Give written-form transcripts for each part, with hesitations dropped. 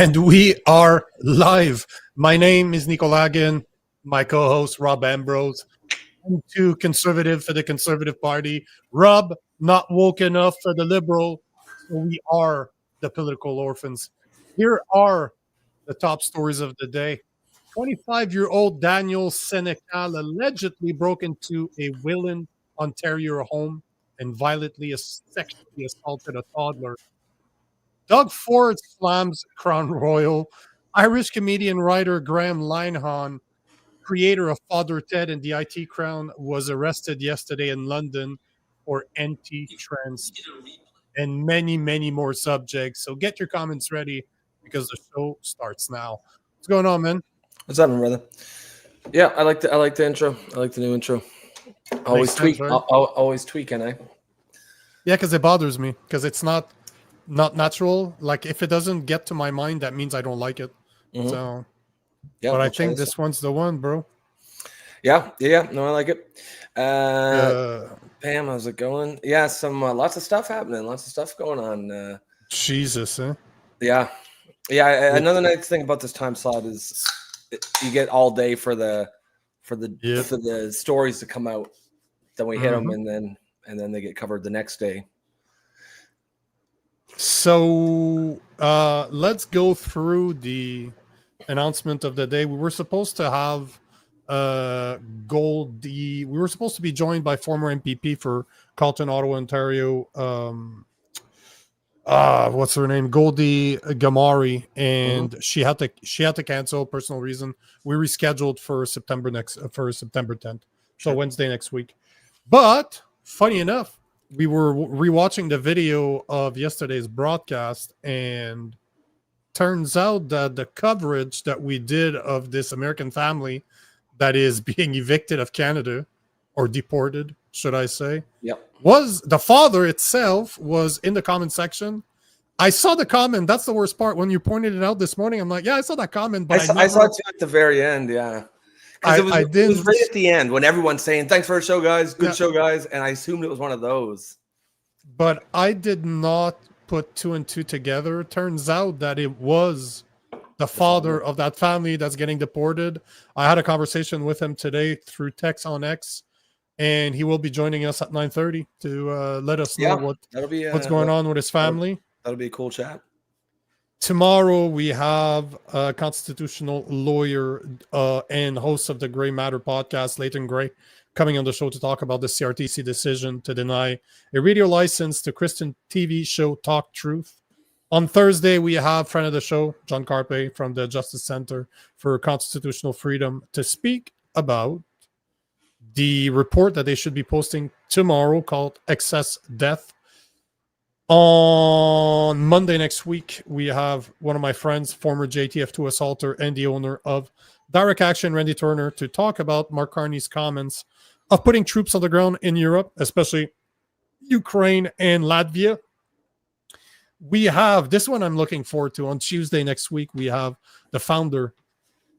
And we are live. My name is Nico Lagan, my co-host Rob Ambrose. I'm too conservative for the Conservative Party. Rob, not woke enough for the Liberal. So we are the Political Orphans. Here are the top stories of the day. 25-year-old Danielle Smith allegedly broke into a Welland, Ontario home and violently sexually assaulted a toddler. Doug Ford slams Crown Royal. Irish comedian writer Graham Linehan, creator of Father Ted and the IT Crown, was arrested yesterday in London for anti-trans and many, many more subjects. So get your comments ready because the show starts now. What's going on, man? What's up, brother? Yeah, I like the intro. I like the new intro. Always tweak. Right? Always tweaking, eh? Yeah, because it bothers me because it's not natural. Like if it doesn't get to my mind, that means I don't like it. Mm-hmm. So, yeah, but I think this one's the one, bro. Yeah. No, I like it. Pam, how's it going? Yeah, some lots of stuff happening. Lots of stuff going on. Jesus, eh? Yeah. Another nice thing about this time slot is you get all day for the stories to come out. Then we hit them, and then they get covered the next day. So let's go through the announcement of the day. We were supposed to have Goldie. We were supposed to be joined by former MPP for Carleton, Ottawa, Ontario. What's her name? Goldie Gamari, and she had to cancel personal reason. We rescheduled for September 10th, so Wednesday next week. But funny enough, we were rewatching the video of yesterday's broadcast, and turns out that the coverage that we did of this American family that is being evicted of Canada, or deported, should I say? Yep. Was the father itself was in the comment section. I saw the comment. That's the worst part. When you pointed it out this morning, I'm like, yeah, I saw that comment. But I saw it too at the very end, yeah. It was right at the end when everyone's saying, thanks for the show, guys. Good show, guys. And I assumed it was one of those. But I did not put two and two together. Turns out that it was the father of that family that's getting deported. I had a conversation with him today through text on X, and he will be joining us at 9:30 to let us know what's going on with his family. That'll be a cool chat. Tomorrow we have a constitutional lawyer and host of the Gray Matter podcast, Leighton Gray, coming on the show to talk about the CRTC decision to deny a radio license to Christian TV show Talk Truth. On Thursday, we have friend of the show, John Carpe from the Justice Center for Constitutional Freedom, to speak about the report that they should be posting tomorrow called Excess Death. On Monday next week, we have one of my friends, former JTF2 assaulter and the owner of Direct Action, Randy Turner, to talk about Mark Carney's comments of putting troops on the ground in Europe, especially Ukraine and Latvia. We have this one I'm looking forward to. On Tuesday next week, we have the founder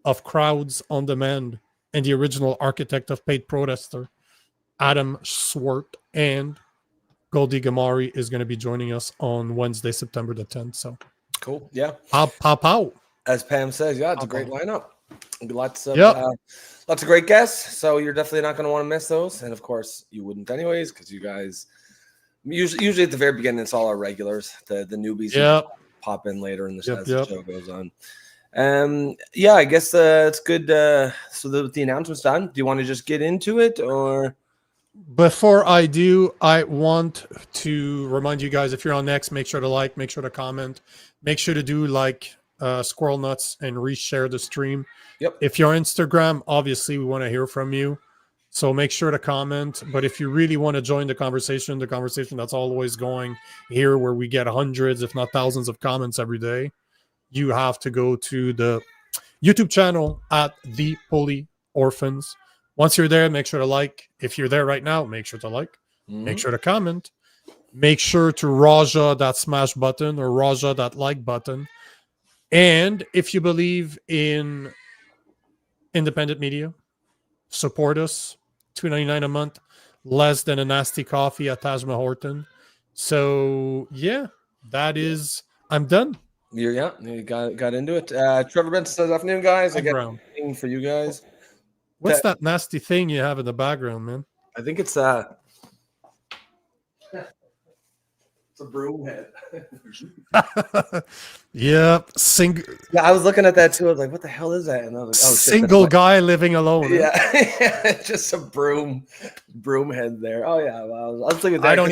of Crowds on Demand and the original architect of Paid Protester, Adam Swart, and Goldie Gamari is going to be joining us on Wednesday, September the 10th. So cool. Yeah. Pow. As Pam says, yeah, it's a great lineup. Lots of great guests. So you're definitely not going to want to miss those. And of course, you wouldn't anyways, because you guys usually at the very beginning, it's all our regulars, the newbies pop in later in the show goes on. I guess it's good. So the announcement's done. Do you want to just get into it, or? Before I do, I want to remind you guys, if you're on X, make sure to like, make sure to comment, make sure to do like Squirrel Nuts and reshare the stream. Yep. If you're on Instagram, obviously we want to hear from you. So make sure to comment. But if you really want to join the conversation that's always going here where we get hundreds, if not thousands of comments every day, you have to go to the YouTube channel at the Poli Orphans. Once you're there, make sure to like. If you're there right now, make sure to like. Make sure to comment. Make sure to Raja that smash button or Raja that like button. And if you believe in independent media, support us. $2.99 a month, less than a nasty coffee at Taj Mahal Horton. So, yeah, that is... I'm done. You got into it. Trevor Brent says, "Afternoon, guys. I got a thing for you guys." What's that nasty thing you have in the background, man? I think it's a broom head. Yeah, Yeah, I was looking at that too. I was like, "What the hell is that?" And I was like, "Oh, single guy living alone." Yeah, just a broom head there. Oh yeah, well, I was thinking. I don't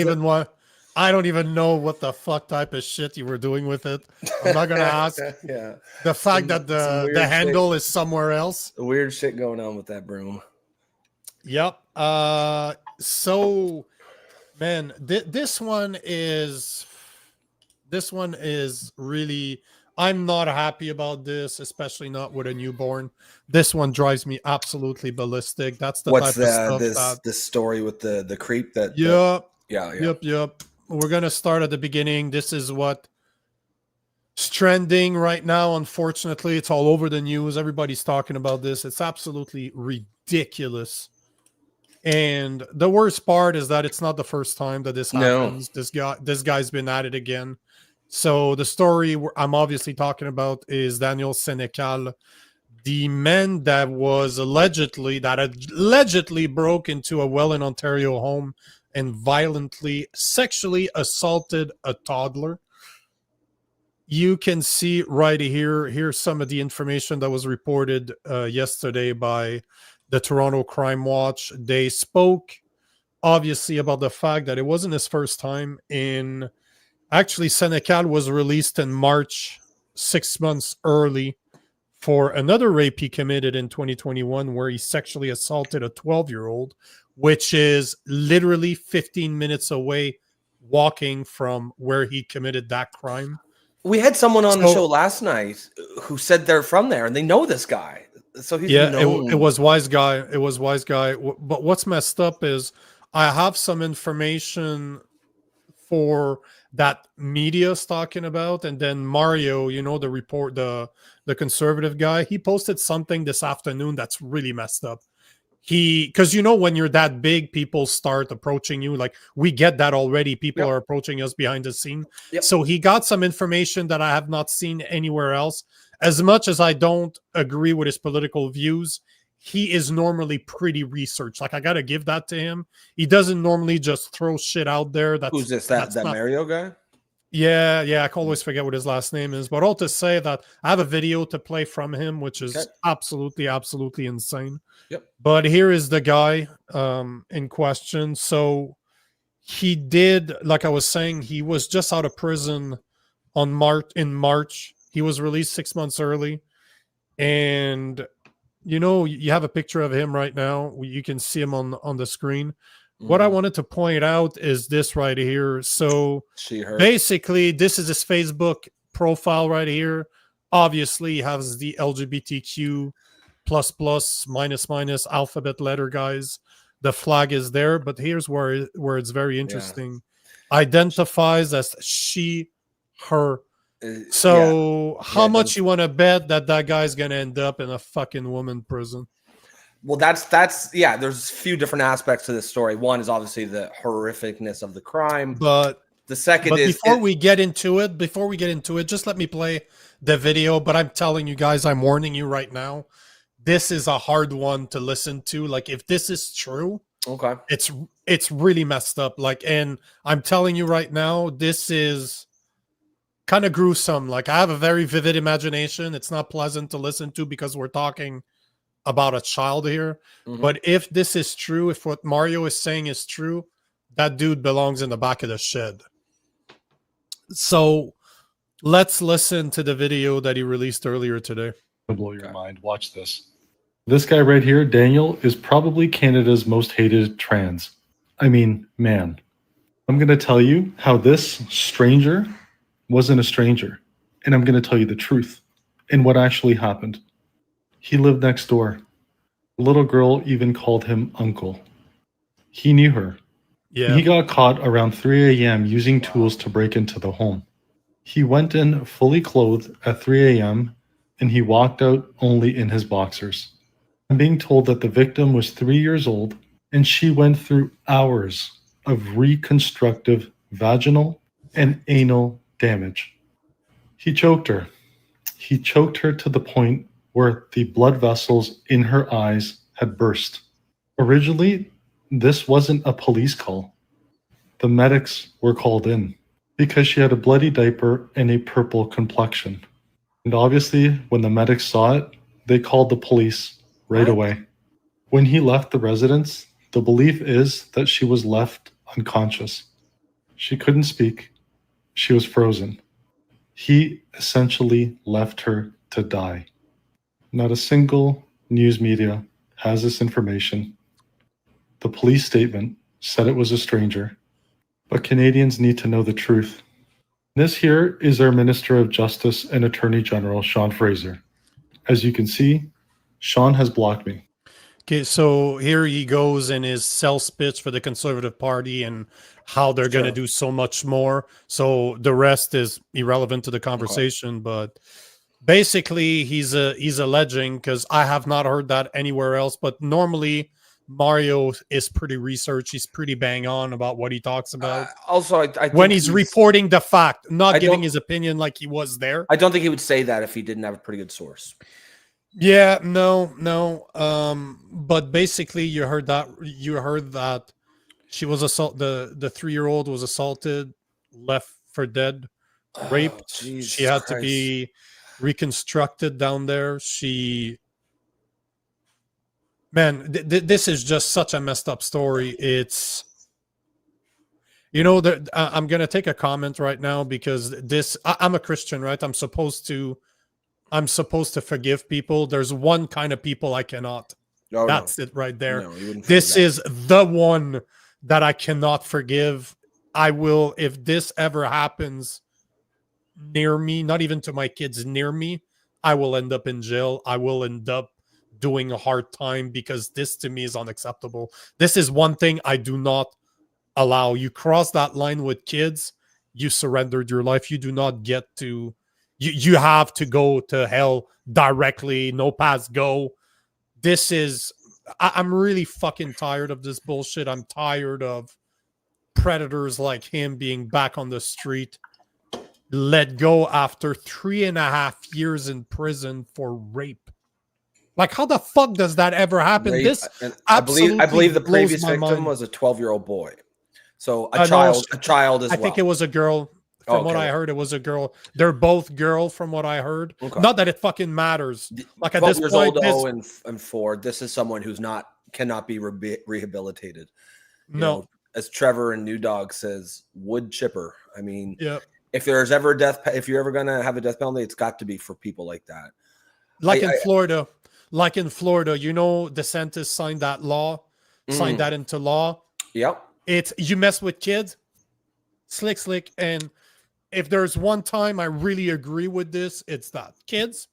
even know what the fuck type of shit you were doing with it. I'm not gonna ask. Yeah, the fact that the handle is somewhere else. Weird shit going on with that broom. Yep. So, man, this one is really. I'm not happy about this, especially not with a newborn. This one drives me absolutely ballistic. That's the What's type of stuff this story with the creep that. Yep. Yep. We're gonna start at the beginning. This is what's trending right now. Unfortunately, it's all over the news. Everybody's talking about this. It's absolutely ridiculous. And the worst part is that it's not the first time that this happens. No. This guy's been at it again. So the story I'm obviously talking about is Danielle Smith, the man that allegedly broke into a Welland, Ontario home and violently sexually assaulted a toddler. You can see right here. Here's some of the information that was reported yesterday by the Toronto Crime Watch. They spoke obviously about the fact that it wasn't his first time in. Actually, Senecal was released in March, 6 months early, for another rape he committed in 2021, where he sexually assaulted a 12-year-old, which is literally 15 minutes away walking from where he committed that crime. We had someone on the show last night who said they're from there and they know this guy. So he's known. It was Wise Guy. It was Wise Guy. But what's messed up is I have some information for that media's talking about, and then Mario, the conservative guy, he posted something this afternoon that's really messed up. Because when you're that big, people start approaching you. Like, we get that already. People are approaching us behind the scene. So he got some information that I have not seen anywhere else. As much as I don't agree with his political views, he is normally pretty researched. Like, I got to give that to him. He doesn't normally just throw shit out there. Who's this? That Mario guy? Yeah. I can always forget what his last name is. But all to say that I have a video to play from him, which is absolutely insane. Yep. But here is the guy in question. So he did, like I was saying, he was just out of prison in March. He was released 6 months early. And you have a picture of him right now. You can see him on the screen. What I wanted to point out is this right here. So basically, this is his Facebook profile right here. Obviously, he has the LGBTQ ++, alphabet letter guys. The flag is there, but here's where it's very interesting. Identifies as she, her. So how much you want to bet that guy's going to end up in a fucking woman prison? Well, that's there's a few different aspects to this story. One is obviously the horrificness of the crime, but the second is before we get into it, just let me play the video. But I'm telling you guys, I'm warning you right now, this is a hard one to listen to. Like, if this is true, it's really messed up. Like, and I'm telling you right now, this is kind of gruesome. Like, I have a very vivid imagination. It's not pleasant to listen to because we're talking about a child here. But if this is true, if what Mario is saying is true, that dude belongs in the back of the shed. So let's listen to the video that he released earlier today. It'll blow your mind. Watch this. This guy right here, Daniel, is probably Canada's most hated trans. I mean, man. I'm going to tell you how this stranger wasn't a stranger. And I'm going to tell you the truth and what actually happened. He lived next door. The little girl even called him uncle. He knew her. Yeah. He got caught around 3 a.m. using tools to break into the home. He went in fully clothed at 3 a.m. and he walked out only in his boxers. I'm being told that the victim was 3 years old and she went through hours of reconstructive vaginal and anal damage. He choked her. He choked her to the point where the blood vessels in her eyes had burst. Originally, this wasn't a police call. The medics were called in because she had a bloody diaper and a purple complexion. And obviously, when the medics saw it, they called the police right away. When he left the residence, the belief is that she was left unconscious. She couldn't speak. She was frozen. He essentially left her to die. Not a single news media has this information. The police statement said it was a stranger, but Canadians need to know the truth. This here is our Minister of Justice and Attorney General, Sean Fraser. As you can see, Sean has blocked me. Okay, so here he goes in his sales pitch for the Conservative Party and how they're going to do so much more. So the rest is irrelevant to the conversation, but basically he's alleging, because I have not heard that anywhere else, but normally Mario is pretty researched. He's pretty bang on about what he talks about. Also, I think when he's reporting the fact, not giving his opinion like he was there. I don't think he would say that if he didn't have a pretty good source. Yeah, no. But basically, you heard that she was the 3-year-old was assaulted, left for dead, raped. She had to be reconstructed down there. This is just such a messed up story. It's, I'm gonna take a comment right now because I'm a Christian, right? I'm supposed to forgive people. There's one kind of people I cannot. That's it right there. This is the one that I cannot forgive. I will, if this ever happens near me, not even to my kids, near me, I will end up in jail. I will end up doing a hard time because this to me is unacceptable. This is one thing I do not allow. You cross that line with kids, you surrendered your life. You do not get to... You have to go to hell directly, no pass go. I'm really fucking tired of this bullshit. I'm tired of predators like him being back on the street, let go after 3.5 years in prison for rape. Like, how the fuck does that ever happen? Rape, This I believe the previous victim was a 12-year-old boy. So a child as well. I think it was a girl. From what I heard, it was a girl. They're both girl, from what I heard. Not that it fucking matters. Like at this point, and 4. This is someone who's cannot be rehabilitated. No, as Trevor and New Dog says, wood chipper. I mean, if there's ever if you're ever gonna have a death penalty, it's got to be for people like that. In Florida, DeSantis signed that law, signed that into law. Yep. It's you mess with kids, slick, and if there's one time I really agree with this, it's that kids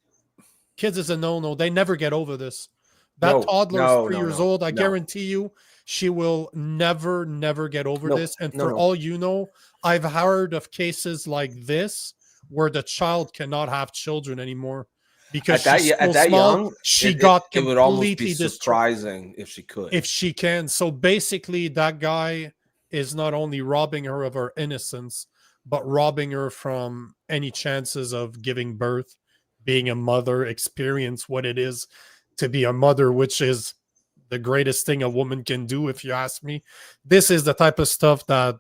is a no. They never get over this. That toddler is 3 years old. I guarantee you, she will never get over this. And for all you know, I've heard of cases like this where the child cannot have children anymore because she's so small. She got completely it would almost be surprising if she could. If she can. So basically, that guy is not only robbing her of her innocence, but robbing her from any chances of giving birth, being a mother, experience what it is to be a mother, which is the greatest thing a woman can do, if you ask me. This is the type of stuff that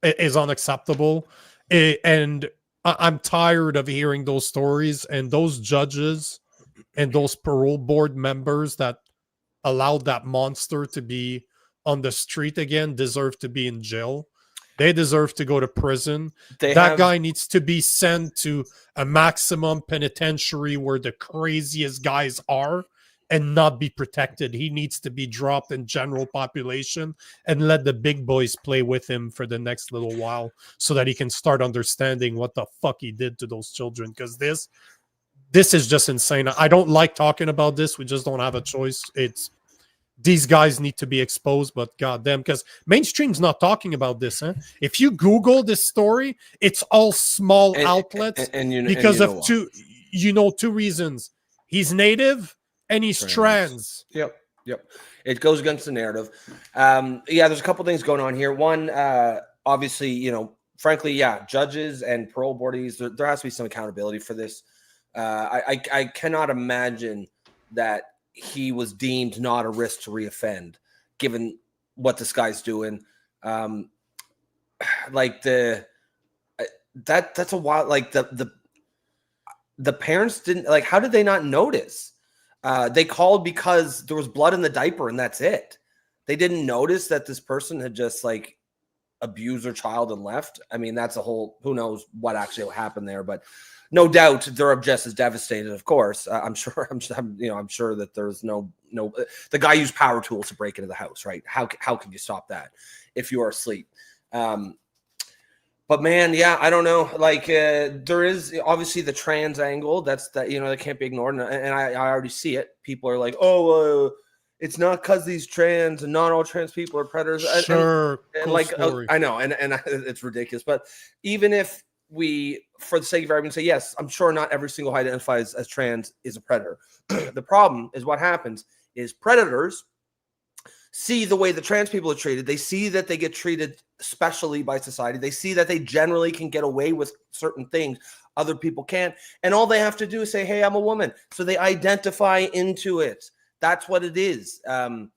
is unacceptable. And I'm tired of hearing those stories, and those judges and those parole board members that allowed that monster to be on the street again deserve to be in jail. They deserve to go to prison. That guy needs to be sent to a maximum penitentiary where the craziest guys are and not be protected. He needs to be dropped in general population and let the big boys play with him for the next little while so that he can start understanding what the fuck he did to those children. Because this is just insane. I don't like talking about this. We just don't have a choice. These guys need to be exposed, but goddamn, because mainstream's not talking about this. If you Google this story, it's all small outlets because of two reasons. He's Native and he's trans. Yep. It goes against the narrative. There's a couple things going on here. One, obviously, frankly, yeah, judges and parole boards, there has to be some accountability for this. I cannot imagine that he was deemed not a risk to reoffend, given what this guy's doing. Like that's a wild. Like the parents didn't like. How did they not notice? They called because there was blood in the diaper, and that's it. They didn't notice that this person had just like abused their child and left. I mean, that's a whole, who knows what actually happened there, but no doubt they're just as devastated. Of course, I'm sure that there's no, the guy used power tools to break into the house, right? How can you stop that if you are asleep? But man, yeah, I don't know. Like there is obviously the trans angle that can't be ignored. And I already see it. People are like, it's not because these trans and not all trans people are predators. Sure. And like, I know. And it's ridiculous. But even if we, for the sake of argument, say, yes, I'm sure not every single who identifies as trans is a predator. The problem is what happens is predators see the way the trans people are treated. They see that they get treated specially by society. They see that they generally can get away with certain things other people can't. And all they have to do is say, hey, I'm a woman. So they identify into it. That's what it is. And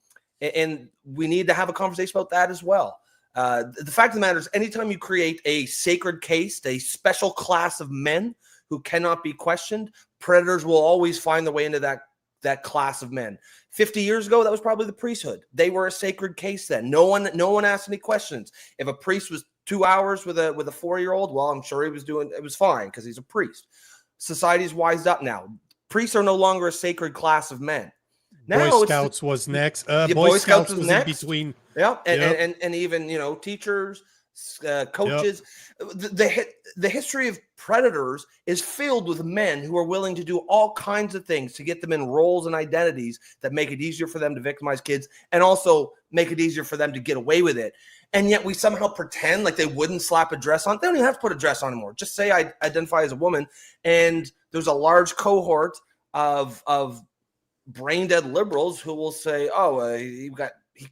we need to have a conversation about that as well. The fact of the matter is, anytime you create a sacred caste, a special class of men who cannot be questioned, predators will always find their way into that class of men. 50 years ago, that was probably the priesthood. They were a sacred case then. No one asked any questions. If a priest was 2 hours with a 4-year-old, well, I'm sure it was fine because he's a priest. Society's wised up now. Priests are no longer a sacred class of men. Now Boy Scouts was next. Boy Scouts was next. In between. Yeah, and even teachers, coaches. Yep. The history of predators is filled with men who are willing to do all kinds of things to get them in roles and identities that make it easier for them to victimize kids and also make it easier for them to get away with it. And yet we somehow pretend like they wouldn't slap a dress on. They don't even have to put a dress on anymore. Just say I identify as a woman, and there's a large cohort of brain dead liberals who will say,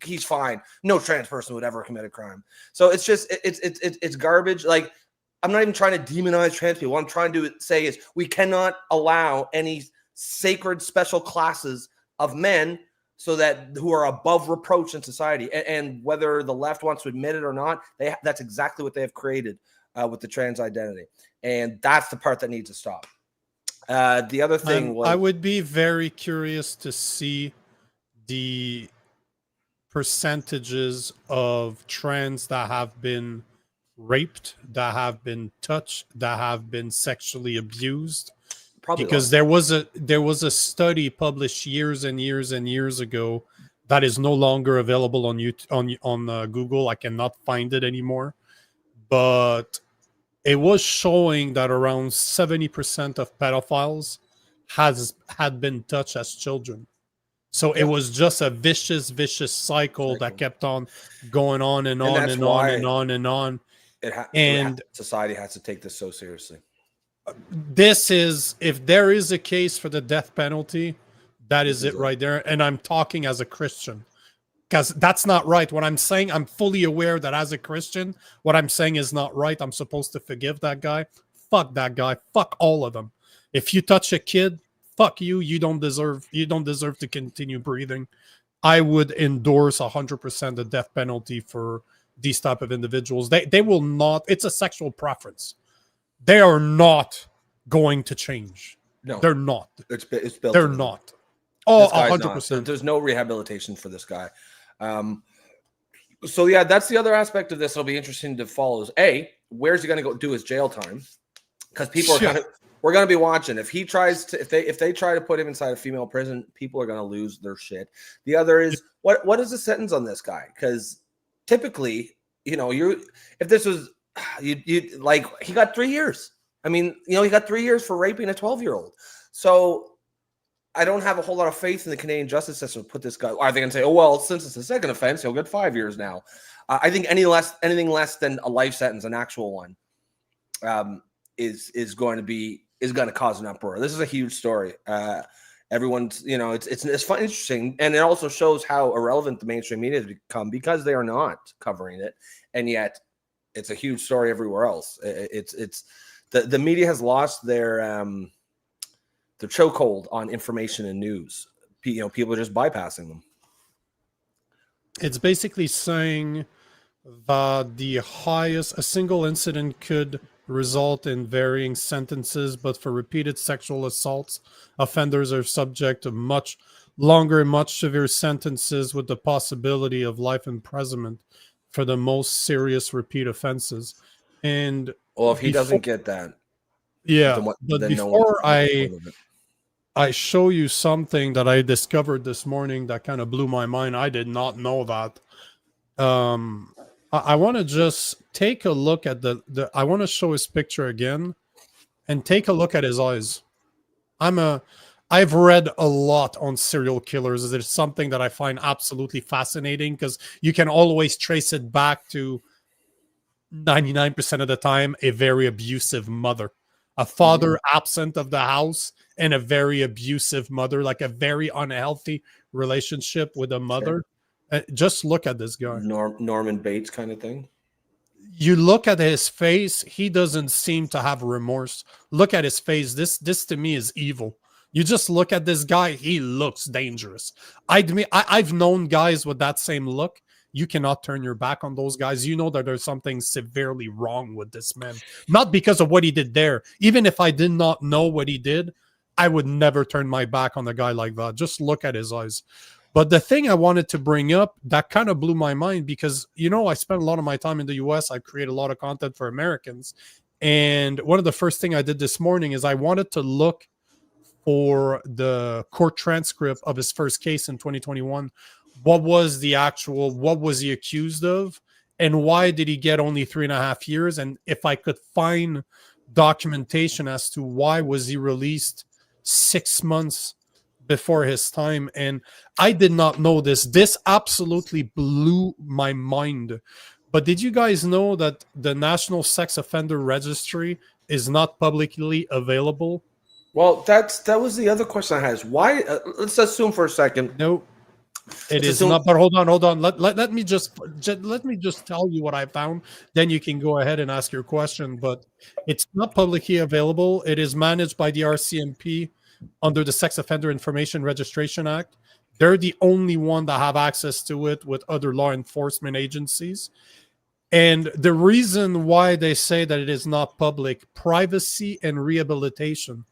he's fine. No trans person would ever commit a crime. So it's just it's garbage. Like, I'm not even trying to demonize trans people. What I'm trying to say is we cannot allow any sacred special classes of men who are above reproach in society. And whether the left wants to admit it or not, that's exactly what they have created with the trans identity. And that's the part that needs to stop. The other thing was, I would be very curious to see the percentages of trans that have been raped, that have been touched, that have been sexually abused. Probably because there was a study published years and years and years ago that is no longer available on YouTube, on Google. I cannot find it anymore, but it was showing that around 70% of pedophiles had been touched as children. So it was just a vicious cycle that kept on going on and on and on and on and on. And society has to take this so seriously. This is, if there is a case for the death penalty, that is it right there. And I'm talking as a Christian, because that's not right. What I'm saying, I'm fully aware that as a Christian, what I'm saying is not right. I'm supposed to forgive that guy. Fuck that guy. Fuck all of them. If you touch a kid, fuck you. You don't deserve to continue breathing. I would endorse 100% the death penalty for these type of individuals. They will not. It's a sexual preference. They are not going to change. No, they're not. It's built. They're not. Oh, 100%. There's no rehabilitation for this guy. So yeah, that's the other aspect of this. It'll be interesting to follow. Where's he going to go do his jail time? Because people are we're going to be watching. If he tries to, if they try to put him inside a female prison, people are going to lose their shit. The other is what is the sentence on this guy? Because typically, if this was you like, he got 3 years. I mean, he got 3 years for raping a 12-year-old. So I don't have a whole lot of faith in the Canadian justice system to put this guy. Are they going to say, oh, well, since it's a second offense, he'll get 5 years now? I think anything less than a life sentence, an actual one, is going to cause an uproar. This is a huge story. Everyone's, it's fun, interesting, and it also shows how irrelevant the mainstream media has become because they are not covering it, and yet it's a huge story everywhere else. It's the media has lost their chokehold on information and news. People are just bypassing them. It's basically saying that a single incident could result in varying sentences, but for repeated sexual assaults, offenders are subject to much longer and much severe sentences with the possibility of life imprisonment for the most serious repeat offenses. And well, if he doesn't get that, but before I show you something that I discovered this morning that kind of blew my mind. I did not know that. I want to just take a look at I want to show his picture again and take a look at his eyes. I've read a lot on serial killers. It's something that I find absolutely fascinating because you can always trace it back to 99% of the time, a very abusive mother, a father absent of the house, and a very abusive mother, like a very unhealthy relationship with a mother. Sure. Just look at this guy. Norman Bates kind of thing. You look at his face, he doesn't seem to have remorse. Look at his face. This to me is evil. You just look at this guy, he looks dangerous. I've known guys with that same look. You cannot turn your back on those guys. You know that there's something severely wrong with this man. Not because of what he did there. Even if I did not know what he did, I would never turn my back on a guy like that. Just look at his eyes. But the thing I wanted to bring up that kind of blew my mind because, I spent a lot of my time in the US. I create a lot of content for Americans. And one of the first things I did this morning is I wanted to look for the court transcript of his first case in 2021. What was he accused of? And why did he get only 3.5 years? And if I could find documentation as to why was he released 6 months before his time. And I did not know this. This absolutely blew my mind. But did you guys know that the National Sex Offender Registry is not publicly available? Well, that was the other question I had. Is why? Let's assume for a second. No, it is not. But hold on. Let me just tell you what I found. Then you can go ahead and ask your question. But it's not publicly available. It is managed by the RCMP under the Sex Offender Information Registration Act. They're the only one that have access to it with other law enforcement agencies. And the reason why they say that it is not public, privacy and rehabilitation.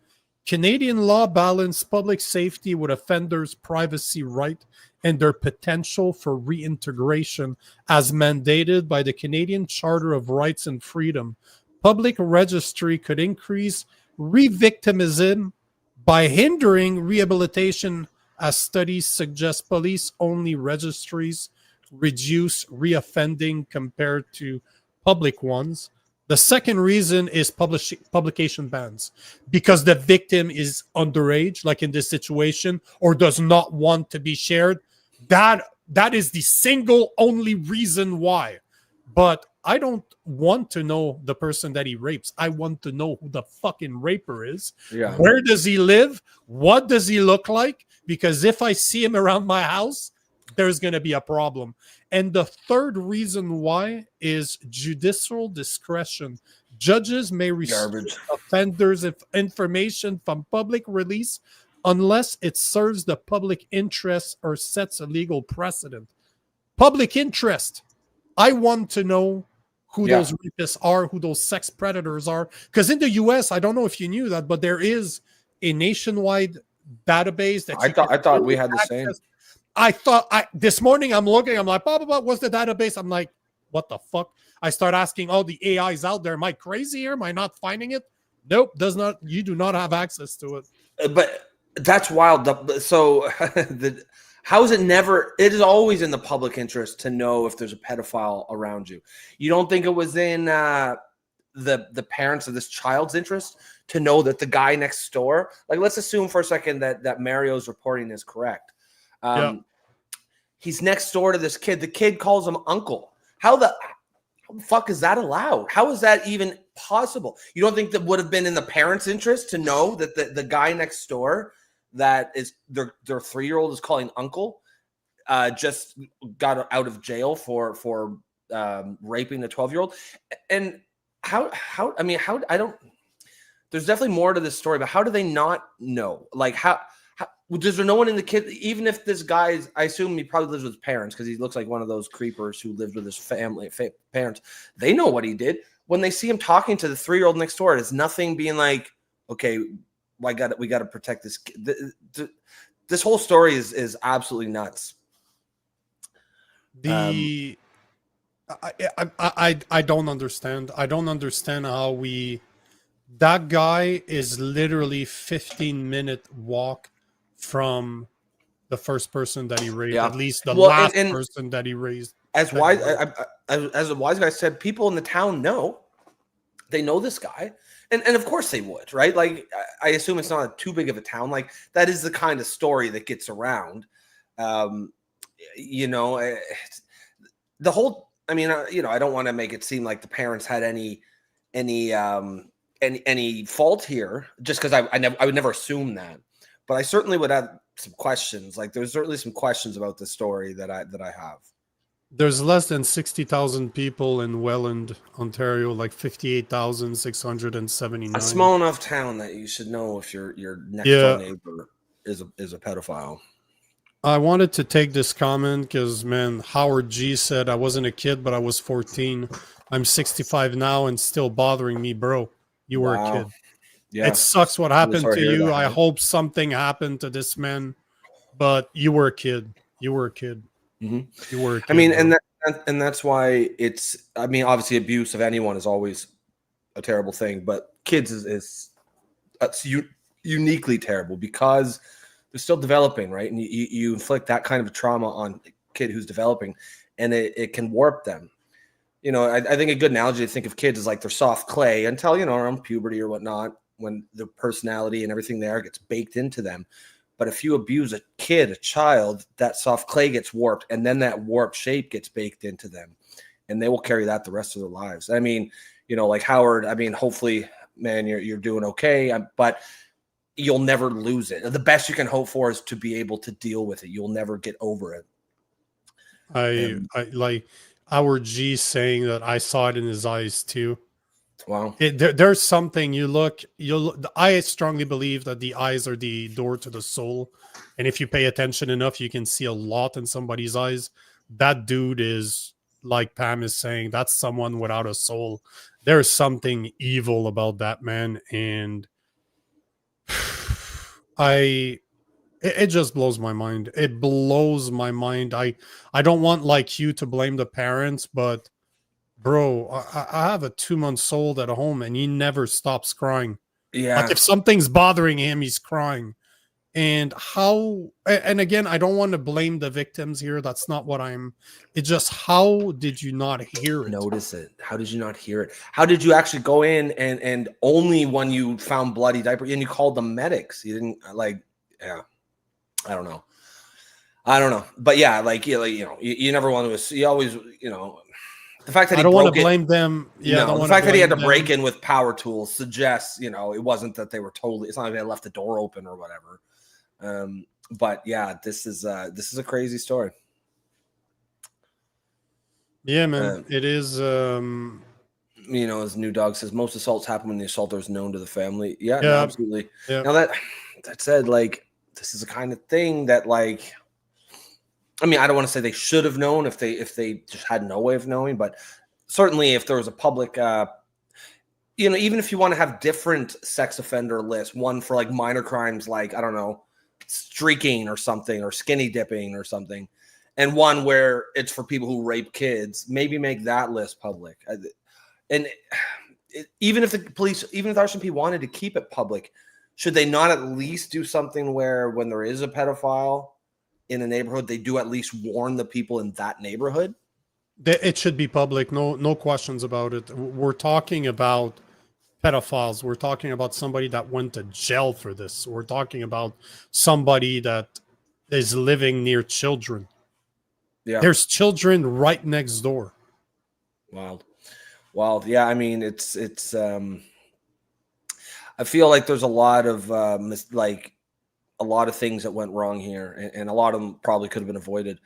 Canadian law balance public safety with offenders' privacy right and their potential for reintegration as mandated by the Canadian Charter of Rights and Freedom. Public registry could increase re-victimism by hindering rehabilitation, as studies suggest police-only registries reduce reoffending compared to public ones. The second reason is publication bans, because the victim is underage, like in this situation, or does not want to be shared. That is the single only reason why. But I don't want to know the person that he rapes. I want to know who the fucking raper is. Yeah. Where does he live? What does he look like? Because if I see him around my house, there's going to be a problem. And the third reason why is judicial discretion. Judges may restrict offenders' information from public release unless it serves the public interest or sets a legal precedent. Public interest. I want to know who those rapists are, who those sex predators are. Because in the US, I don't know if you knew that, but there is a nationwide database that I thought we had the same. This morning I'm looking, I'm like, blah, blah, blah, what's the database? I'm like, what the fuck? I start asking all the AIs out there, am I crazy here? Am I not finding it? Nope, you do not have access to it. But that's wild. So how is it never, it is always in the public interest to know if there's a pedophile around you. You don't think it was in the parents of this child's interest to know that the guy next door, like let's assume for a second that Mario's reporting is correct. He's next door to this kid. The kid calls him uncle. How the fuck is that allowed? How is that even possible? You don't think that would have been in the parents' interest to know that the guy next door that is their 3-year-old is calling uncle just got out of jail for raping the 12-year-old. And how I don't, there's definitely more to this story, but how do they not know? Like, how does there no one in the kid, even if this guy's, I assume he probably lives with his parents because he looks like one of those creepers who lived with his family, parents. They know what he did. When they see him talking to the 3-year-old next door, it's nothing being like, okay, we got to protect this kid. This whole story is absolutely nuts. I don't understand. I don't understand how that guy is literally 15-minute walk from the first person that he raised, at least the last person that he raised. As a wise guy said, people in the town know. They know this guy. And of course they would, right? Like, I assume it's not too big of a town. Like, that is the kind of story that gets around. You know, the whole, I mean, you know, I don't want to make it seem like the parents had any fault here, just because I would never assume that. But I certainly would have some questions. Like, there's certainly some questions about this story that I have. There's less than 60,000 people in Welland, Ontario, like 58,679. A small enough town that you should know if your next door neighbor is a pedophile. I wanted to take this comment because, man, Howard G said I wasn't a kid, but I was 14. I'm 65 now and still bothering me, bro. You were a kid. Yeah. It sucks what happened to you. I hope something happened to this man, but you were a kid. You were a kid. Mm-hmm. You were a kid, I mean, and that's why it's, I mean, obviously abuse of anyone is always a terrible thing, but kids is uniquely terrible because they're still developing, right? And you inflict that kind of trauma on a kid who's developing, and it can warp them. You know, I think a good analogy to think of kids is like they're soft clay until, you know, around puberty or whatnot, when the personality and everything there gets baked into them. But if you abuse a child, that soft clay gets warped, and then that warped shape gets baked into them, and they will carry that the rest of their lives. I mean, you know, like Howard, I mean, hopefully, man, you're doing okay, but you'll never lose it. The best you can hope for is to be able to deal with it. You'll never get over it. I like Howard G saying that I saw it in his eyes too. Wow. There's something I strongly believe that the eyes are the door to the soul. And if you pay attention enough, you can see a lot in somebody's eyes. That dude is, like Pam is saying, that's someone without a soul. There's something evil about that man. And it just blows my mind. It blows my mind. I don't want, like you, to blame the parents, but bro, I have a 2-month-old at home and he never stops crying. Yeah. Like, if something's bothering him, he's crying. And again, I don't want to blame the victims here. That's not what it's just, how did you not hear it? Notice it. How did you not hear it? How did you actually go in and only when you found bloody diaper and you called the medics? You didn't, like, yeah. I don't know. But yeah, like, you know, you never want to, you always, you know, the fact that I don't want to blame them. Yeah, no, the fact that he had to break in with power tools suggests, you know, it wasn't that they were totally. It's not like they left the door open or whatever. But yeah, this is a crazy story. Yeah, man, it is. You know, as New Dog says, most assaults happen when the assaulter is known to the family. Yeah, no, absolutely. Yeah. Now that said, like, this is the kind of thing that, like, I mean, I don't want to say they should have known if they just had no way of knowing, but certainly if there was a public, you know, even if you want to have different sex offender lists, one for like minor crimes, like, I don't know, streaking or something, or skinny dipping or something, and one where it's for people who rape kids, maybe make that list public. And even if the police, even if RCMP wanted to keep it public, should they not at least do something where when there is a pedophile in a neighborhood, they do at least warn the people in that neighborhood? It should be public. No questions about it. We're talking about pedophiles. We're talking about somebody that went to jail for this. We're talking about somebody that is living near children. Yeah. There's children right next door. Wild. Yeah. I mean, it's I feel like there's a lot of a lot of things that went wrong here, and a lot of them probably could have been avoided.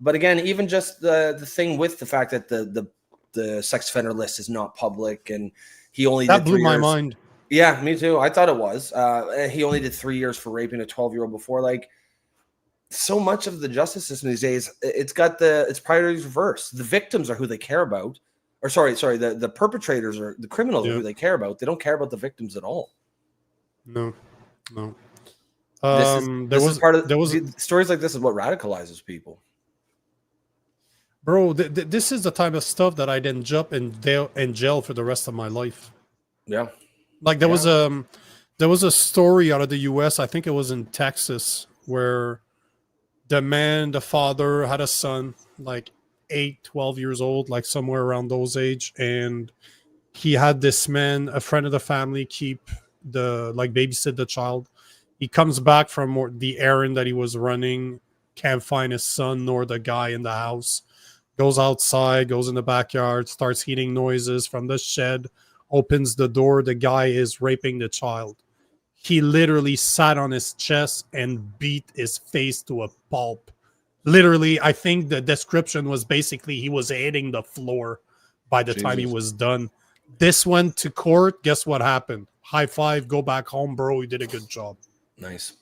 But again, even just the thing with the fact that the sex offender list is not public, and he only That did blew 3 my years. mind. Yeah, me too. I thought it was. And he only did 3 years for raping a 12-year-old before. Like, so much of the justice system these days, it's priorities reversed. The victims are who they care about. Or sorry, the perpetrators or the criminals are who they care about. They don't care about the victims at all. No. Stories like this is what radicalizes people. Bro, this is the type of stuff that I'd end up in jail for the rest of my life. Yeah. Like there was a story out of the US, I think it was in Texas, where the father had a son, like 12 years old, like somewhere around those age, and he had this man, a friend of the family, babysit the child. He comes back from the errand that he was running, can't find his son nor the guy in the house. Goes outside, goes in the backyard, starts hearing noises from the shed, opens the door. The guy is raping the child. He literally sat on his chest and beat his face to a pulp. Literally, I think the description was basically he was hitting the floor by the time he was done. This went to court. Guess what happened? High five, go back home, bro. You did a good job. Nice.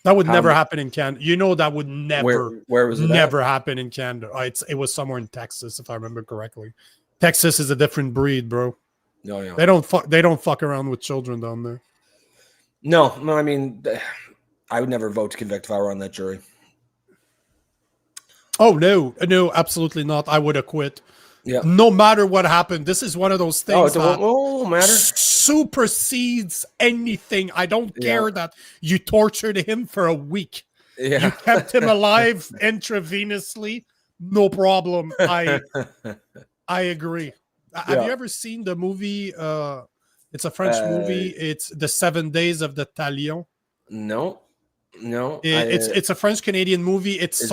That would never happen in Canada. You know that would never, where was it never happen in Canada. It was somewhere in Texas, if I remember correctly. Texas is a different breed, bro. No, yeah. They don't fuck around with children down there. No. I mean, I would never vote to convict if I were on that jury. Oh no, absolutely not. I would have quit. Yeah. No matter what happened, this is one of those things that won't matter. Supersedes anything. I don't care that you tortured him for a week. Yeah. You kept him alive intravenously. No problem. I agree. Have you ever seen the movie? It's a French movie. It's The 7 Days of the Talion. No. It's a French Canadian movie. It's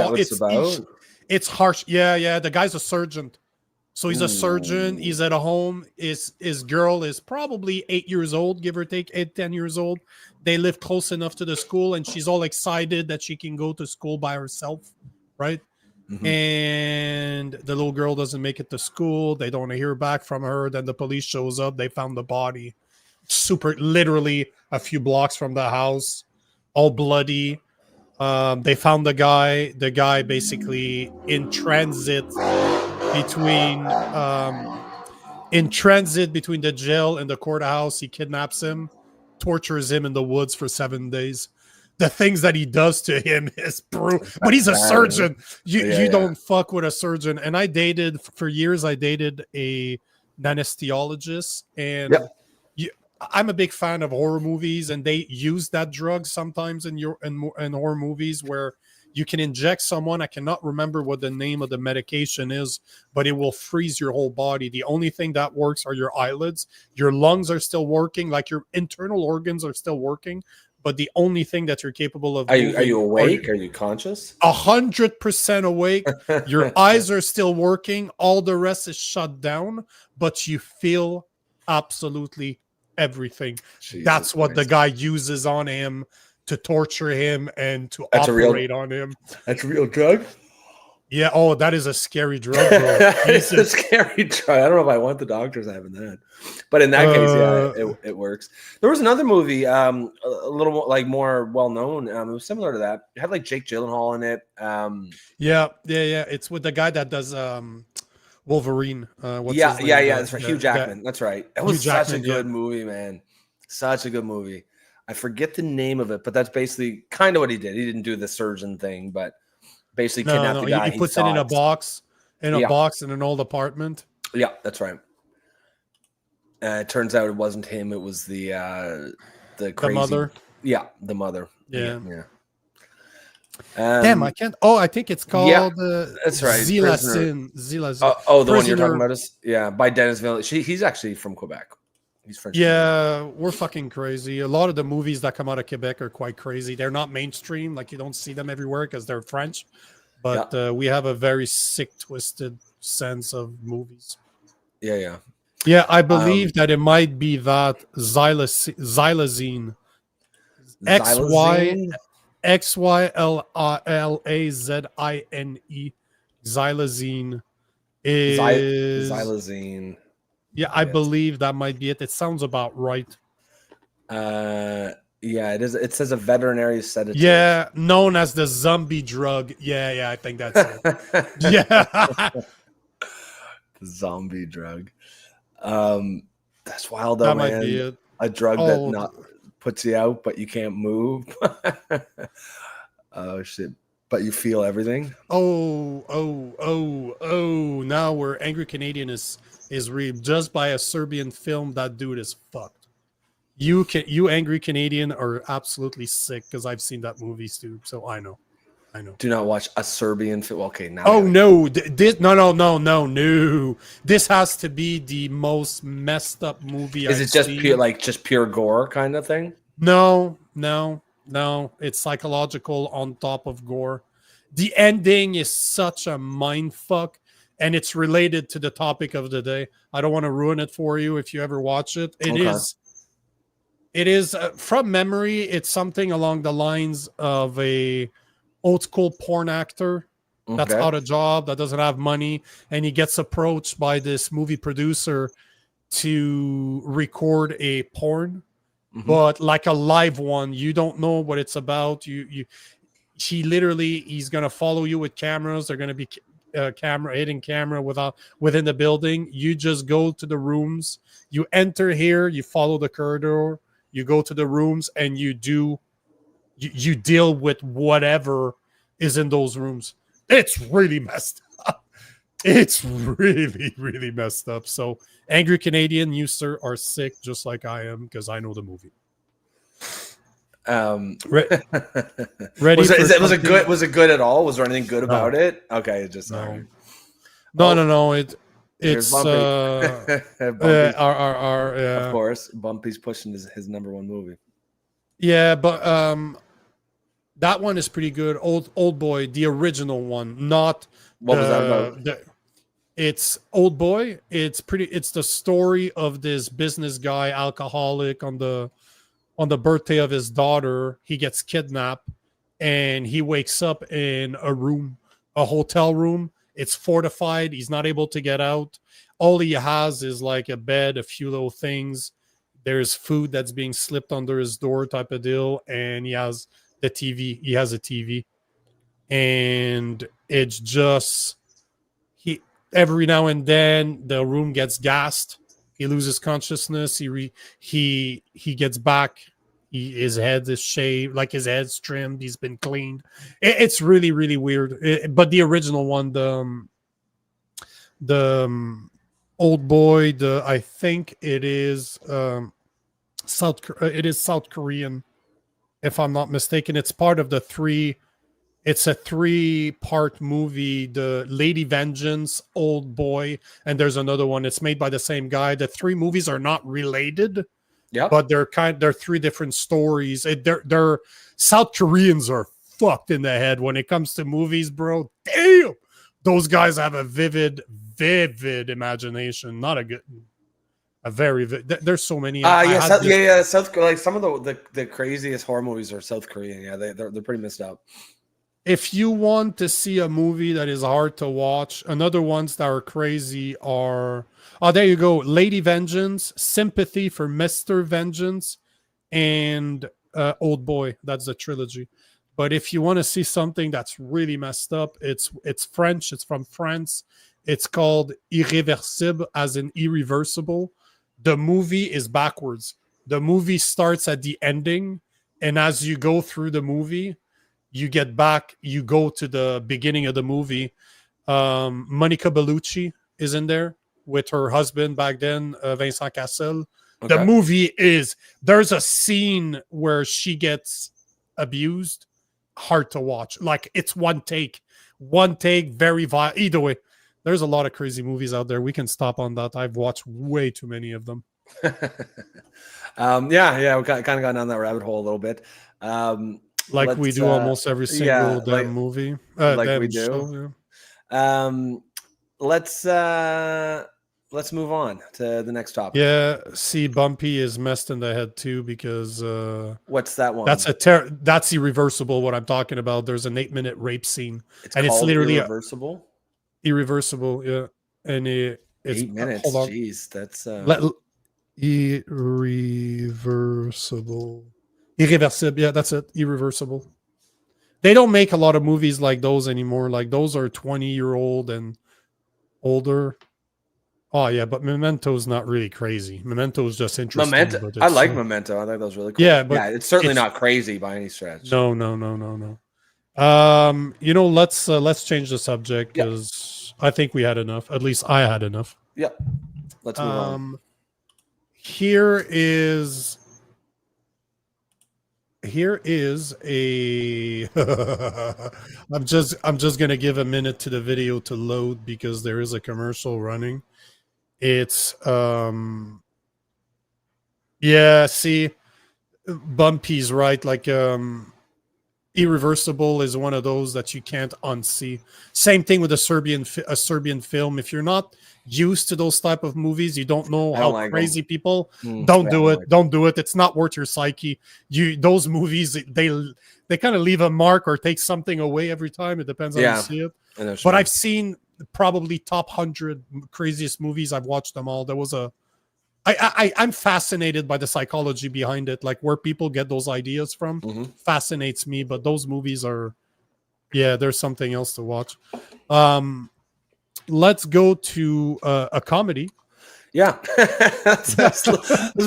harsh. Yeah. The guy's a surgeon. So he's a surgeon. He's at a home. His girl is probably 8 years old, give or take 10 years old. They live close enough to the school, and she's all excited that she can go to school by herself, right? Mm-hmm. And the little girl doesn't make it to school. They don't hear back from her. Then the police shows up. They found the body, literally a few blocks from the house, all bloody. They found the guy. The guy basically in transit between the jail and the courthouse. He kidnaps him, tortures him in the woods for 7 days. The things that he does to him is brutal. But he's a surgeon. You don't fuck with a surgeon. And for years I dated an anesthesiologist, and I'm a big fan of horror movies, and they use that drug sometimes in horror movies where you can inject someone. I cannot remember what the name of the medication is, but it will freeze your whole body. The only thing that works are your eyelids. Your lungs are still working, like your internal organs are still working, but the only thing that you're capable of are you awake? Are you conscious? 100% awake. Your eyes are still working. All the rest is shut down, but you feel absolutely everything. That's what the guy uses on him to torture him and to operate on him. That's a real drug? Yeah. Oh, that is a scary drug, bro. It's a scary drug. I don't know if I want the doctors having that. But in that case, it works. There was another movie, a little more well-known. It was similar to that. It had like Jake Gyllenhaal in it. Yeah. It's with the guy that does Wolverine. That's right. Hugh Jackman. That's right. That was such a good movie, man. Such a good movie. I forget the name of it, but that's basically kind of what he did. He didn't do the surgeon thing, but basically kidnapped the guy. He puts it in a box, in an old apartment. Yeah, that's right. It turns out it wasn't him. It was the crazy the mother. Yeah, the mother. Yeah. Damn, I can't. Oh, I think it's called. That's right. Zilazin. Oh, the one you're talking about is by Dennis Villeneuve. He's actually from Quebec. He's French. Yeah, we're fucking crazy. A lot of the movies that come out of Quebec are quite crazy. They're not mainstream, like you don't see them everywhere because they're French. But we have a very sick, twisted sense of movies. Yeah. Yeah, I believe that it might be that xylazine. XYLAZINE. xylazine is Xylazine. yeah, I believe that might be it. It sounds about right. Yeah, it is. It says a veterinary sedative. Yeah, known as the zombie drug. Yeah, I think that's it. Yeah. The zombie drug. That's wild though, That man. might be it. A drug that not puts you out, but you can't move. Oh shit! But you feel everything. Oh! Now we're Angry Canadian is just by a Serbian film. That dude is fucked. You Angry Canadian are absolutely sick because I've seen that movie too. So I know. Do not watch a Serbian film. Okay, now. Oh no! No! This has to be the most messed up movie. Is it just pure gore kind of thing? No. It's psychological on top of gore. The ending is such a mind fuck, and it's related to the topic of the day. I don't want to ruin it for you if you ever watch it. It is from memory. It's something along the lines of a old school porn actor that's out of job, that doesn't have money, and he gets approached by this movie producer to record a porn, but like a live one. You don't know what it's about. He's gonna follow you with cameras. They're gonna be hidden camera within the building. You just go to the rooms. You enter here. You follow the corridor. You go to the rooms and you deal with whatever is in those rooms. It's really messed up. It's really, really messed up. So, Angry Canadian, you sir are sick just like I am because I know the movie. Ready? Was it good? Was it good at all? Was there anything good about it? Okay, just no. It's Bumpy. Of course, Bumpy's pushing his number one movie. Yeah, but that one is pretty good. Old Boy, the original one, not what was that about? It's Old Boy. It's the story of this business guy, alcoholic, on the birthday of his daughter. He gets kidnapped and he wakes up in a hotel room. It's fortified. He's not able to get out. All he has is like a bed, a few little things. There's food that's being slipped under his door type of deal. And he has the TV. He has a TV. And it's just, every now and then the room gets gassed. He loses consciousness. He gets back. His head is shaved, like his head's trimmed. He's been cleaned. It's really, really weird. But the original one, the Old Boy, I think it is South Korean, if I'm not mistaken. It's part of it's a 3-part movie, the Lady Vengeance, Old Boy, and there's another one. It's made by the same guy. The 3 movies are not related. Yeah, but they're 3 different stories. They're South Koreans are fucked in the head when it comes to movies, bro. Damn, those guys have a vivid imagination. Not a very. There's so many. South like some of the craziest horror movies are South Korean. Yeah, they're pretty messed up. If you want to see a movie that is hard to watch, another ones that are crazy are. Oh, there you go. Lady Vengeance, Sympathy for Mr. Vengeance, and Old Boy. That's the trilogy. But if you want to see something that's really messed up, it's French. It's from France. It's called Irréversible, as in irreversible. The movie is backwards. The movie starts at the ending, and as you go through the movie, you get back. You go to the beginning of the movie. Monica Bellucci is in there with her husband back then, Vincent Cassel. Okay. The movie there's a scene where she gets abused. Hard to watch. Like, it's one take, very violent. Either way, there's a lot of crazy movies out there. We can stop on that. I've watched way too many of them. We kind of gone down that rabbit hole a little bit. Like we do almost every single movie. Like we do. Yeah. Let's move on to the next topic. Yeah, see, Bumpy is messed in the head too because what's that one? That's irreversible. What I'm talking about. There's an 8-minute rape scene, it's literally irreversible. Irreversible, yeah. And it's 8 minutes. hold on. Jeez, that's Irreversible. Irreversible, yeah, that's it. Irreversible. They don't make a lot of movies like those anymore. Like those are 20-year-old and older. Oh yeah, but Memento's not really crazy. Memento is just interesting. Memento. But I like Memento. I think that was really cool. Yeah, but it's certainly not crazy by any stretch. No. Let's change the subject because I think we had enough. At least I had enough. Yep. Let's move on. Here is a I'm just gonna give a minute to the video to load because there is a commercial running. It's see, Bumpy's right. Like Irreversible is one of those that you can't unsee. Same thing with a Serbian film. If you're not used to those type of movies, you don't know how crazy people don't do it. Don't do it. It's not worth your psyche. Those movies, they kind of leave a mark or take something away every time. It depends on how you see it. But I've seen probably top 100 craziest movies. I've watched them all. There was I'm fascinated by the psychology behind it, like where people get those ideas from. Fascinates me. But those movies are, there's something else to watch. Let's go to a comedy. Yeah, let's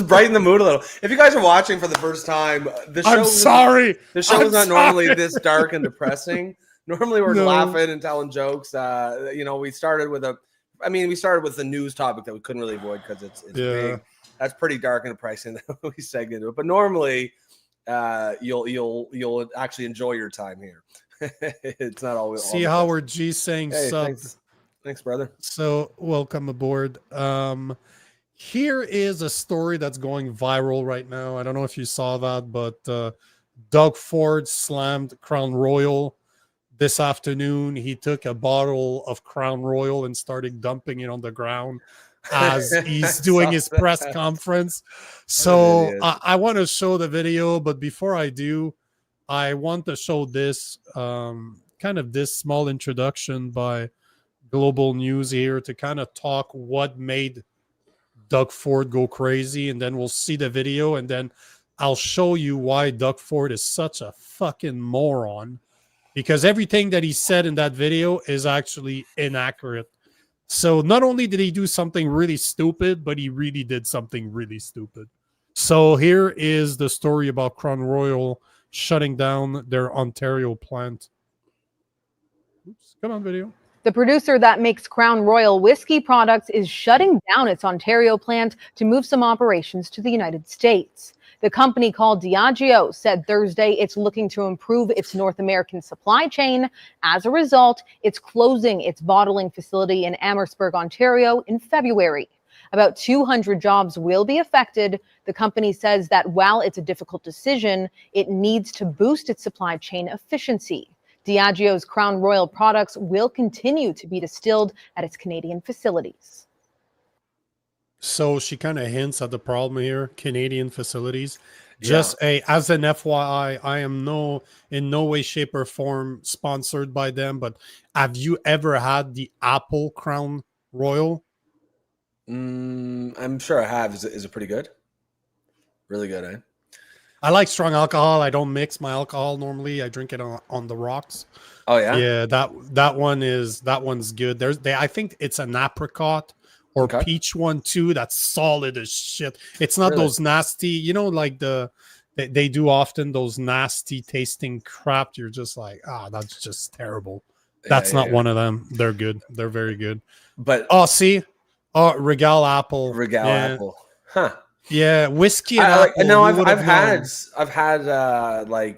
brighten the mood a little. If you guys are watching for the first time, the show is not normally this dark and depressing. Normally we're laughing and telling jokes. We started with the news topic that we couldn't really avoid because it's big. That's pretty dark and depressing that we segged into it. But normally, you'll actually enjoy your time here. It's not always. See Howard G saying sub. Thanks, brother. So welcome aboard. Here is a story that's going viral right now. I don't know if you saw that, but Doug Ford slammed Crown Royal this afternoon. He took a bottle of Crown Royal and started dumping it on the ground as he's doing his press conference. So I want to show the video, but before I do, I want to show this this small introduction by Global News here to kind of talk what made Doug Ford go crazy, and then we'll see the video, and then I'll show you why Doug Ford is such a fucking moron, because everything that he said in that video is actually inaccurate. So not only did he do something really stupid, but he really did something really stupid. So here is the story about Crown Royal shutting down their Ontario plant. Oops, come on, video. The producer that makes Crown Royal whiskey products is shutting down its Ontario plant to move some operations to the United States. The company called Diageo said Thursday it's looking to improve its North American supply chain. As a result, it's closing its bottling facility in Amherstburg, Ontario in February. About 200 jobs will be affected. The company says that while it's a difficult decision, it needs to boost its supply chain efficiency. Diageo's Crown Royal products will continue to be distilled at its Canadian facilities. So she kind of hints at the problem here, Canadian facilities. Just as an FYI, I am in no way, shape, or form sponsored by them, but have you ever had the Apple Crown Royal? I'm sure I have. Is it pretty good? Really good, eh? I like strong alcohol. I don't mix my alcohol normally. I drink it on the rocks. Oh yeah, yeah. That one's good. I think it's an apricot or peach one too. That's solid as shit. It's not those nasty, like they do often those nasty tasting crap. You're just like, that's just terrible. That's not one of them. They're good. They're very good. But Regal Apple. Apple. Huh. Yeah, whiskey and apple. No, I've had they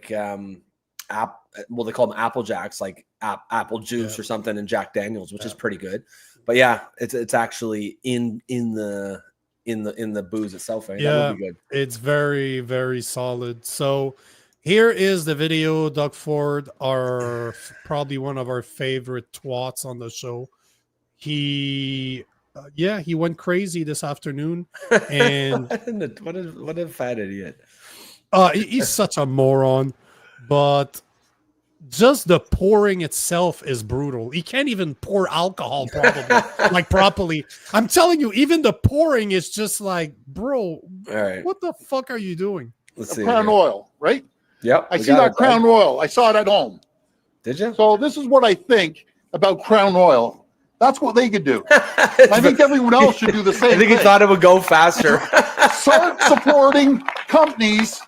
call them Apple Jacks, like apple juice or something, and Jack Daniels, which is pretty good. But yeah, it's actually in the booze itself. Right? Yeah, that would be good. It's very, very solid. So here is the video. Doug Ford, probably one of our favorite twats on the show. He went crazy this afternoon, and what a fat idiot. He's such a moron. But just the pouring itself is brutal. He can't even pour alcohol properly. I'm telling you, even the pouring is just like, bro, All right. what the fuck are you doing? Let's see. Crown Royal, right? Yep. I see that Crown Royal. I saw it at home. Did you? So this is what I think about Crown Royal. That's what they could do. I think everyone else should do the same I think thing. he thought it would go faster. Start supporting companies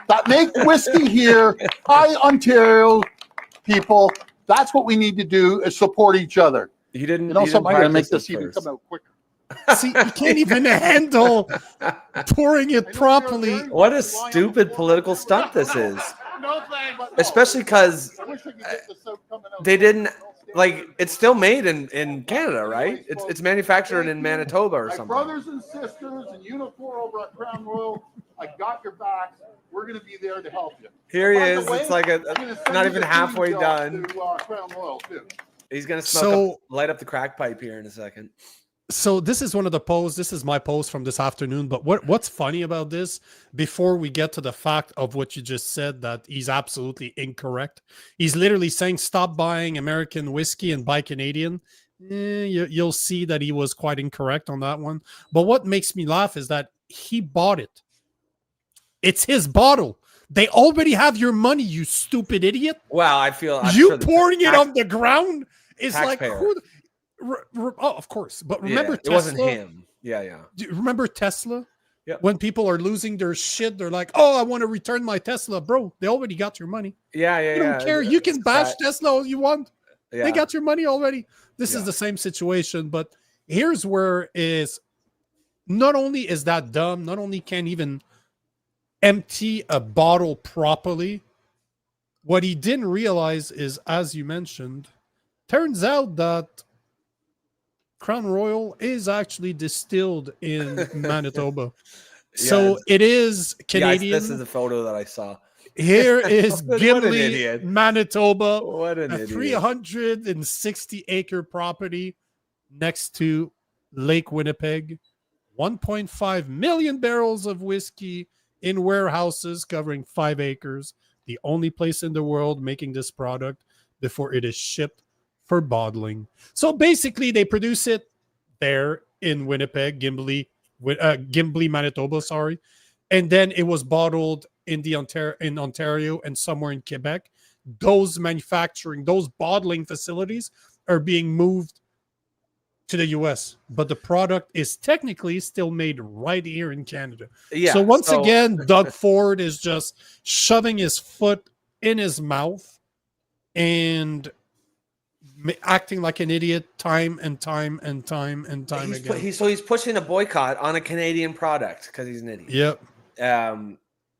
that make whiskey here. Hi, Ontario people. That's what we need to do, is support each other. He didn't. You know, he something didn't to make practice this it even first. come out quicker. See, you can't even handle pouring it properly. What a stupid political stunt this is. Especially because they didn't, like, it's still made in Canada, right? It's manufactured in Manitoba or My something. brothers and sisters in uniform over at Crown Royal, I got your back. We're going to be there to help you. Here he By the is. way, It's like I'm gonna send not you even the halfway deed done. to, Crown Royal too. He's gonna light up the crack pipe here in a second. So this is one of the posts. This is my post from this afternoon. But what's funny about this, before we get to the fact of what you just said, that he's absolutely incorrect. He's literally saying, stop buying American whiskey and buy Canadian. You'll see that he was quite incorrect on that one. But what makes me laugh is that he bought it. It's his bottle. They already have your money, you stupid idiot. Well, I'm you sure the pouring it on the ground is taxpayer. like, oh, of course. But remember, it Tesla, wasn't him. Yeah. do you remember Tesla? Yeah. When people are losing their shit, they're like, "Oh, I want to return my Tesla, bro." They already got your money. Yeah. You don't care. You can bash Tesla all you want. Yeah. They got your money already. This is the same situation, but here's where is not only is that dumb, not only can't even empty a bottle properly. What he didn't realize is, as you mentioned, turns out that Crown Royal is actually distilled in Manitoba. So it is Canadian. This is a photo that I saw. Here is What an Gimli, idiot. Manitoba, What an a idiot. 360-acre property next to Lake Winnipeg. 1.5 million barrels of whiskey in warehouses covering 5 acres. The only place in the world making this product before it is shipped for bottling. So basically, they produce it there in Winnipeg, Gimli, Manitoba, sorry. And then it was bottled in Ontario and somewhere in Quebec. Those bottling facilities are being moved to the US, but the product is technically still made right here in Canada. Yeah. So once again, Doug Ford is just shoving his foot in his mouth and acting like an idiot time and time again. He's pushing a boycott on a Canadian product because he's an idiot. Yep.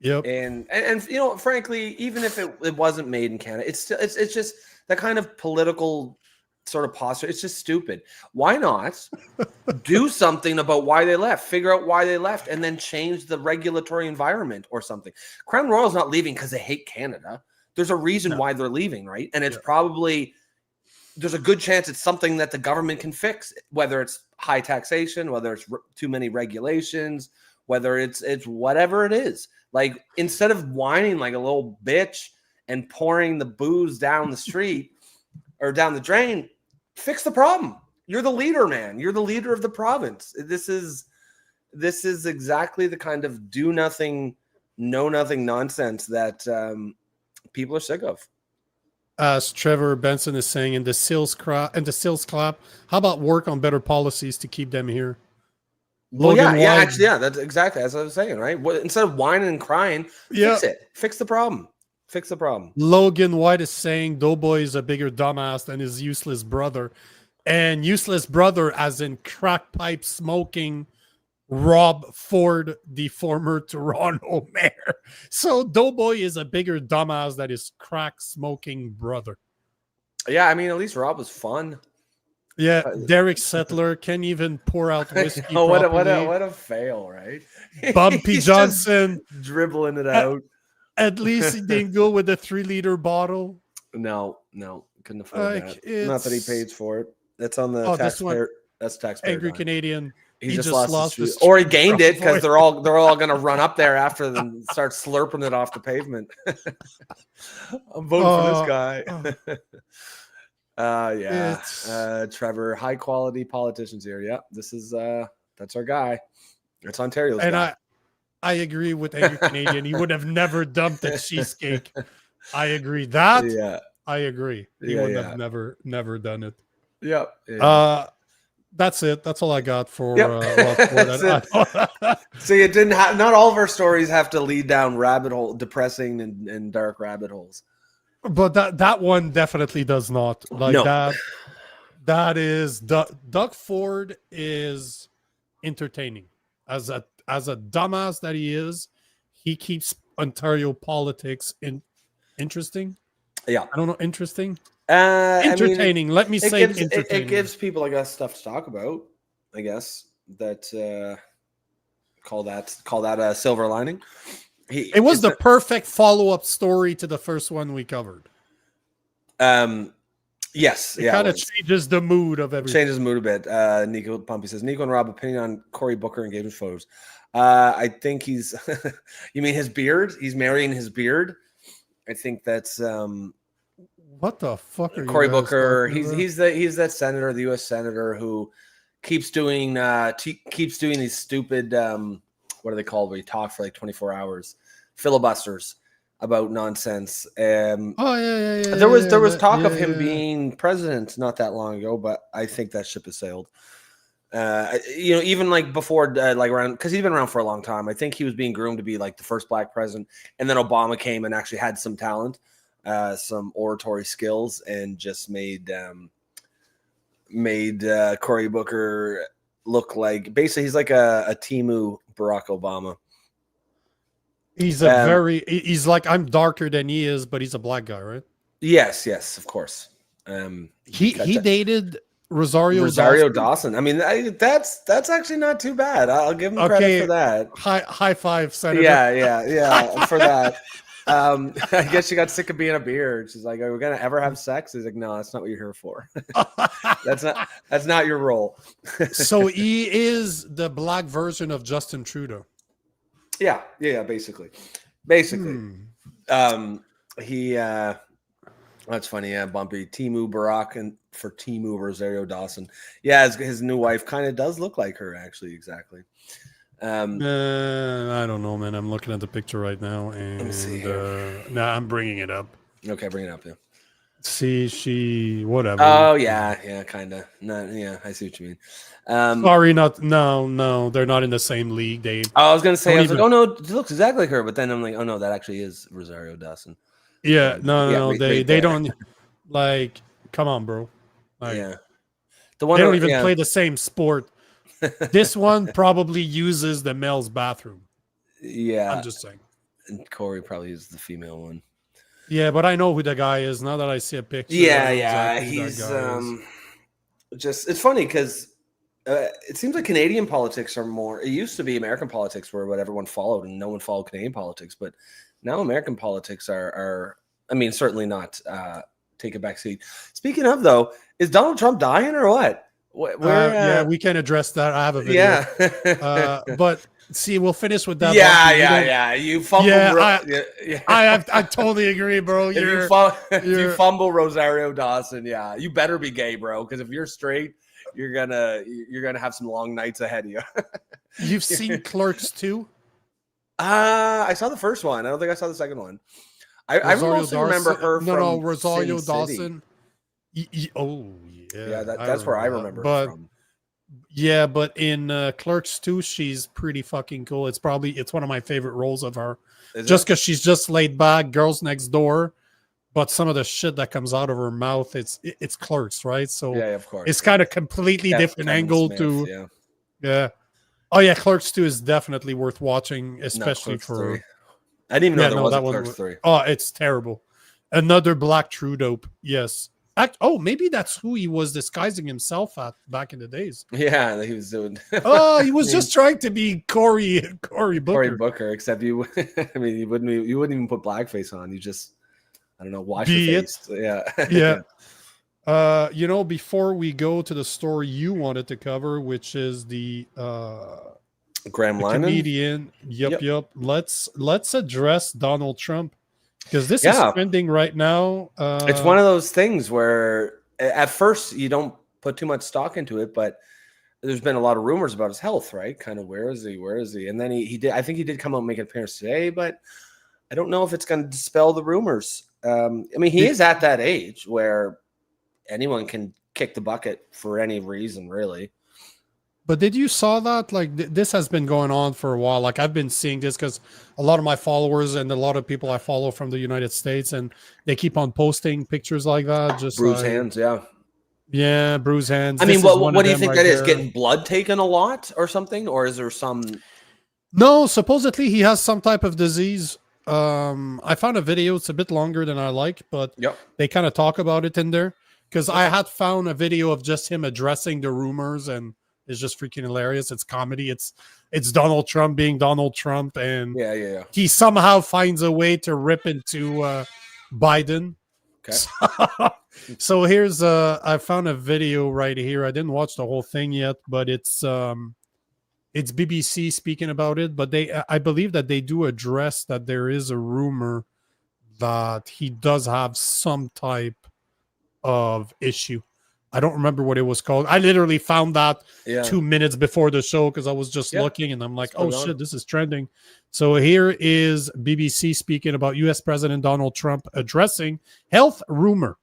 Yep. And you know, frankly, even if it wasn't made in Canada, it's just that kind of political sort of posture. It's just stupid. Why not do something about why they left? Figure out why they left, and then change the regulatory environment or something. Crown Royal's not leaving because they hate Canada. There's a reason why they're leaving, right? And it's probably, there's a good chance it's something that the government can fix, whether it's high taxation, whether it's too many regulations, whether it's whatever it is. Like, instead of whining like a little bitch and pouring the booze down the street or down the drain, fix the problem. You're the leader, man. You're the leader of the province. This is exactly the kind of do nothing, know nothing nonsense that people are sick of. As Trevor Benson is saying in the sales clap, how about work on better policies to keep them here? Well, that's exactly as I was saying, right? Instead of whining and crying, fix it. Fix the problem. Fix the problem. Logan White is saying Doughboy is a bigger dumbass than his useless brother. And useless brother as in crack pipe smoking Rob Ford, the former Toronto mayor. So Doughboy is a bigger dumbass than his crack smoking brother. Yeah, I mean, at least Rob was fun. Yeah, Derek Settler can't even pour out whiskey. Oh, what a fail, right? Bumpy Johnson dribbling it out. At least he didn't go with a 3-liter bottle. No, couldn't afford that. Not that he pays for it. That's on the taxpayer. That's taxpayer. Angry Canadian. He just lost his or he gained it because they're all going to run up there after them and start slurping it off the pavement. I'm voting for this guy. Trevor, high quality politicians here. Yeah, this is that's our guy. It's Ontario's guy. I agree with every Canadian. He would have never dumped a cheesecake. I agree. That I agree. He would have never done it. Yep. That's it. That's all I got for. So it didn't. Not all of our stories have to lead down depressing and dark rabbit holes. But that one definitely does not. That is Doug Ford is entertaining as a dumbass that he is. He keeps Ontario politics interesting. Yeah, I don't know. Interesting. Entertaining. Let me say entertaining. It gives people, I guess, stuff to talk about. I guess that call that a silver lining. It was the perfect follow-up story to the first one we covered. Yes, it kind of changes the mood of everything. Changes the mood a bit. Nico Pumpy says, Nico and Rob, opinion on Cory Booker engagement photos. I think he's. You mean his beard? He's marrying his beard. I think that's. What the fuck are Cory Booker? He's that senator, the U.S. senator who keeps doing these stupid what are they called? Where you talk for like 24 hours, filibusters about nonsense. There was talk of him being president not that long ago, but I think that ship has sailed. Even like before, like around, because he's been around for a long time. I think he was being groomed to be like the first black president, and then Obama came and actually had some talent. Some oratory skills, and just made Cory Booker look like basically he's like a Timu Barack Obama. He's he's like, I'm darker than he is, but he's a black guy, right? Yes, of course. He dated Rosario Dawson. I mean, that's actually not too bad. I'll give him credit for that. High five, Senator. Yeah, for that. I guess she got sick of being a beard. She's like, "Are we gonna ever have sex?" He's like, "No, that's not what you're here for. That's not your role." So he is the black version of Justin Trudeau. Yeah, basically. He that's funny. Yeah, Bumpy Timu Barack and for Timu Rosario Dawson. Yeah, his new wife kind of does look like her, actually. Exactly. I don't know, man. I'm looking at the picture right now, and let me see I'm bringing it up. Okay, bring it up. Yeah. See, she whatever. Oh yeah, kind of. I see what you mean. Sorry, no, they're not in the same league. I was gonna say, like, oh no, it looks exactly like her, but then I'm like, oh no, that actually is Rosario Dawson. Yeah, no, they don't like. Come on, bro. Like, yeah, they don't even play the same sport. This one probably uses the male's bathroom. Yeah, I'm just saying. And Cory probably is the female one. Yeah, but I know who the guy is now that I see a picture. Yeah, he's just. It's funny because it seems like Canadian politics are more. It used to be American politics were what everyone followed, and no one followed Canadian politics. But now American politics are. I mean, certainly not take a back seat. Speaking of, though, is Donald Trump dying or what? Yeah, we can address that. I have a video. Yeah. But see, we'll finish with that. Yeah. You fumble. I totally agree, bro. You fumble Rosario Dawson. Yeah, you better be gay, bro. Because if you're straight, you're gonna have some long nights ahead of you. You've seen Clerks 2? I saw the first one. I don't think I saw the second one. I mostly remember her from Rosario Sin Dawson. Yeah, that's where I remember but, from. Yeah, but in Clerks 2, she's pretty fucking cool. It's one of my favorite roles of her. Just because she's just laid back, girls next door, but some of the shit that comes out of her mouth, it's Clerks, right? So yeah, of course. It's kind of completely different angle to. Yeah. Oh yeah, Clerks 2 is definitely worth watching, especially for. 3. I didn't even know there was a Clerks 3. Oh, it's terrible. Another black Trudeau. Yes. Maybe that's who he was disguising himself at back in the days. Yeah, he was doing. He was just trying to be Cory Booker. Cory Booker, except you. I mean, you wouldn't even put blackface on. You just, I don't know, wash your face. Yeah. Yeah. Before we go to the story you wanted to cover, which is the Graham Linehan comedian. Yep. Let's address Donald Trump, because this Yeah. is trending right now. It's one of those things where at first you don't put too much stock into it, but there's been a lot of rumors about his health, right? Kind of where is he? And then he did. I think he did come out and make an appearance today, but I don't know if it's going to dispel the rumors. He is at that age where anyone can kick the bucket for any reason, really. But did you saw that? Like this has been going on for a while. Like I've been seeing this because a lot of my followers and a lot of people I follow from the United States, and they keep on posting pictures like that. Just bruised hands, yeah. Yeah, bruised hands. I mean, what do you think that is? Getting blood taken a lot or something? Or is there some... No, supposedly he has some type of disease. I found a video. It's a bit longer than I like, but they kind of talk about it in there. Because I had found a video of just him addressing the rumors, and it's just freaking hilarious. It's comedy. It's Donald Trump being Donald Trump, and he somehow finds a way to rip into Biden. Okay. So here's I found a video right here. I didn't watch the whole thing yet, but it's BBC speaking about it. But I believe that they do address that there is a rumor that he does have some type of issue. I don't remember what it was called. I literally found that 2 minutes before the show because I was just looking, and I'm like, oh shit, this is trending. So here is BBC speaking about U.S. President Donald Trump addressing health rumor.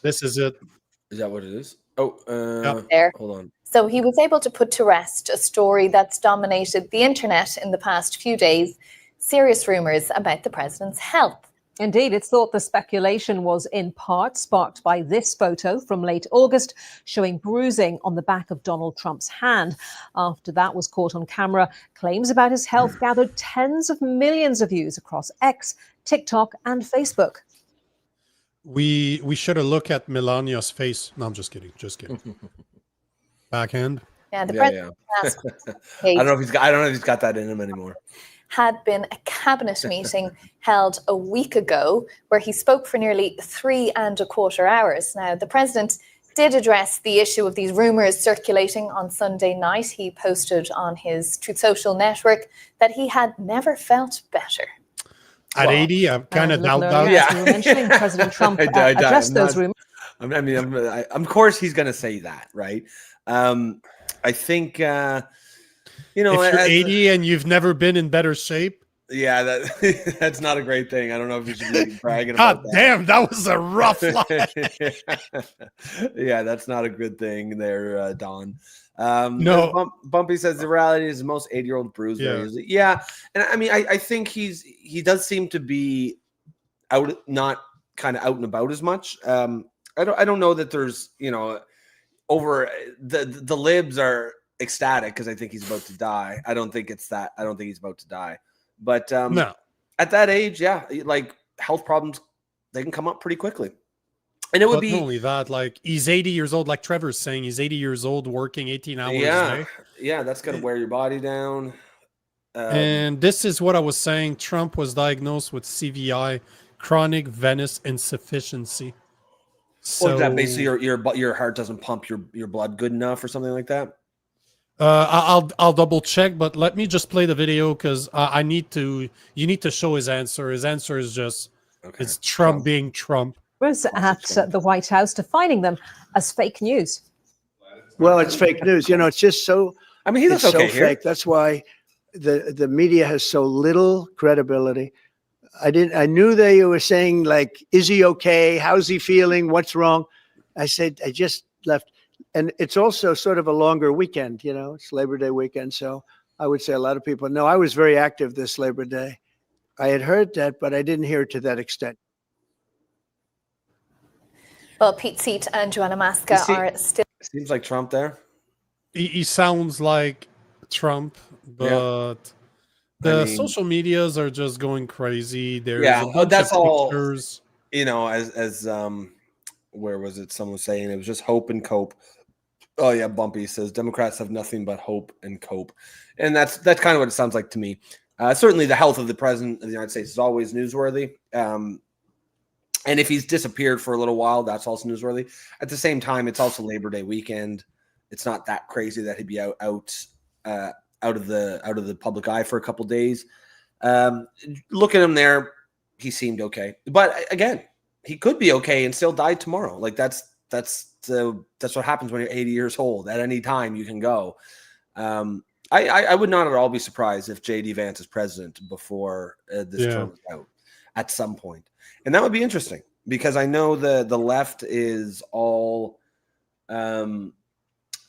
This is it. Is that what it is? Oh, there. Hold on. So he was able to put to rest a story that's dominated the internet in the past few days. Serious rumors about the president's health. Indeed, it's thought the speculation was in part sparked by this photo from late August showing bruising on the back of Donald Trump's hand. After that was caught on camera, claims about his health gathered tens of millions of views across X, TikTok, and Facebook. We should have looked at Melania's face. No, I'm just kidding. Just kidding. Backhand. Yeah, the president last I don't know if he's got that in him anymore. Had been a cabinet meeting held a week ago where he spoke for nearly 3.25 hours. Now, the president did address the issue of these rumors circulating on Sunday night. He posted on his Truth Social network that he had never felt better. At 80, I'm kind of doubt that. Yeah, we were mentioning President Trump addressed those rumors. Of course, he's going to say that, right? I think, if you're 80 and you've never been in better shape. Yeah, that's not a great thing. I don't know if you should be bragging about that. Damn, that was a rough line. Yeah, that's not a good thing there, Don. No. Bumpy says the reality is most 80-year-old bruised. Yeah. And I mean, I think he does seem to be not kind of out and about as much. I don't know that there's, over the libs are ecstatic because I think he's about to die. I don't think it's that. I don't think he's about to die. But no. At that age, like health problems, they can come up pretty quickly. And it would be not only that, like he's 80 years old, like Trevor's saying, he's 80 years old, working 18 hours a day. Yeah, that's gonna wear your body down. And this is what I was saying. Trump was diagnosed with CVI, chronic venous insufficiency. So that basically your heart doesn't pump your blood good enough or something like that. I'll double check, but let me just play the video because you need to show his answer. His answer is just it's Trump being Trump. Was at the White House defining them as fake news. Well, it's fake news. It's just so. I mean, he looks okay here. Fake. That's why the media has so little credibility. I knew they were saying like, "Is he okay? How's he feeling? What's wrong?" I said, I just left, and it's also sort of a longer weekend. It's Labor Day weekend, so I would say a lot of people know. I was very active this Labor Day. I had heard that, but I didn't hear it to that extent. Well, Pete Seat and Joanna Masca are still... Seems like Trump there. He sounds like Trump, but the social medias are just going crazy. There's that's all. Pictures. As where was it? Someone was saying it was just hope and cope. Oh yeah, Bumpy says Democrats have nothing but hope and cope, and that's kind of what it sounds like to me. Certainly, the health of the president of the United States is always newsworthy, and if he's disappeared for a little while, that's also newsworthy. At the same time, it's also Labor Day weekend. It's not that crazy that he'd be out of the public eye for a couple days. Look at him there; he seemed okay, but again, he could be okay and still die tomorrow. Like that's what happens when you're 80 years old. At any time, you can go. I would not at all be surprised if J.D. Vance is president before this term is out at some point. And that would be interesting because I know the left is all, think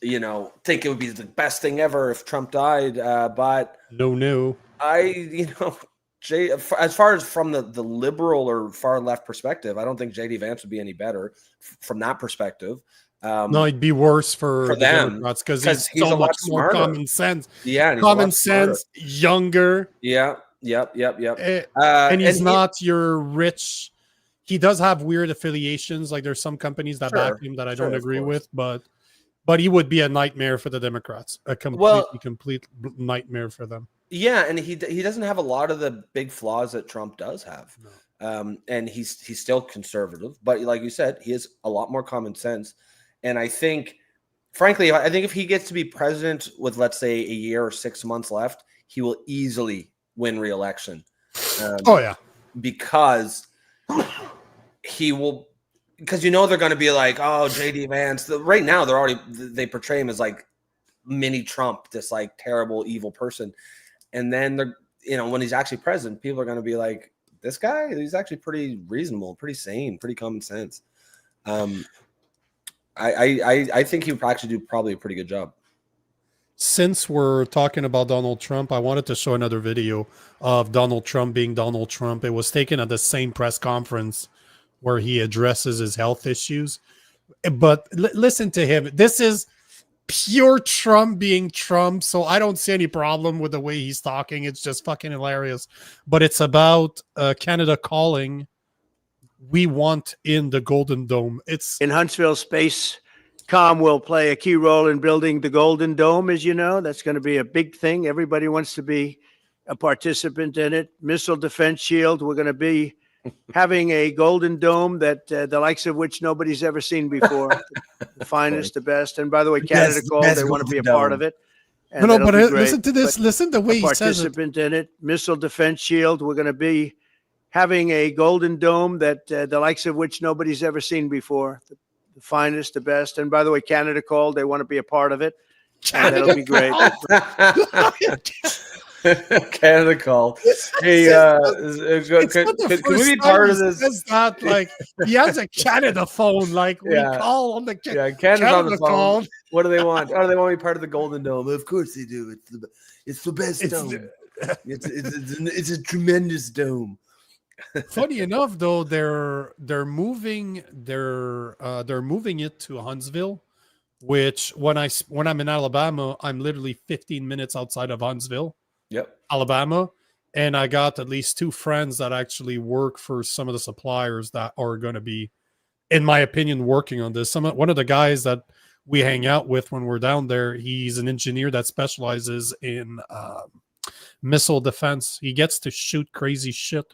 it would be the best thing ever if Trump died. But no. As far as from the liberal or far left perspective, I don't think J.D. Vance would be any better from that perspective. No, it'd be worse for the them Democrats because he's a so lot much more smarter. common sense. Yeah, and common sense, younger. Yeah. Yep. And he's not your rich. He does have weird affiliations. Like there's some companies that back him that I don't agree with, but he would be a nightmare for the Democrats. A complete nightmare for them. Yeah, and he doesn't have a lot of the big flaws that Trump does have. No. And he's still conservative, but like you said, he has a lot more common sense. And I think, frankly, if he gets to be president with, let's say, a year or 6 months left, he will easily win re-election. Because he will, because they're going to be like, oh, J.D. Vance. Right now, they portray him as like mini Trump, this like terrible, evil person. And then when he's actually president, people are going to be like, this guy, he's actually pretty reasonable, pretty sane, pretty common sense. I think he would actually do probably a pretty good job. Since we're talking about Donald Trump, I wanted to show another video of Donald Trump being Donald Trump. It was taken at the same press conference where he addresses his health issues. But listen to him. This is pure Trump being Trump, so I don't see any problem with the way he's talking. It's just fucking hilarious. But it's about Canada calling. We want in the Golden Dome. It's in Huntsville. Spacecom will play a key role in building the Golden Dome, as you know. That's going to be a big thing. Everybody wants to be a participant in it. Missile defense shield. We're going to be having a Golden Dome that the likes of which nobody's ever seen before. The finest, the best. And by the way, Canada called. They want to be a part of it. And but listen to this. Listen to the way he says it. Participant in it. Missile defense shield. We're going to be having a Golden Dome that the likes of which nobody's ever seen before. The finest, the best. And by the way, Canada called. They want to be a part of it. And that'll be great. Canada called. Hey, could we be part of this? Not like he has a Canada phone. Like we call on the Canada's on the phone. What do they want? Oh, they want to be part of the Golden Dome. Of course they do. It's the best dome. It's a tremendous dome. Funny enough, though, they're moving it to Huntsville, which when I'm in Alabama, I'm literally 15 minutes outside of Huntsville, Alabama, and I got at least 2 friends that actually work for some of the suppliers that are going to be, in my opinion, working on this. One of the guys that we hang out with when we're down there, he's an engineer that specializes in missile defense. He gets to shoot crazy shit.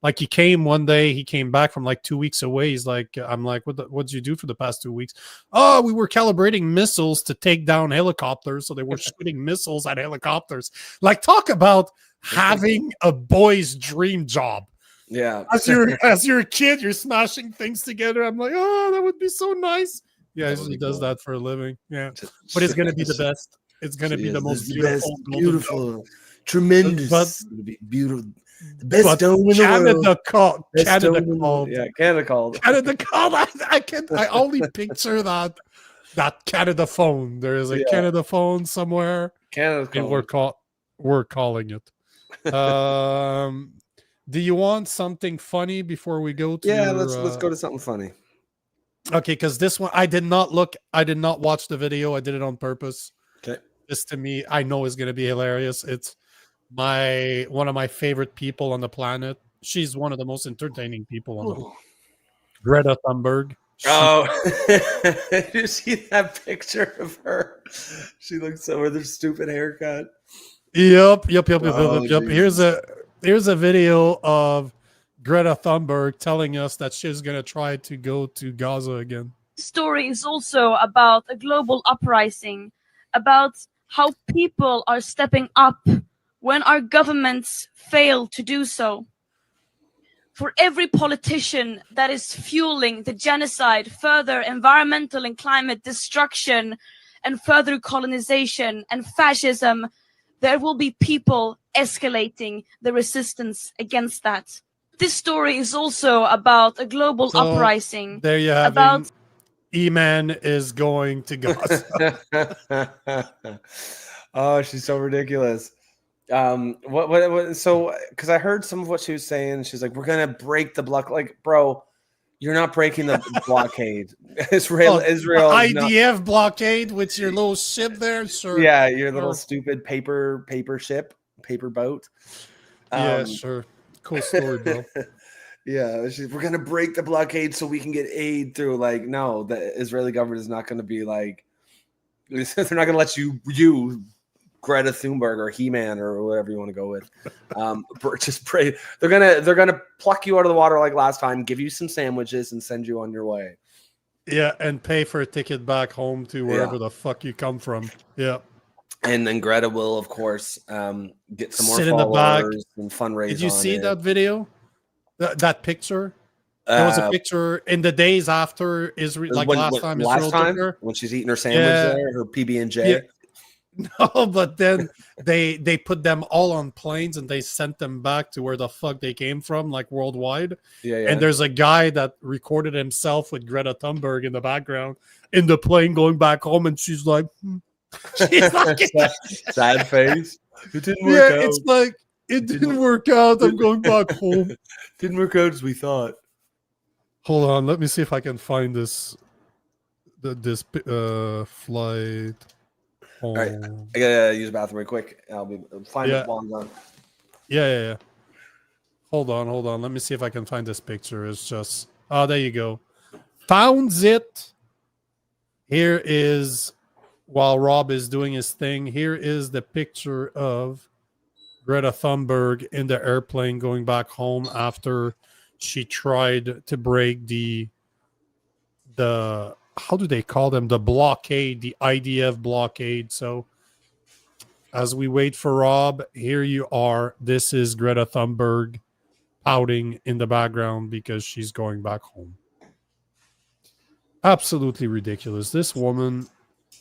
Like he came one day, he came back from like 2 weeks away. He's like, I'm like, what did you do for the past 2 weeks? Oh, we were calibrating missiles to take down helicopters. So they were shooting missiles at helicopters. Like, talk about having a boy's dream job. Yeah. As you're a kid, you're smashing things together. I'm like, oh, that would be so nice. Yeah, he does that for a living. Yeah. But it's gonna be the best. It's gonna be the most beautiful. Tremendous. But beautiful. The best dome in the world. Canada called. Yeah, Canada called. Canada called. I only picture that Canada phone. There is a Canada phone somewhere. Canada called. And we're calling it. Do you want something funny before we go to? Yeah, let's go to something funny. Okay, because this one I did not watch the video. I did it on purpose. Okay. This to me, I know is going to be hilarious. It's one of my favorite people on the planet. She's one of the most entertaining people on the planet. Greta Thunberg. Oh, did you see that picture of her? She looks so with her stupid haircut. Yep. Oh, Here's a video of Greta Thunberg telling us that she's gonna try to go to Gaza again. Story is also about a global uprising, about how people are stepping up when our governments fail to do so. For every politician that is fueling the genocide, further environmental and climate destruction, and further colonization and fascism, there will be people escalating the resistance against that. This story is also about a global uprising. There you have about E-Man is going to Gaza. Oh, she's so ridiculous. What so because I heard some of what she was saying. She's like, we're gonna break the block. Like, bro, you're not breaking the blockade. Israel IDF blockade with your little ship there, sure. Yeah, your little stupid paper ship, paper boat. Yeah, sure. Cool story, bro. Yeah, we're gonna break the blockade so we can get aid through. Like, no, the Israeli government is not gonna be like, they're not gonna let you Greta Thunberg or He-Man or whatever you want to go with. Just pray. They're gonna pluck you out of the water like last time, give you some sandwiches, and send you on your way. Yeah, and pay for a ticket back home to wherever the fuck you come from. Yeah. And then Greta will, of course, get some more Sit in the back followers and fundraise. Did you see it. that video? That picture? There was a picture in the days after Israel, like last time Israel took her. When she's eating her sandwich there, her PB&J. Yeah. No, but then they put them all on planes and they sent them back to where the fuck they came from, like worldwide. Yeah. And there's a guy that recorded himself with Greta Thunberg in the background in the plane going back home, and she's like, she's like sad face. It didn't work out. It's like it didn't work out. I'm going back home. Didn't work out as we thought. Hold on, let me see if I can find this flight. All right, I gotta use the bathroom real quick. I'll be fine while I'm done. Yeah. Hold on. Let me see if I can find this picture. It's just there you go. Found it. Here is, while Rob is doing his thing, here is the picture of Greta Thunberg in the airplane going back home after she tried to break the how do they call them? The blockade, the IDF blockade. So as we wait for Rob, here you are. This is Greta Thunberg pouting in the background because she's going back home. Absolutely ridiculous. This woman,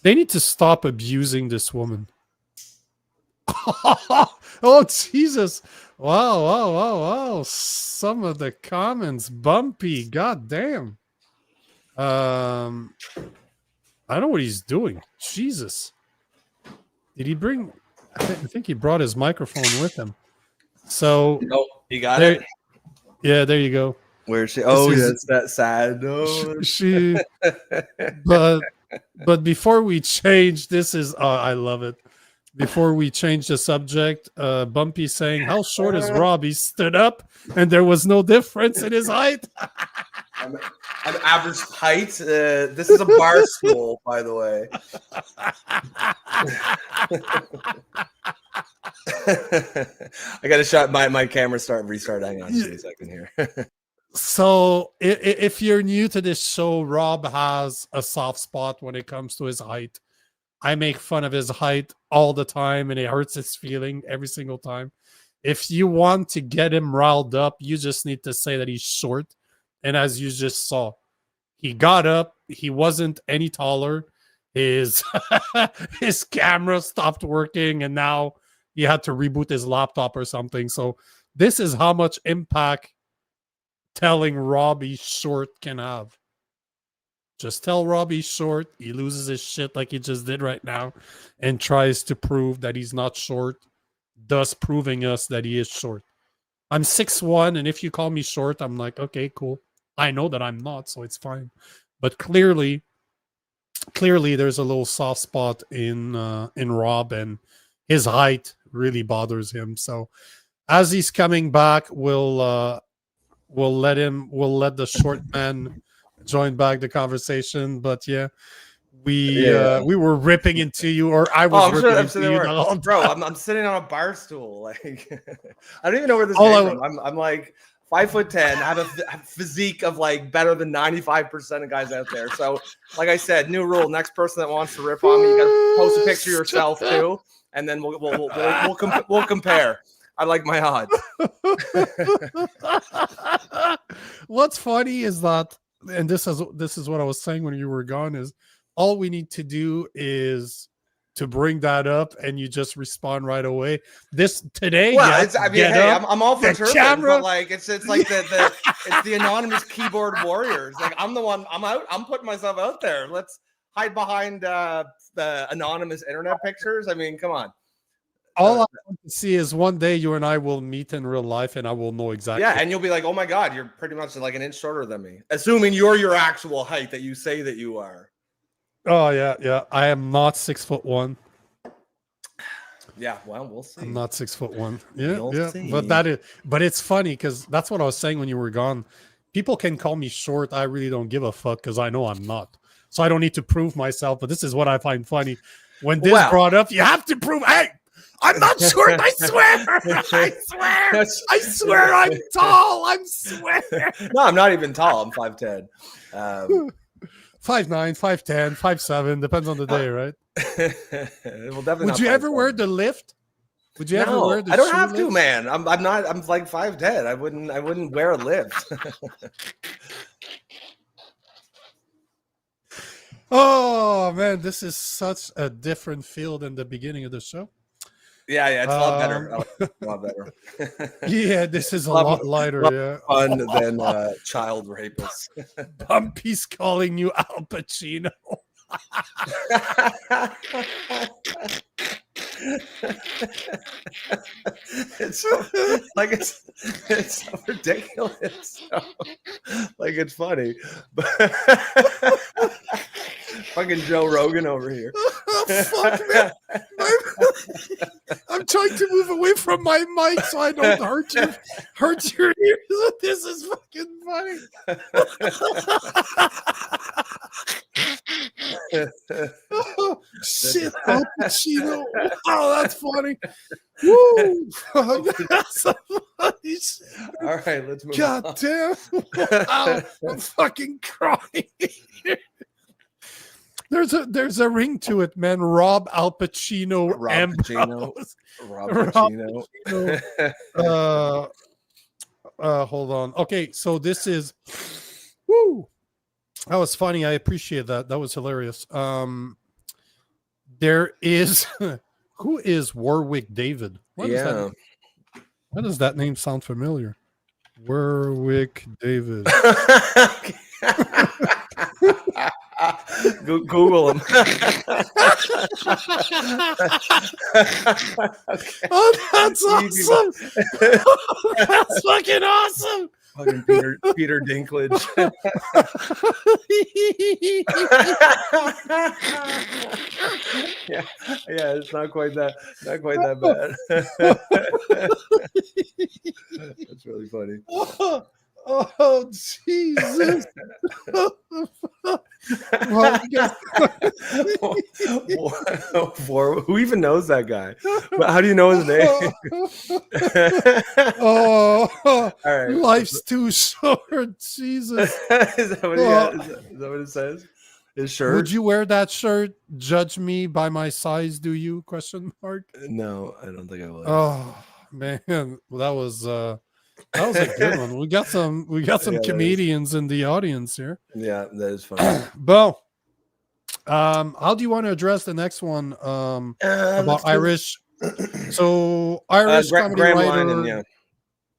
they need to stop abusing this woman. Oh, Jesus. Wow. Some of the comments, bumpy. God damn. I don't know what he's doing. Jesus. Did he bring... I think he brought his microphone with him. So... Nope, you got it? Yeah, there you go. Where is she? Oh, that's that sad. No. She... But before we change, this is... I love it. Before we change the subject, Bumpy saying, how short is Rob? He stood up and there was no difference in his height. I'm average height. This is a bar stool, by the way. I got to shut my camera restart. Hang on a second here. So if you're new to this show, Rob has a soft spot when it comes to his height. I make fun of his height all the time and it hurts his feeling every single time. If you want to get him riled up, you just need to say that he's short. And as you just saw, he got up. He wasn't any taller. His camera stopped working and now he had to reboot his laptop or something. So this is how much impact telling Rob he's short can have. Just tell Rob he's short. He loses his shit like he just did right now and tries to prove that he's not short, thus proving us that he is short. I'm 6'1", and if you call me short, I'm like, okay, cool. I know that I'm not, so it's fine. But clearly there's a little soft spot in Rob, and his height really bothers him. So as he's coming back, we'll let the short man join back the conversation. But yeah, we were ripping into you, or I was ripping into you. Bro, I'm sitting on a bar stool. Like I don't even know where this came from. I'm like 5'10", I have a physique of like better than 95% of guys out there. So, like I said, new rule: next person that wants to rip on me, you got to post a picture of yourself too, and then we'll compare. I like my odds. What's funny is that, and this is what I was saying when you were gone, is all we need to do is to bring that up, and you just respond right away. This today, well, I'm all for turban, but like it's like it's the anonymous keyboard warriors. Like I'm the one. I'm putting myself out there. Let's hide behind the anonymous internet pictures. I mean, come on. All I want to see is one day you and I will meet in real life, and I will know exactly. Yeah, and you'll be like, "Oh my God, you're pretty much like an inch shorter than me," assuming you're your actual height that you say that you are. Oh yeah. I am not 6'1". Yeah, well, we'll see. I'm not 6'1". Yeah, See. But it's funny because that's what I was saying when you were gone. People can call me short. I really don't give a fuck because I know I'm not. So I don't need to prove myself. But this is what I find funny. When this brought up, you have to prove. Hey, I'm not short. I swear. I swear. I'm tall. I swear. No, I'm not even tall. I'm 5'10". 5'9", 5'10", 5'7", depends on the day, right? Well, definitely. Would you ever wear the lift? Would you ever wear the? I don't have to, man. I'm not. I'm like 5'10". I wouldn't wear a lift. Oh man, this is such a different feel than the beginning of the show. Yeah, it's a lot better. A lot better. Yeah, this is a lot lighter. Fun than child rapists. Bumpy's calling you Al Pacino. It's so ridiculous. Like it's funny, but fucking Joe Rogan over here. Fuck, man. I'm trying to move away from my mic so I don't hurt your ears. This is fucking funny. Oh, shit, Al Pacino. Oh, that's funny. Woo! That's some funny shit. All right, let's move God on. Damn. Wow, I'm fucking crying. There's a ring to it, man. Rob Al Pacino. Rob Pacino. Hold on. Okay, so this is woo. That was funny. I appreciate that. That was hilarious. There is who is Warwick David? Why does that name sound familiar? Warwick David. Google him. Oh, that's awesome. That's fucking awesome. Fucking Peter Dinklage. yeah, it's not quite that bad. That's really funny. Oh Jesus! Well, who even knows that guy? How do you know his name? Oh, all right. Life's too short. Jesus. Is that what it says? His shirt. Would you wear that shirt? Judge me by my size, do you? Question mark. No, I don't think I would. Oh man, well, that was a good one. We got some comedians in the audience here. Yeah, that is funny. Bo, how do you want to address the next one about Irish? So Irish comedy Graham writer. Linehan,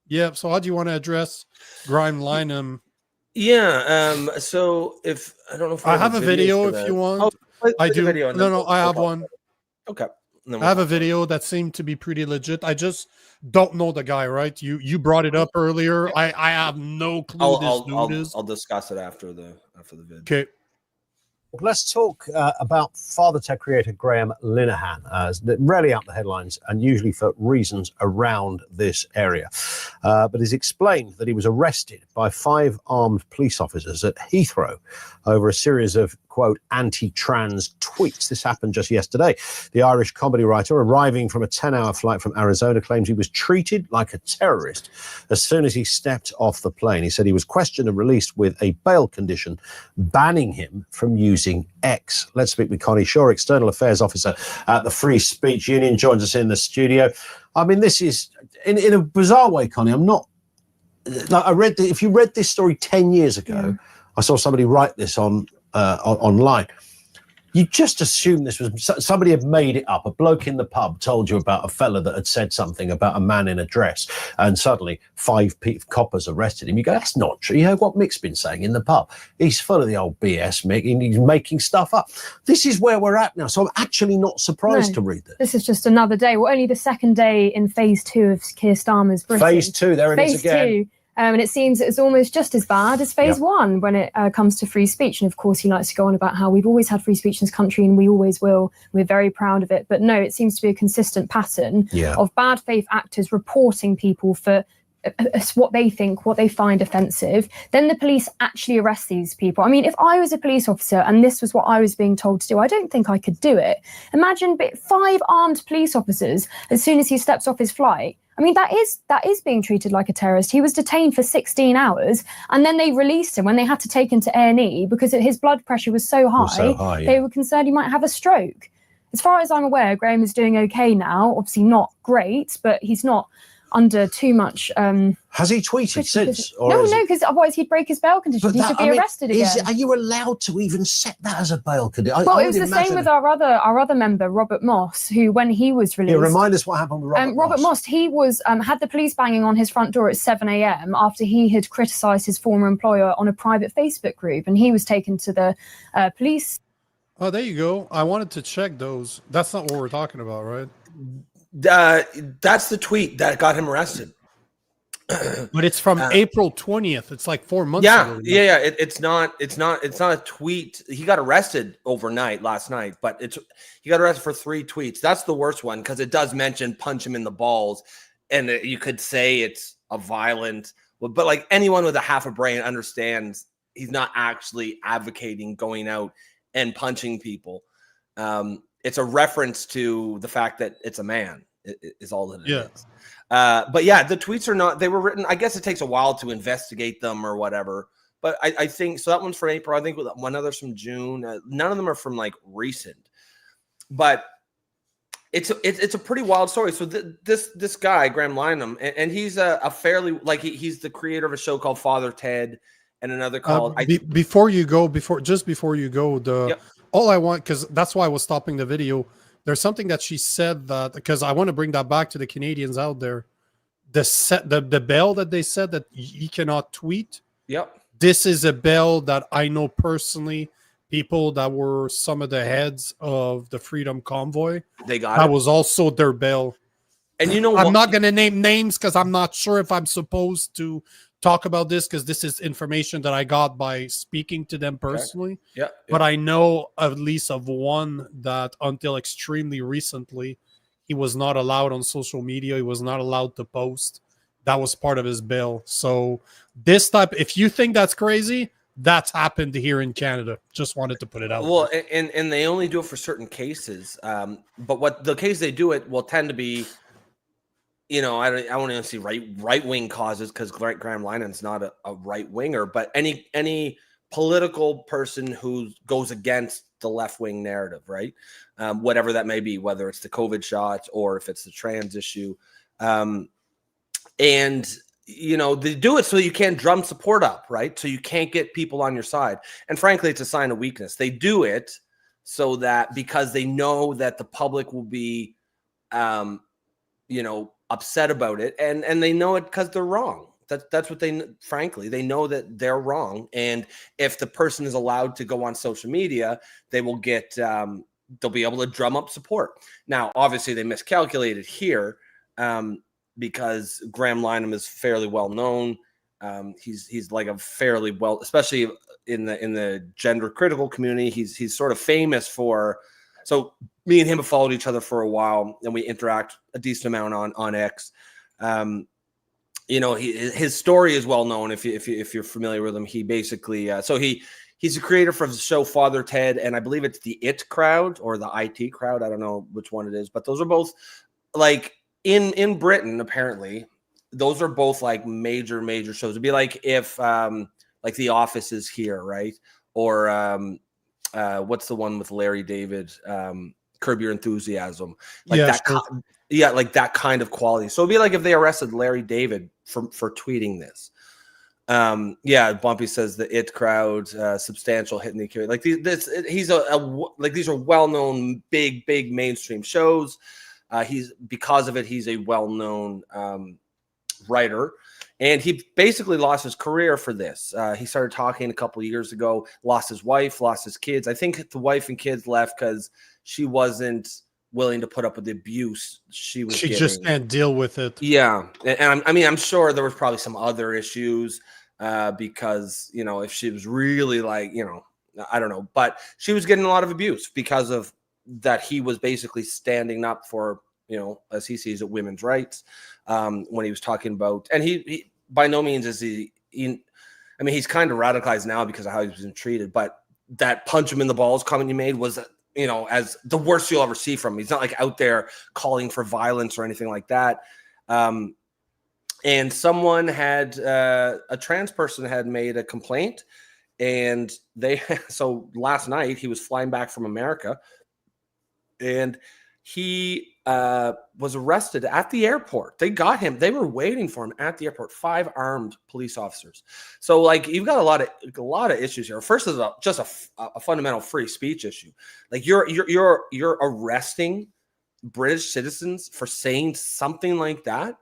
yeah. So how do you want to address Graham Linehan? Yeah. So if I don't know if I have a video if you want. I do. No, I have one. Okay. I have a video that seemed to be pretty legit. I just don't know the guy, right? You brought it up earlier. I have no clue who this dude is. I'll discuss it after the video. Okay. Let's talk about Father Ted creator Graham Linehan, rarely out the headlines and usually for reasons around this area. But he's explained that he was arrested by 5 armed police officers at Heathrow over a series of, quote, anti-trans tweets. This happened just yesterday. The Irish comedy writer, arriving from a 10-hour flight from Arizona, claims he was treated like a terrorist as soon as he stepped off the plane. He said he was questioned and released with a bail condition banning him from using X. Let's speak with Connie Shaw, External Affairs Officer at the Free Speech Union, joins us in the studio. I mean, this is, in a bizarre way, Connie, I'm not, like, if you read this story 10 years ago, I saw somebody write this online. You just assume this was somebody had made it up. A bloke in the pub told you about a fella that had said something about a man in a dress, and suddenly 5 coppers arrested him. You go, that's not true. You heard what Mick's been saying in the pub. He's full of the old BS, Mick. He's making stuff up. This is where we're at now. So I'm actually not surprised to read this. This is just another day. Well, only the second day in phase 2 of Keir Starmer's Britain. Phase 2, there it is again. Phase 2. And it seems it's almost just as bad as phase 1 when it comes to free speech. And of course, he likes to go on about how we've always had free speech in this country and we always will. We're very proud of it. But no, it seems to be a consistent pattern of bad faith actors reporting people for what they think, what they find offensive. Then the police actually arrest these people. I mean, if I was a police officer and this was what I was being told to do, I don't think I could do it. Imagine 5 armed police officers as soon as he steps off his flight. I mean, that is being treated like a terrorist. He was detained for 16 hours and then they released him when they had to take him to A&E because his blood pressure was so high, they were concerned he might have a stroke. As far as I'm aware, Graham is doing okay now. Obviously not great, but he's not under too much... Has he tweeted since? Or no, because otherwise he'd break his bail conditions. He should be arrested again. Are you allowed to even set that as a bail condition? Well, it was the same with our other member, Robert Moss, who, when he was released... remind us what happened with Robert Moss. He was had the police banging on his front door at 7 a.m. after he had criticised his former employer on a private Facebook group, and he was taken to the police. Oh, there you go. I wanted to check those. That's not what we're talking about, right? That's the tweet that got him arrested. But it's from April 20th. It's like 4 months ago. Yeah. It's not a tweet. He got arrested overnight last night, but he got arrested for 3 tweets. That's the worst one because it does mention punch him in the balls, and you could say it's a violent. But like anyone with a half a brain understands, he's not actually advocating going out and punching people. It's a reference to the fact that it's a man is all that it is. But yeah, the tweets are not, they were written, I guess it takes a while to investigate them or whatever. But I think, so that one's from April. I think one other's from June. None of them are from like recent. But it's a pretty wild story. So this guy, Graham Linehan, and he's a fairly, like he's the creator of a show called Father Ted and another called... before you go, all I want, because that's why I was stopping the video, there's something that she said that, because I want to bring that back to the Canadians out there. The bail that they said that he cannot tweet. Yep. This is a bail that I know personally, people that were some of the heads of the Freedom Convoy. They got that was also their bail. And you know, I'm not going to name names because I'm not sure if I'm supposed to talk about this because this is information that I got by speaking to them personally. Yeah. But I know at least of one that until extremely recently, he was not allowed on social media. He was not allowed to post. That was part of his bail. So this type, if you think that's crazy, that's happened here in Canada. Just wanted to put it out. Well, and they only do it for certain cases. But what the case they do it will tend to be, you know, I don't even see right wing causes because Graham Linehan's not a right winger, but any political person who goes against the left wing narrative, right? Whatever that may be, whether it's the COVID shots or if it's the trans issue, and you know they do it so you can't drum support up, right? So you can't get people on your side, and frankly, it's a sign of weakness. They do it so that because they know that the public will be, you know, upset about it, and they know it because they're wrong. That's what they know that they're wrong. And if the person is allowed to go on social media, they will get they'll be able to drum up support. Now, obviously, they miscalculated here because Graham Linehan is fairly well known. He's like a fairly well, especially in the gender critical community. He's sort of famous for. So me and him have followed each other for a while, and we interact a decent amount on X. His story is well known if you're familiar with him. He basically he's a creator for the show Father Ted, and I believe it's the It Crowd or the IT Crowd. I don't know which one it is, but those are both like in Britain apparently. Those are both like major shows. It'd be like if like The Office is here, right? Or what's the one with Larry David? Curb Your Enthusiasm. Like that. Sure. Like that kind of quality. So it'd be like if they arrested Larry David for tweeting this. Bumpy says the It Crowd, substantial hit in the community. Like these are well-known, big mainstream shows. Because of it, he's a well-known writer, and he basically lost his career for this. He started talking a couple of years ago, lost his wife, lost his kids. I think the wife and kids left because she wasn't willing to put up with the abuse she was getting. Just can't deal with it. Yeah, and I'm sure there was probably some other issues because if she was really like I don't know, but she was getting a lot of abuse because of that. He was basically standing up for as he sees it, women's rights when he was talking about, and he by no means is he I mean, he's kind of radicalized now because of how he's been treated, but that punch him in the balls comment you made was as the worst you'll ever see from him. He's not like out there calling for violence or anything like that. And someone had a trans person had made a complaint, and so last night he was flying back from America, and he was arrested at the airport. They got him. They were waiting for him at the airport. 5 armed police officers. So like you've got a lot of issues here. First is just a fundamental free speech issue. Like you're arresting British citizens for saying something like that,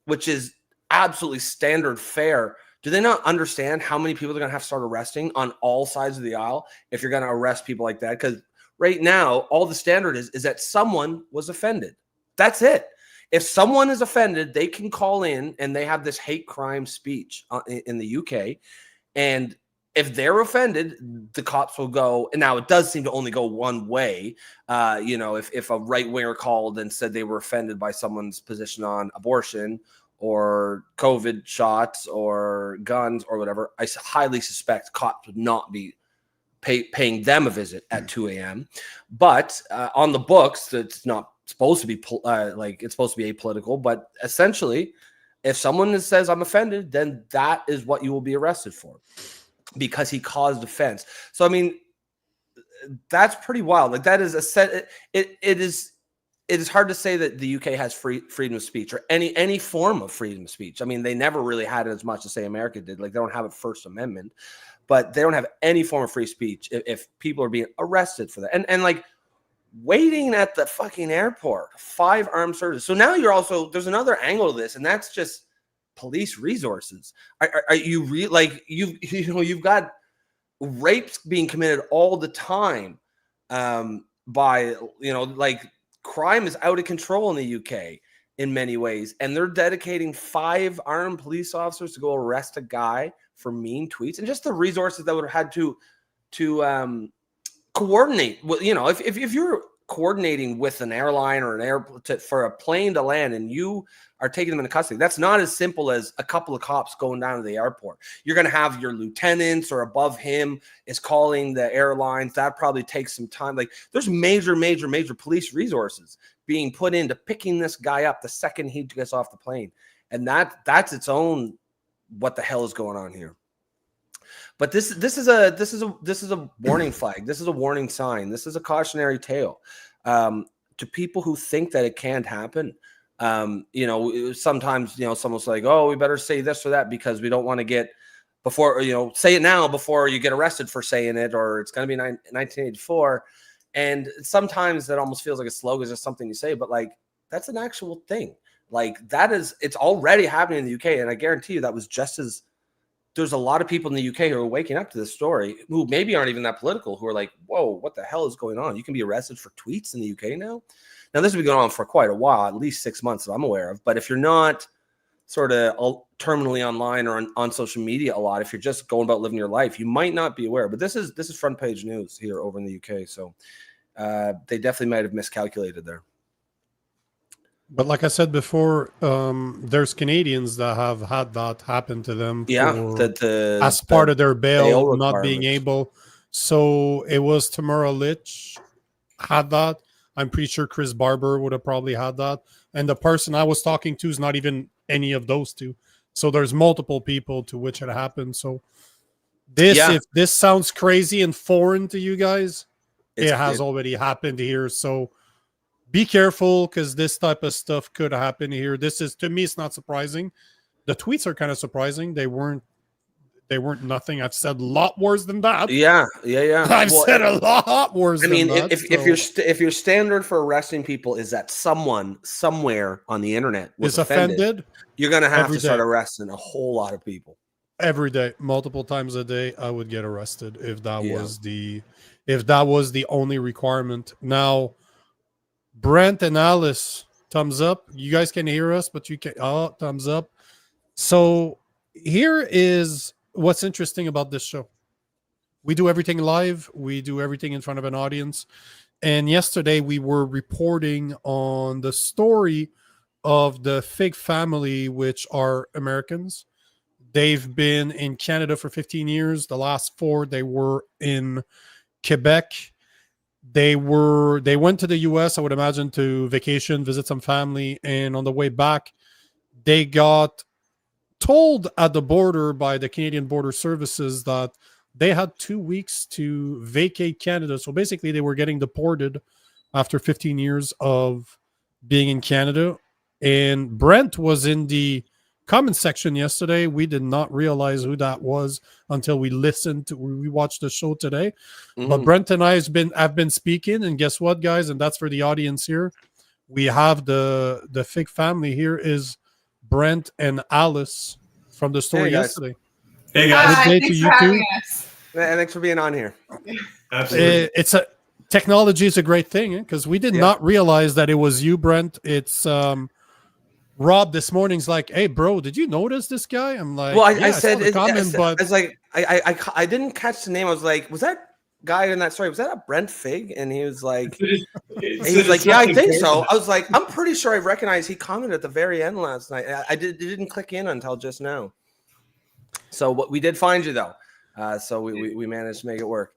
which is absolutely standard fare. Do they not understand how many people they're going to have to start arresting on all sides of the aisle if you're going to arrest people like that? Because right now, all the standard is that someone was offended. That's it. If someone is offended, they can call in, and they have this hate crime speech in the UK. And if they're offended, the cops will go. And now it does seem to only go one way. If a right winger called and said they were offended by someone's position on abortion or COVID shots or guns or whatever, I highly suspect cops would not be paying them a visit at 2 a.m. But on the books, it's not supposed to be it's supposed to be apolitical. But essentially, if someone says I'm offended, then that is what you will be arrested for, because he caused offense. So I mean, that's pretty wild. Like that is a set. It is hard to say that the UK has freedom of speech or any form of freedom of speech. I mean, they never really had it as much as say America did. Like they don't have a First Amendment. But they don't have any form of free speech if people are being arrested for that. And like waiting at the fucking airport, 5 armed soldiers. So now there's another angle to this, and that's just police resources. Are you you've got rapes being committed all the time by crime is out of control in the UK in many ways, and they're dedicating 5 armed police officers to go arrest a guy for mean tweets, and just the resources that would have had to coordinate. Well, if you're coordinating with an airline or an airport for a plane to land, and you are taking them into custody, that's not as simple as a couple of cops going down to the airport. You're going to have your lieutenants or above him is calling the airlines. That probably takes some time. Like there's major police resources being put into picking this guy up the second he gets off the plane, and that's its own. What the hell is going on here? But this is a warning flag. This is a warning sign. This is a cautionary tale to people who think that it can't happen. Sometimes someone's like, oh, we better say this or that because we don't want to get before say it now before you get arrested for saying it, or it's going to be 1984. And sometimes that almost feels like a slogan, is just something you say, but like that's an actual thing. Like it's already happening in the UK. And I guarantee you that was just as there's a lot of people in the UK who are waking up to this story who maybe aren't even that political, who are like, whoa, what the hell is going on? You can be arrested for tweets in the UK now. Now, this has been going on for quite a while, at least 6 months that I'm aware of. But if you're not sort of terminally online or on social media a lot, if you're just going about living your life, you might not be aware. But this is front page news here over in the UK. So they definitely might have miscalculated there. But like I said before, there's Canadians that have had that happen to them. Yeah, as part of their bail not being requirements. able. So it was Tamara Litch had that. I'm pretty sure Chris Barber would have probably had that. And the person I was talking to is not even any of those two. So there's multiple people to which it happened. So if this sounds crazy and foreign to you guys, it has already happened here. So be careful, because this type of stuff could happen here. This is, to me, it's not surprising. The tweets are kind of surprising. They weren't nothing. I've said a lot worse than that. Yeah. I've said a lot worse. I mean, than that, if your standard for arresting people is that someone somewhere on the internet was offended, you're going to have to start arresting a whole lot of people every day, multiple times a day. I would get arrested if that was the only requirement. Now, Brent and Alice, thumbs up. You guys can hear us, but you can thumbs up. So here is what's interesting about this show. We do everything live. We do everything in front of an audience. And yesterday we were reporting on the story of the Figg family, which are Americans. They've been in Canada for 15 years. The last 4, they were in Quebec. They went to the US, I would imagine, to vacation, visit some family. And on the way back, they got told at the border by the Canadian Border Services that they had 2 weeks to vacate Canada. So basically they were getting deported after 15 years of being in Canada. And Brent was in the comment section yesterday. We did not realize who that was until we watched the show today. But Brent and I have been speaking, and guess what, guys? And that's for the audience here. We have the Figg family. Here is Brent and Alice from the story yesterday. Hey guys, thanks for having us. Thanks for being on here. Absolutely. Technology is a great thing, because we did not realize that it was you, Brent. It's Rob this morning's like, "Hey, bro, did you notice this guy?" I'm like, "Well, I said the comment, but I was like, I didn't catch the name. I was like, was that guy in that story? Was that a Brent Figg?" And he was like, "Yeah, I think so." I was like, "I'm pretty sure I recognize." He commented at the very end last night. It didn't click in until just now. So we did find you though. So we managed to make it work.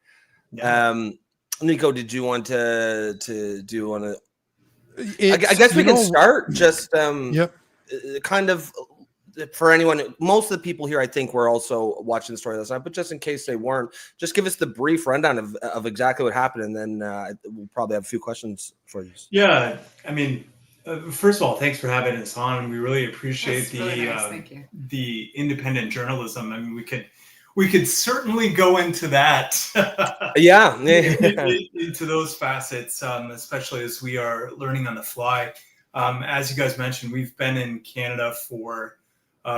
Nico, did you want to do on a? I guess we can start just kind of for anyone. Most of the people here, I think, were also watching the story last night, but just in case they weren't, just give us the brief rundown of exactly what happened, and then we'll probably have a few questions for you. Yeah, I mean, first of all, thanks for having us on. We really appreciate the independent journalism. I mean, we could certainly go into that. into those facets, especially as we are learning on the fly. As you guys mentioned, we've been in Canada for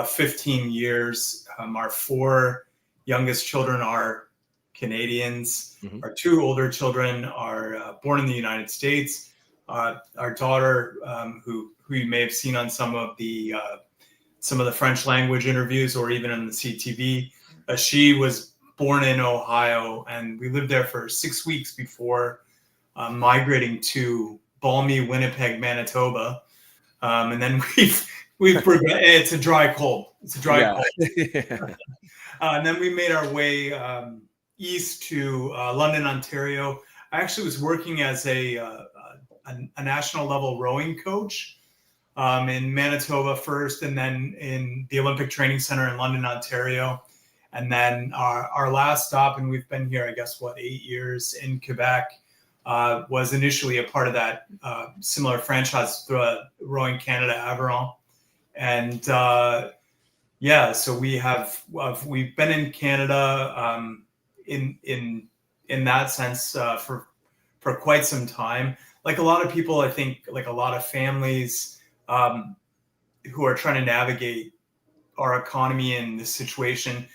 15 years. Our 4 youngest children are Canadians. Our 2 older children are born in the United States. Our daughter, who you may have seen on some of the French language interviews or even on the CTV, she was born in Ohio, and we lived there for 6 weeks before migrating to balmy Winnipeg, Manitoba. And then it's a dry cold. It's a dry cold. And then we made our way east to London, Ontario. I actually was working as a national level rowing coach in Manitoba first, and then in the Olympic Training Center in London, Ontario. And then our last stop, and we've been here, I guess, 8 years in Quebec, was initially a part of that similar franchise through Rowing Canada Aviron. And so we've been in Canada in that sense for quite some time. Like a lot of people, I think, like a lot of families who are trying to navigate our economy in this situation,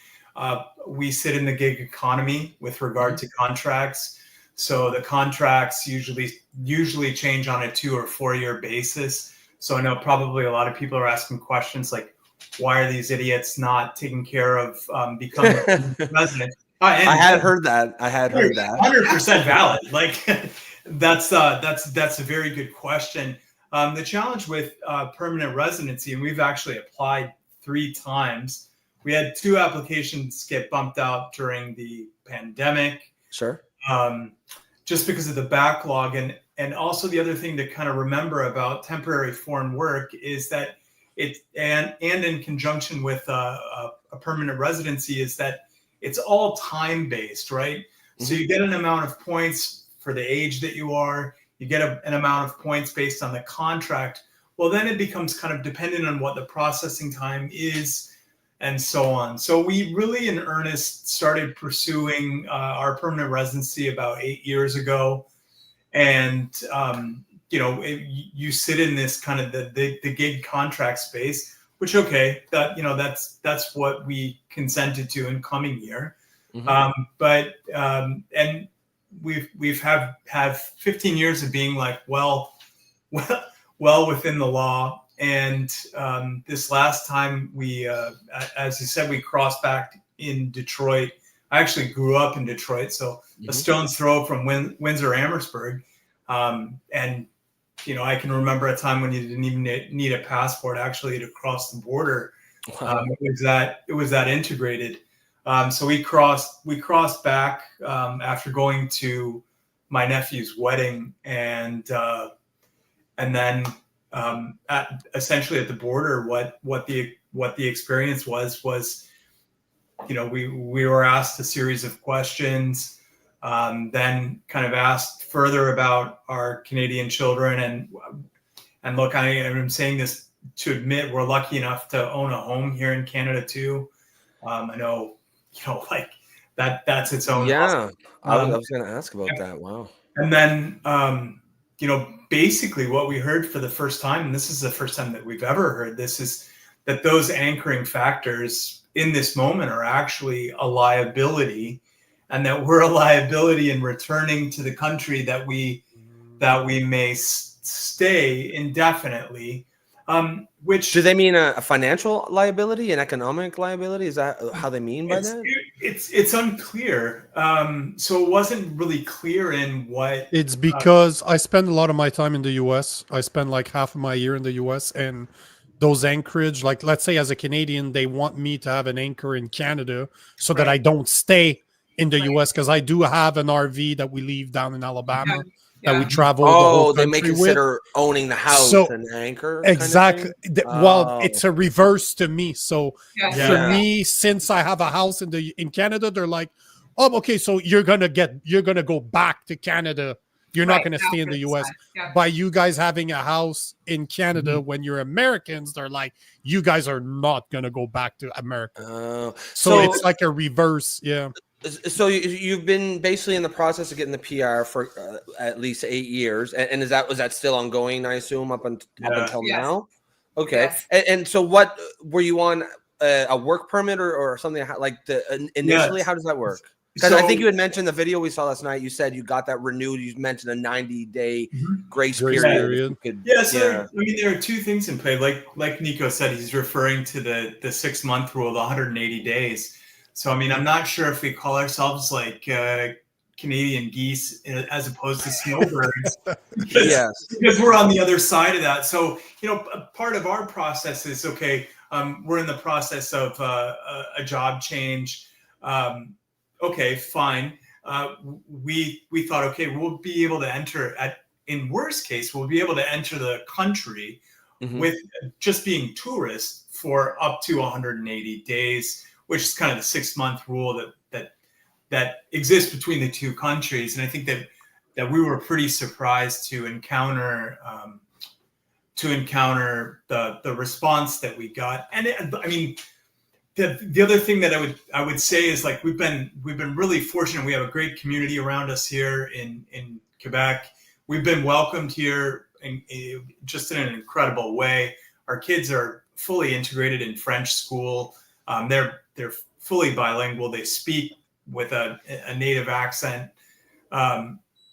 we sit in the gig economy with regard to contracts. So the contracts usually change on a 2 or 4 year basis. So I know probably a lot of people are asking questions like, why are these idiots not taking care of becoming president? I had heard that. 100% valid. Like that's a very good question. The challenge with permanent residency, and we've actually applied 3 times. We had 2 applications get bumped out during the pandemic. Sure. Just because of the backlog, and also the other thing to kind of remember about temporary foreign work is that it and in conjunction with a permanent residency is that it's all time based, right? Mm-hmm. So you get an amount of points for the age that you are. You get an amount of points based on the contract. Well, then it becomes kind of dependent on what the processing time is and so on. So we really in earnest started pursuing our permanent residency about 8 years ago. And, you sit in this kind of the gig contract space, which, okay, that's what we consented to in coming here. Mm-hmm. And we've have 15 years of being like, well within the law. And this last time we, as you said, we crossed back in Detroit. I actually grew up in Detroit, so a stone's throw from Windsor, Amherstburg. And, I can remember a time when you didn't even need a passport actually to cross the border. Wow. It was that integrated. So we crossed back after going to my nephew's wedding, and then essentially at the border, what the experience was, we were asked a series of questions, then kind of asked further about our Canadian children, and look, I'm saying this to admit we're lucky enough to own a home here in Canada too. I know, like that's its own. Yeah, I was going to ask about that. Wow. And then, basically what we heard for the first time, and this is the first time that we've ever heard this, is that those anchoring factors in this moment are actually a liability, and that we're a liability in returning to the country that we may stay indefinitely. Which do they mean a financial liability, an economic liability? Is that how they mean by that? It's unclear. So it wasn't really clear in what. It's because I spend a lot of my time in the U.S. I spend like half of my year in the U.S. and those anchorage, like let's say as a Canadian, they want me to have an anchor in Canada so that I don't stay in the U.S. because I do have an RV that we leave down in Alabama. That we travel. Oh, they may consider owning the house an anchor. Exactly. Well, it's a reverse to me. So for me, since I have a house in Canada, they're like, oh, okay, so you're gonna go back to Canada. You're not gonna stay in the US. By you guys having a house in Canada, when you're Americans, they're like, you guys are not gonna go back to America. So it's like a reverse. Yeah. So you've been basically in the process of getting the PR for at least 8 years, and was that still ongoing? I assume up until now. Okay, and so what were you on a work permit or something like initially? How does that work? Because I think you had mentioned the video we saw last night. You said you got that renewed. You mentioned a 90-day grace period. I mean, there are 2 things in play. Like Nico said, he's referring to the 6-month rule, the 180 days. So, I mean, I'm not sure if we call ourselves like Canadian geese as opposed to snowbirds. Because we're on the other side of that. So, part of our process is, okay, we're in the process of a job change. Okay, fine. We thought, okay, we'll be able to enter in worst case, we'll be able to enter the country with just being tourists for up to 180 days. Which is kind of the 6-month rule that exists between the 2 countries, and I think that we were pretty surprised to encounter the response that we got. And I mean, the other thing that I would say is, like, we've been really fortunate. We have a great community around us here in Quebec. We've been welcomed here just in an incredible way. Our kids are fully integrated in French school. They're fully bilingual. They speak with a native accent.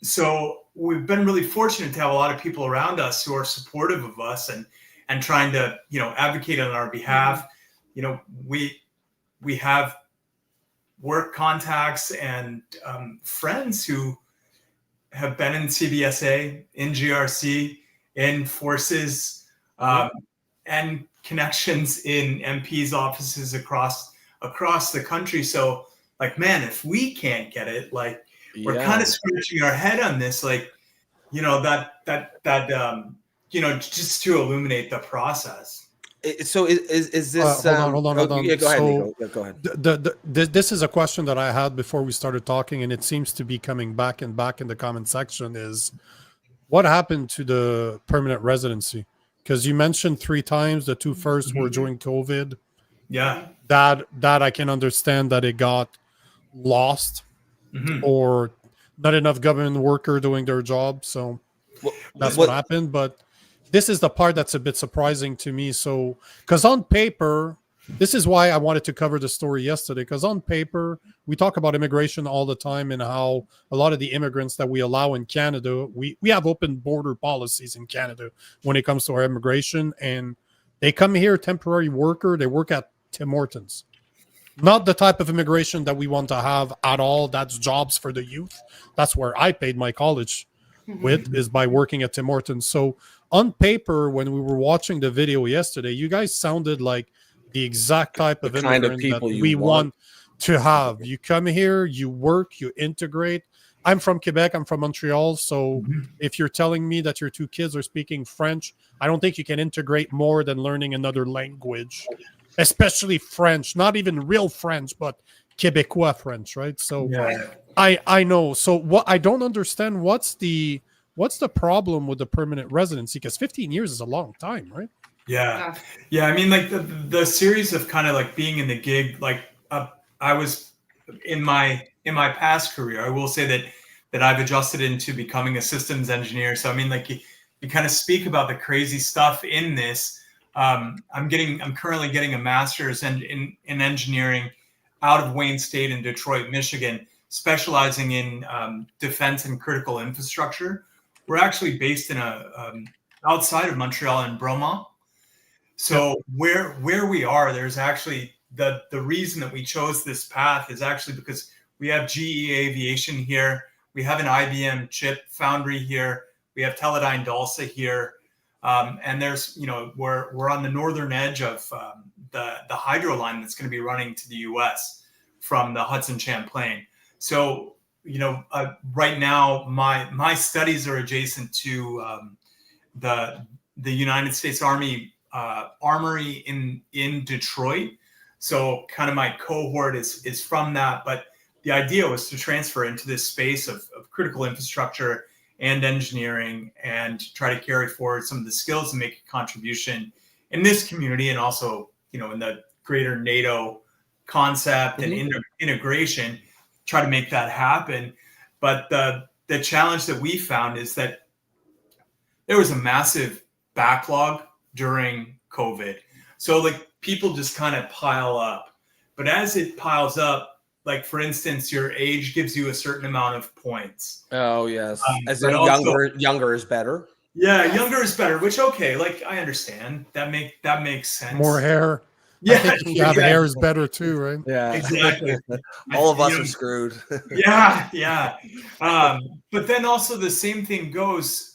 So we've been really fortunate to have a lot of people around us who are supportive of us and and trying to, advocate on our behalf. We have work contacts and friends who have been in CBSA, in GRC, in forces, and connections in MPs' offices across the country. So, like, man, if we can't get it, like, we're kind of scratching our head on this, like, just to illuminate the process. So is this? Hold on. Yeah, go ahead, So Nico. Yeah, go ahead. This is a question that I had before we started talking, and it seems to be coming back in the comment section. Is what happened to the permanent residency? Because you mentioned 3 times the 2 first were during COVID. Yeah, that I can understand that it got lost, or not enough government worker doing their job. So that's what happened. But this is the part that's a bit surprising to me. So, because on paper, this is why I wanted to cover the story yesterday, because on paper, we talk about immigration all the time and how a lot of the immigrants that we allow in Canada, we have open border policies in Canada when it comes to our immigration. And they come here, temporary worker, they work at Tim Hortons. Not the type of immigration that we want to have at all. That's jobs for the youth. That's where I paid my college with, is by working at Tim Hortons. So on paper, when we were watching the video yesterday, you guys sounded like the exact type of immigrant that we want to have. You come here, you work, you integrate. I'm from Quebec. I'm from Montreal. So if you're telling me that your 2 kids are speaking French, I don't think you can integrate more than learning another language, especially French, not even real French, but Quebecois French, right? So I know. So what I don't understand, what's the problem with the permanent residency? Because 15 years is a long time, right? Yeah. I mean, like the series of kind of like being in the gig, like I was in my past career, I will say that I've adjusted into becoming a systems engineer. So I mean, like you kind of speak about the crazy stuff in this. I'm currently getting a master's in engineering out of Wayne State in Detroit, Michigan, specializing in defense and critical infrastructure. We're actually based in outside of Montreal in Bromont. So where we are, there's actually the reason that we chose this path is actually because we have GE Aviation here, we have an IBM chip foundry here, we have Teledyne Dulce here, and there's we're on the northern edge of the hydro line that's going to be running to the U.S. from the Hudson Champlain. So right now my studies are adjacent to the United States Army armory in Detroit. So kind of my cohort is from that, but the idea was to transfer into this space of critical infrastructure and engineering and try to carry forward some of the skills and make a contribution in this community and also, in the greater NATO concept and integration, try to make that happen. But the challenge that we found is that there was a massive backlog during COVID. So like people just kind of pile up, but as it piles up, like for instance, your age gives you a certain amount of points. Oh yes. As in younger is better. Yeah. Younger is better, which, okay. Like I understand that makes sense. More hair. Yeah. I think if you have hair is better too, right? Yeah, exactly. All of us are screwed. Yeah. But then also the same thing goes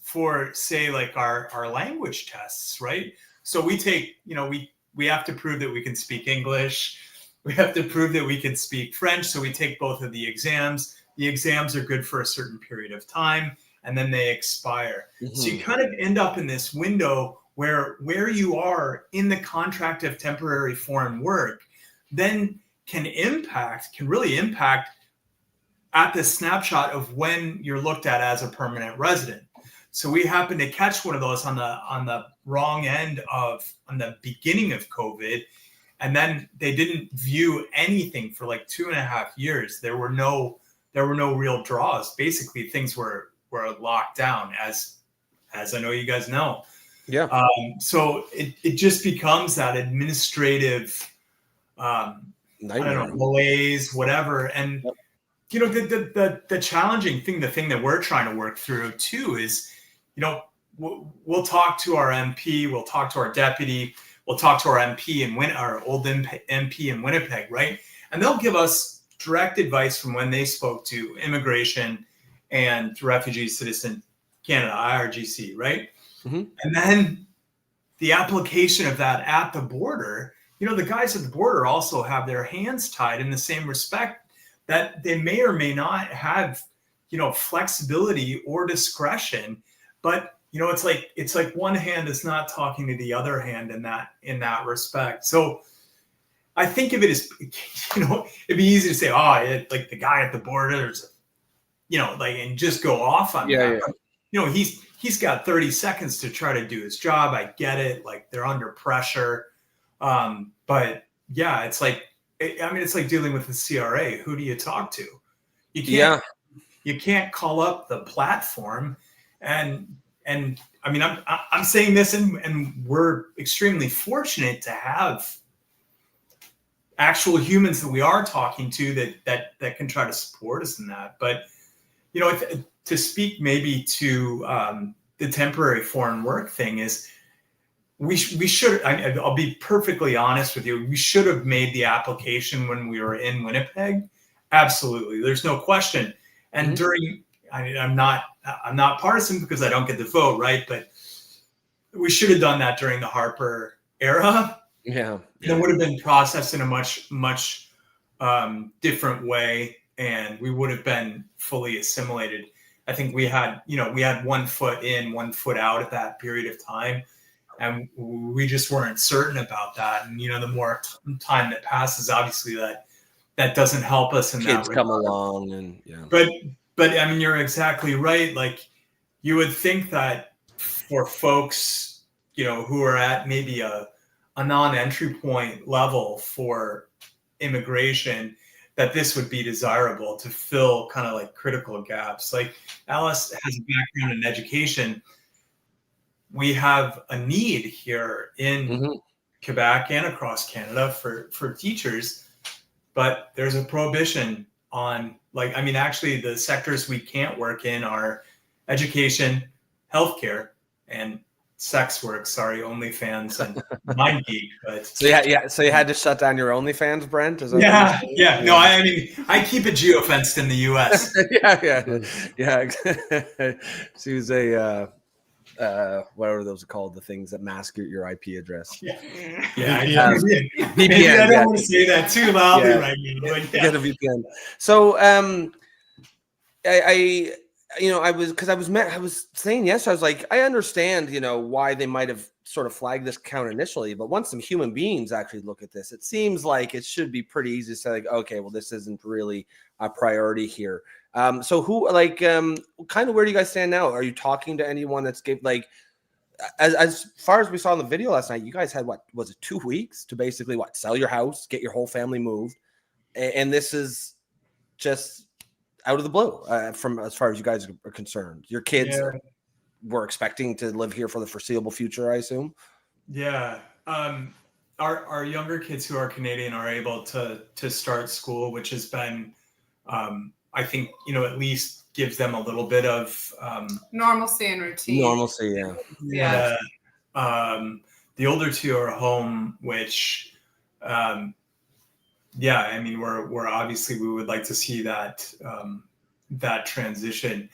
for say like our language tests, right? So we take, we have to prove that we can speak English. We have to prove that we can speak French. So we take both of the exams. The exams are good for a certain period of time and then they expire. So you kind of end up in this window where you are in the contract of temporary foreign work then can really impact at the snapshot of when you're looked at as a permanent resident. So we happened to catch one of those on the wrong end on the beginning of COVID. And then they didn't view anything for like 2.5 years. There were no real draws. Basically things were locked down as I know you guys know. Yeah. So it just becomes that administrative, I don't know, malaise, whatever. And, the challenging thing, the thing that we're trying to work through too is, we'll talk to our MP, we'll talk to our deputy, we'll talk to our MP and our old MP in Winnipeg, right? And they'll give us direct advice from when they spoke to Immigration and Refugee Citizen Canada, IRGC, right? Mm-hmm. And then the application of that at the border, the guys at the border also have their hands tied in the same respect that they may or may not have, flexibility or discretion, but it's like one hand is not talking to the other hand in that respect. So I think of it as, it'd be easy to say, like the guy at the border, and just go off on that. Yeah. But, he's got 30 seconds to try to do his job. I get it. Like they're under pressure. But yeah, it's like dealing with the CRA. Who do you talk to? You can't call up the platform and I mean, I'm saying this and we're extremely fortunate to have actual humans that we are talking to that can try to support us in that. But, to speak maybe to the temporary foreign work thing is we should, I'll be perfectly honest with you. We should have made the application when we were in Winnipeg. Absolutely. There's no question. And I'm not partisan because I don't get to vote, right? But we should have done that during the Harper era. Yeah. That would have been processed in a much different way, and we would have been fully assimilated. I think we had 1 foot in, 1 foot out at that period of time, and we just weren't certain about that. And the more time that passes, obviously that doesn't help us in that regard. Kids come along, and But I mean, you're exactly right. Like you would think that for folks, who are at maybe a non-entry point level for immigration, that this would be desirable to fill kind of like critical gaps. Like Alice has a background in education. We have a need here in Quebec and across Canada for teachers, but there's a prohibition on actually the sectors we can't work in are education, healthcare, and sex work. Sorry, OnlyFans and MindGeek. But so you had to shut down your OnlyFans, Brent? Is that yeah. No, I mean I keep it geofenced in the U.S. yeah. She was a whatever those are called, the things that mask your IP address. VPN. Maybe I don't want to say that too loudly right now. But get a VPN. So I was saying yes. I was like, I understand, why they might have sort of flagged this count initially, but once some human beings actually look at this, it seems like it should be pretty easy to say, like, okay, well, this isn't really a priority here. So who, kind of where do you guys stand now? Are you talking to anyone that's as far as we saw in the video last night, you guys had, what was it, 2 weeks to basically sell your house, get your whole family moved, and this is just out of the blue from as far as you guys are concerned. Your kids were expecting to live here for the foreseeable future, I assume. Yeah. Our younger kids who are Canadian are able to start school, which has been, I think, at least gives them a little bit of normalcy and routine. Normalcy, yeah. The older two are home, which, I mean, we're obviously, we would like to see that that transition.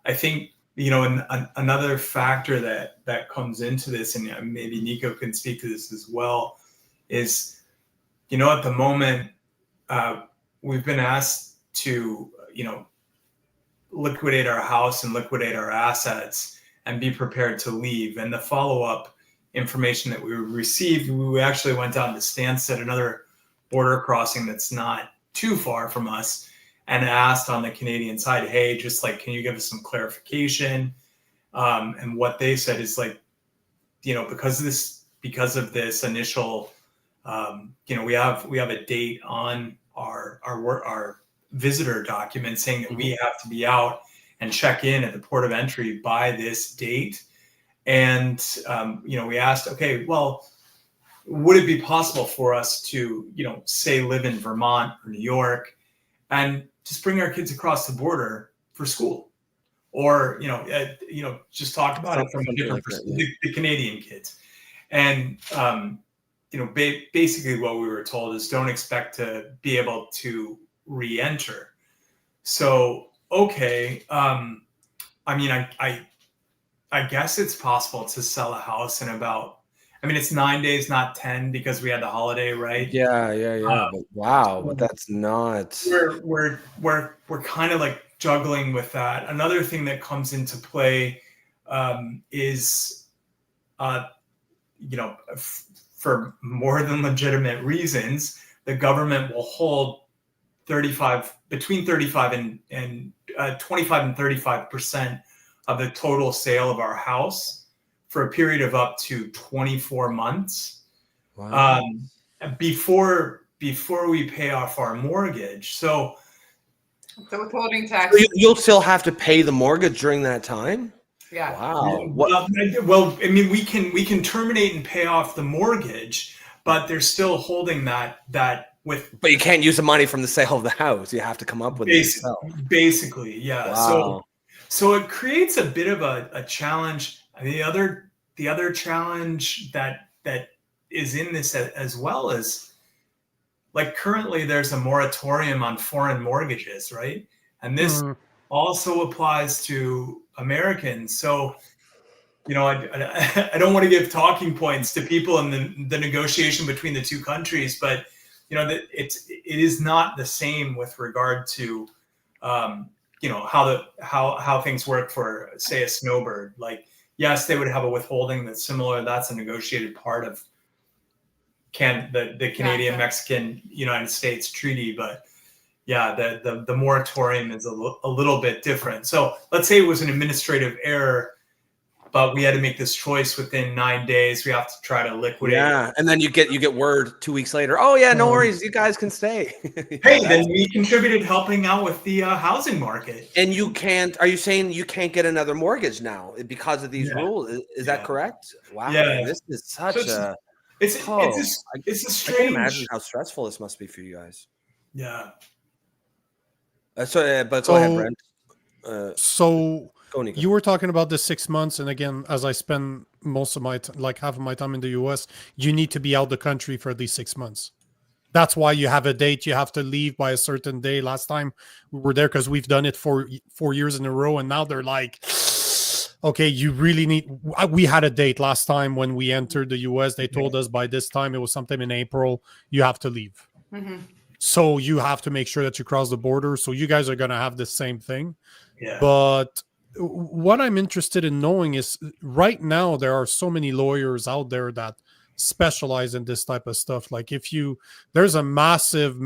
I think, and another factor that comes into this, and maybe Nico can speak to this as well, is, at the moment, we've been asked to, liquidate our house and liquidate our assets and be prepared to leave. And the follow-up information that we received, we actually went down to Stansted, another border crossing that's not too far from us, and asked on the Canadian side, hey, just can you give us some clarification? And what they said is because of this initial, we have a date on our visitor document saying that we have to be out and check in at the port of entry by this date. And, we asked, okay, well, would it be possible for us to, say live in Vermont or New York and just bring our kids across the border for school? or just talk about it from a different like perspective, the Canadian kids. And basically what we were told is don't expect to be able to re-enter. So okay, I mean, I guess it's possible to sell a house in about, I mean, it's 9 days, not 10, because we had the holiday, right? Yeah. But wow, but that's not. We're kind of like juggling with that. Another thing that comes into play is, for more than legitimate reasons, the government will hold between 35 and 25 and 35% of the total sale of our house for a period of up to 24 months. Wow. Before we pay off our mortgage. So the withholding tax. You'll still have to pay the mortgage during that time? Yeah. Wow. Well, I mean, we can terminate and pay off the mortgage, but they're still holding that with. But you can't use the money from the sale of the house. You have to come up with it. Basically, yeah. Wow. So it creates a bit of a challenge. The other challenge that is in this as well is, like, currently there's a moratorium on foreign mortgages, right? And this also applies to Americans. So, I don't want to give talking points to people in the negotiation between the two countries, but it is not the same with regard to how things work for, say, a snowbird. Like, yes, they would have a withholding that's similar. That's a negotiated part of the Canadian, Mexican, United States treaty, but yeah, the moratorium is a little bit different. So let's say it was an administrative error, but we had to make this choice within 9 days. We have to try to liquidate. Yeah, and then you get word 2 weeks later. Oh yeah, no worries, you guys can stay. Hey, then we contributed helping out with the housing market. And you can't. Are you saying you can't get another mortgage now because of these rules? Is that correct? Wow. Yeah. This is such a. It's a strange. I can't imagine how stressful this must be for you guys. Yeah. But go ahead, Brent. So go, Nico. You were talking about the 6 months, and again, as I spend most of my half of my time in the US, you need to be out the country for at least 6 months. That's why you have a date. You have to leave by a certain day. Last time we were there, because we've done it for 4 years in a row, and now they're like, okay, you really need. We had a date last time when we entered the US. They told us by this time, it was sometime in April, you have to leave. Mm-hmm. So you have to make sure that you cross the border. So you guys are going to have the same thing. Yeah. But what I'm interested in knowing is, right now there are so many lawyers out there that specialize in this type of stuff. Like, there's a massive,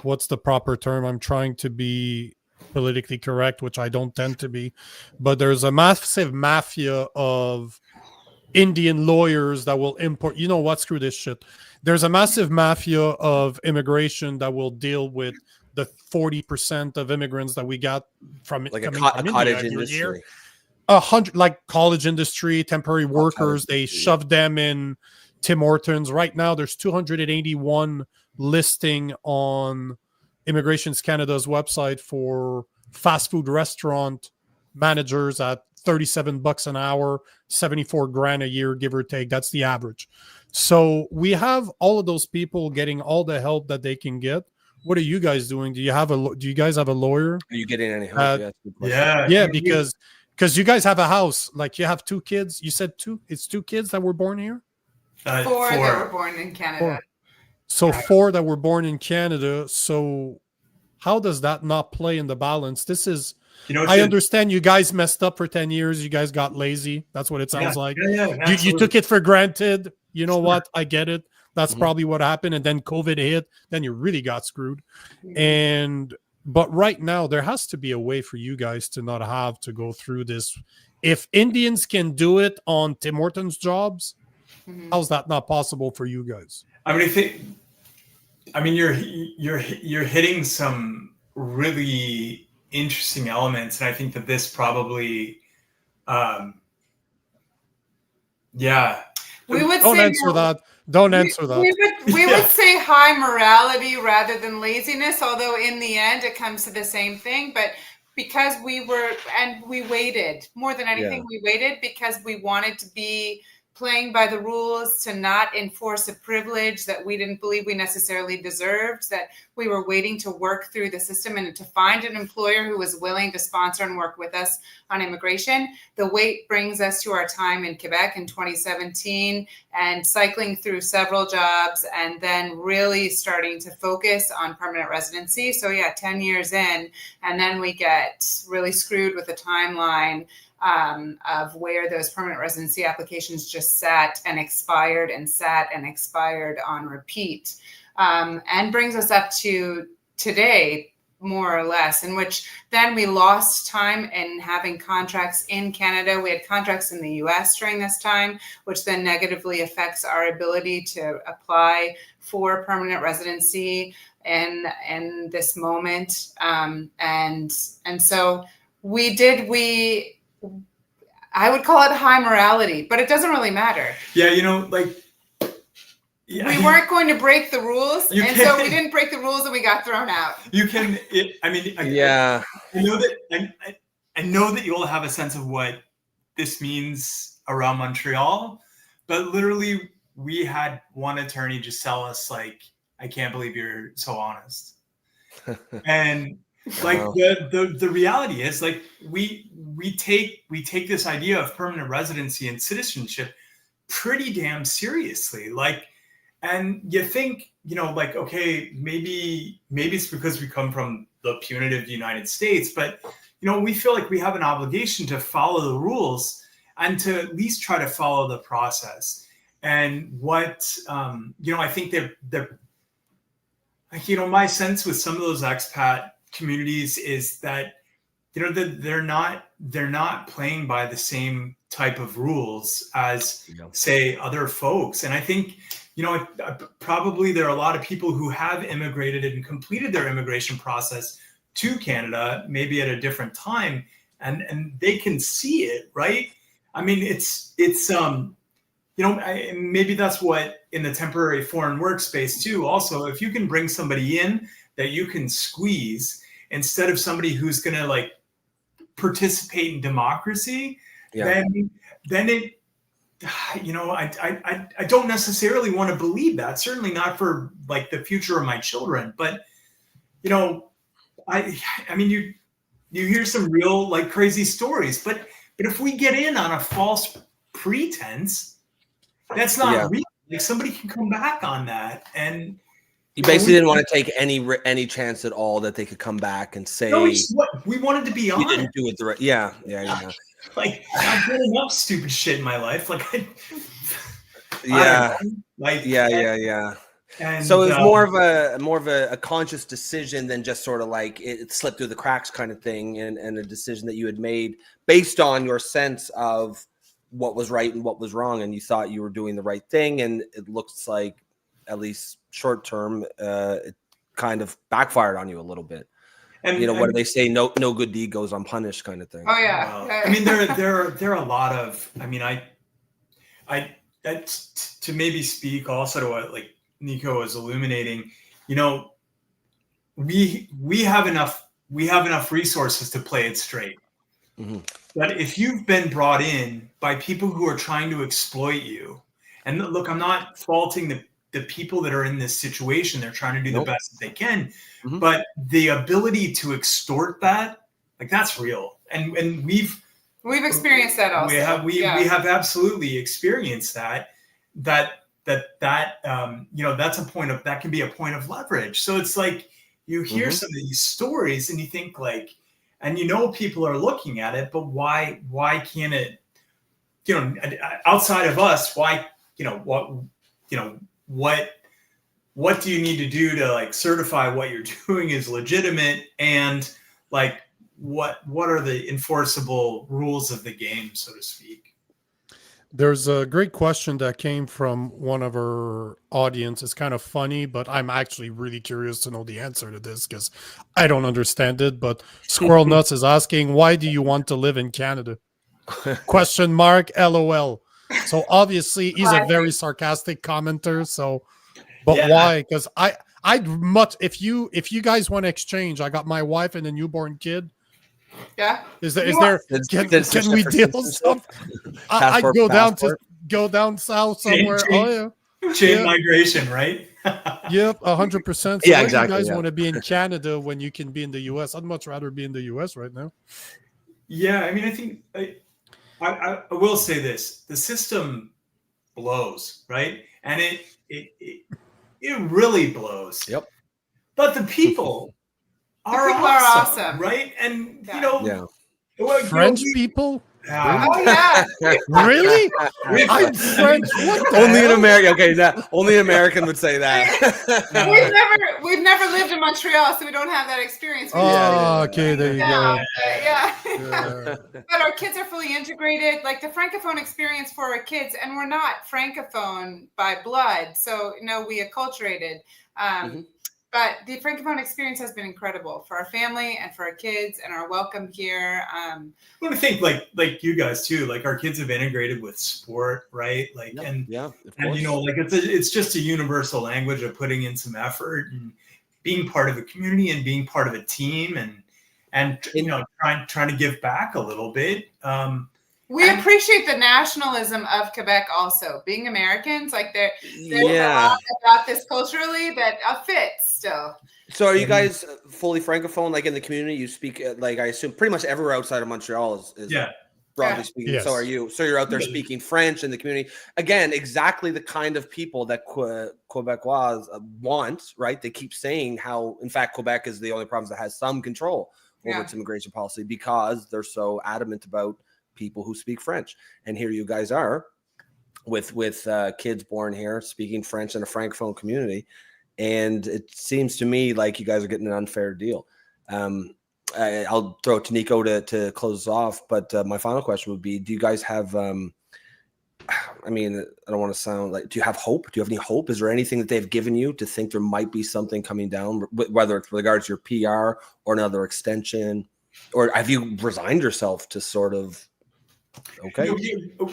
what's the proper term? I'm trying to be politically correct, which I don't tend to be, but there's a massive mafia of Indian lawyers that will import, screw this shit. There's a massive mafia of immigration that will deal with the 40% of immigrants that we got from like coming a from cottage India every industry. year. 100, like college industry, temporary workers. They shove them in Tim Hortons. Right now, there's 281 listing on Immigrations Canada's website for fast food restaurant managers at $37 an hour, 74 grand a year, give or take. That's the average. So we have all of those people getting all the help that they can get. What are you guys doing? Do you guys have a lawyer? Are you getting any help? Yeah, because you guys have a house. Like, you have 2 kids. You said 2. It's 2 kids that were born here. 4 that were born in Canada. 4. So 4 that were born in Canada. So how does that not play in the balance? This is. I understand you guys messed up for 10 years. You guys got lazy. That's what it sounds like. You took it for granted. You know what? I get it. That's probably what happened. And then COVID hit. Then you really got screwed. But right now, there has to be a way for you guys to not have to go through this. If Indians can do it on Tim Hortons jobs, how's that not possible for you guys? You're hitting some really interesting elements, and I think that this probably we would don't say answer that. Don't answer that. We would say high morality rather than laziness, although in the end it comes to the same thing. But because we waited more than anything. We waited because we wanted to be playing by the rules, to not enforce a privilege that we didn't believe we necessarily deserved, that we were waiting to work through the system and to find an employer who was willing to sponsor and work with us on immigration. The wait brings us to our time in Quebec in 2017 and cycling through several jobs and then really starting to focus on permanent residency. So 10 years in, and then we get really screwed with the timeline of where those permanent residency applications just sat and expired on repeat, and brings us up to today, more or less, in which then we lost time in having contracts in Canada. We had contracts in the US during this time, which then negatively affects our ability to apply for permanent residency in this moment. And so I would call it high morality, but it doesn't really matter. Yeah, we weren't going to break the rules, so we didn't break the rules and we got thrown out. I know that you all have a sense of what this means around Montreal, but literally we had one attorney just tell us, like, I can't believe you're so honest. And the reality is, like, we take this idea of permanent residency and citizenship pretty damn seriously. Like, and you think, okay, maybe it's because we come from the punitive United States, but we feel like we have an obligation to follow the rules and to at least try to follow the process. And what I think they're my sense with some of those expat communities is that they're not playing by the same type of rules as say other folks. And I think probably there are a lot of people who have immigrated and completed their immigration process to Canada, maybe at a different time, and they can see it, right? I mean, it's maybe that's what in the temporary foreign workspace too. Also, if you can bring somebody in that you can squeeze instead of somebody who's going to like participate in democracy, then it, I don't necessarily want to believe that. Certainly not for like the future of my children. But I mean, you hear some real like crazy stories. But if we get in on a false pretense, that's not real. Like somebody can come back on that, and you basically didn't want to take any chance at all that they could come back and say, no, we wanted to be honest. You didn't do it the right. Yeah. Like I've done enough stupid shit in my life. Like, yeah. And so it was more of a conscious decision than just sort of like it slipped through the cracks kind of thing, and a decision that you had made based on your sense of what was right and what was wrong, and you thought you were doing the right thing, and it looks like, at least short term, it kind of backfired on you a little bit. And what do they say? No good deed goes unpunished, kind of thing. Oh yeah. I mean, there are a lot of. I mean, to maybe speak also to what like Nico is illuminating. We have enough resources to play it straight. Mm-hmm. But if you've been brought in by people who are trying to exploit you, and look, I'm not faulting the people that are in this situation. They're trying to do the best that they can, mm-hmm. but the ability to extort that, like, that's real. And we've experienced that also. We have absolutely experienced that that's a point of, that can be a point of leverage. So it's like, you hear mm-hmm. some of these stories and you think like, and people are looking at it, but why can't it, outside of us, why, what do you need to do to like certify what you're doing is legitimate, and like what are the enforceable rules of the game, so to speak? There's a great question that came from one of our audience. It's kind of funny, but I'm actually really curious to know the answer to this because I don't understand it. But Squirrel Nuts is asking, why do you want to live in Canada? Question mark, LOL. So obviously he's a very sarcastic commenter. So, but why? Because I'd much, if you guys want to exchange, I got my wife and a newborn kid. Yeah. Is there? Can we deal some? I go down south somewhere. Chain migration, right? Yep, 100%. So you guys want to be in Canada when you can be in the US? I'd much rather be in the US right now. Yeah, I mean, I think I will say this: the system blows, right? And it really blows. Yep. But the people are awesome, right? And French people. Oh yeah. Really? I'm French. What the only hell? an American. Okay, only an American would say that. We've never lived in Montreal, so we don't have that experience. Okay, there you go. Yeah. But our kids are fully integrated. Like the Francophone experience for our kids, and we're not Francophone by blood, so we acculturated. But the Francophone experience has been incredible for our family and for our kids and our welcome here. I want to think like you guys too. Like our kids have integrated with sport, right? Like and like it's just a universal language of putting in some effort and being part of a community and being part of a team and trying to give back a little bit. We appreciate the nationalism of Quebec also. Being Americans, like there's a lot about this culturally that fits still. So are you guys fully Francophone, like in the community? You speak, like I assume pretty much everywhere outside of Montreal is broadly speaking. Yes. So are you. So you're out there speaking French in the community. Again, exactly the kind of people that Quebecois want, right? They keep saying how, in fact, Quebec is the only province that has some control over its immigration policy because they're so adamant about people who speak French. And here you guys are with kids born here speaking French in a Francophone community. And it seems to me like you guys are getting an unfair deal. I'll throw it to Nico to close off. But my final question would be, do you guys have, I mean, I don't want to sound like, do you have hope? Do you have any hope? Is there anything that they've given you to think there might be something coming down, whether it's with regards to your PR or another extension? Or have you resigned yourself to sort of, okay?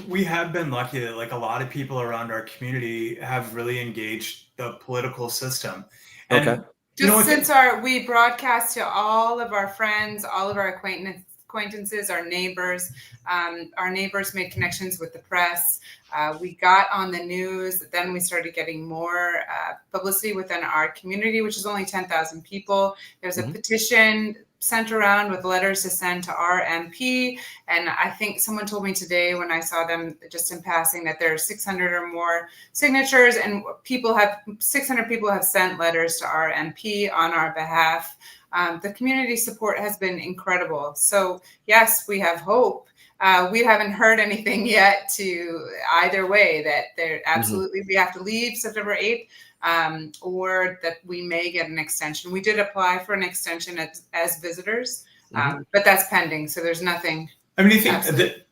We have been lucky that like a lot of people around our community have really engaged the political system. And, since we broadcast to all of our friends, all of our acquaintances, our neighbors made connections with the press. We got on the news. Then we started getting more publicity within our community, which is only 10,000 people. There's a petition sent around with letters to send to RMP. And I think someone told me today when I saw them just in passing that there are 600 or more signatures and 600 people have sent letters to RMP on our behalf. The community support has been incredible. So yes, we have hope. We haven't heard anything yet to either way that they're absolutely, we have to leave September 8th. Or that we may get an extension. We did apply for an extension as visitors, but that's pending. So there's nothing. I mean, I think that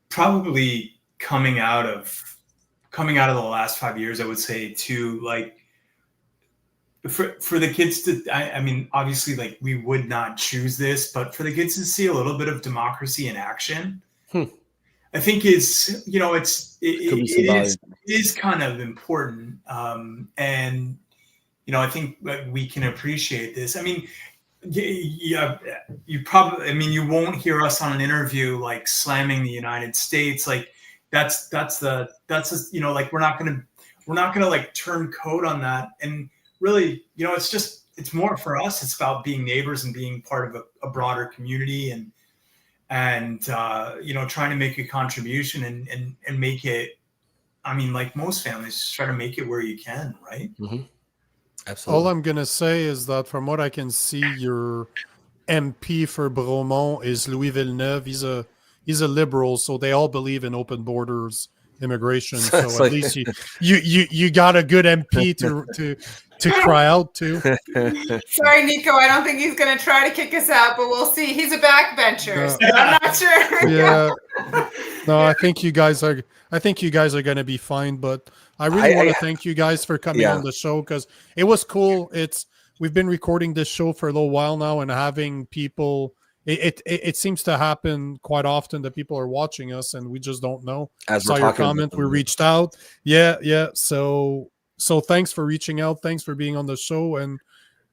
probably coming out of the last 5 years, I would say too, like for the kids to, I mean, obviously, like we would not choose this, but for the kids to see a little bit of democracy in action. I think it is kind of important. And, I think we can appreciate this. I mean, you probably, you won't hear us on an interview, like slamming the United States. Like that's like, we're not going to like turn coat on that. And really, it's more for us. It's about being neighbors and being part of a broader community and trying to make a contribution and make it, like most families, just try to make it where you can, right? Absolutely. All I'm going to say is that from what I can see, your MP for Bromont is Louis Villeneuve. He's a liberal, so they all believe in open borders immigration. So at least you got a good MP to cry out to. Sorry, Nico. I don't think he's going to try to kick us out, but we'll see. He's a backbencher, so I'm not sure. Yeah. No, I think you guys are going to be fine. But I really want to thank you guys for coming on the show because it was cool. We've been recording this show for a little while now and having people. It seems to happen quite often that people are watching us and we just don't know. Saw your comment, we reached out. Yeah. So thanks for reaching out. Thanks for being on the show. And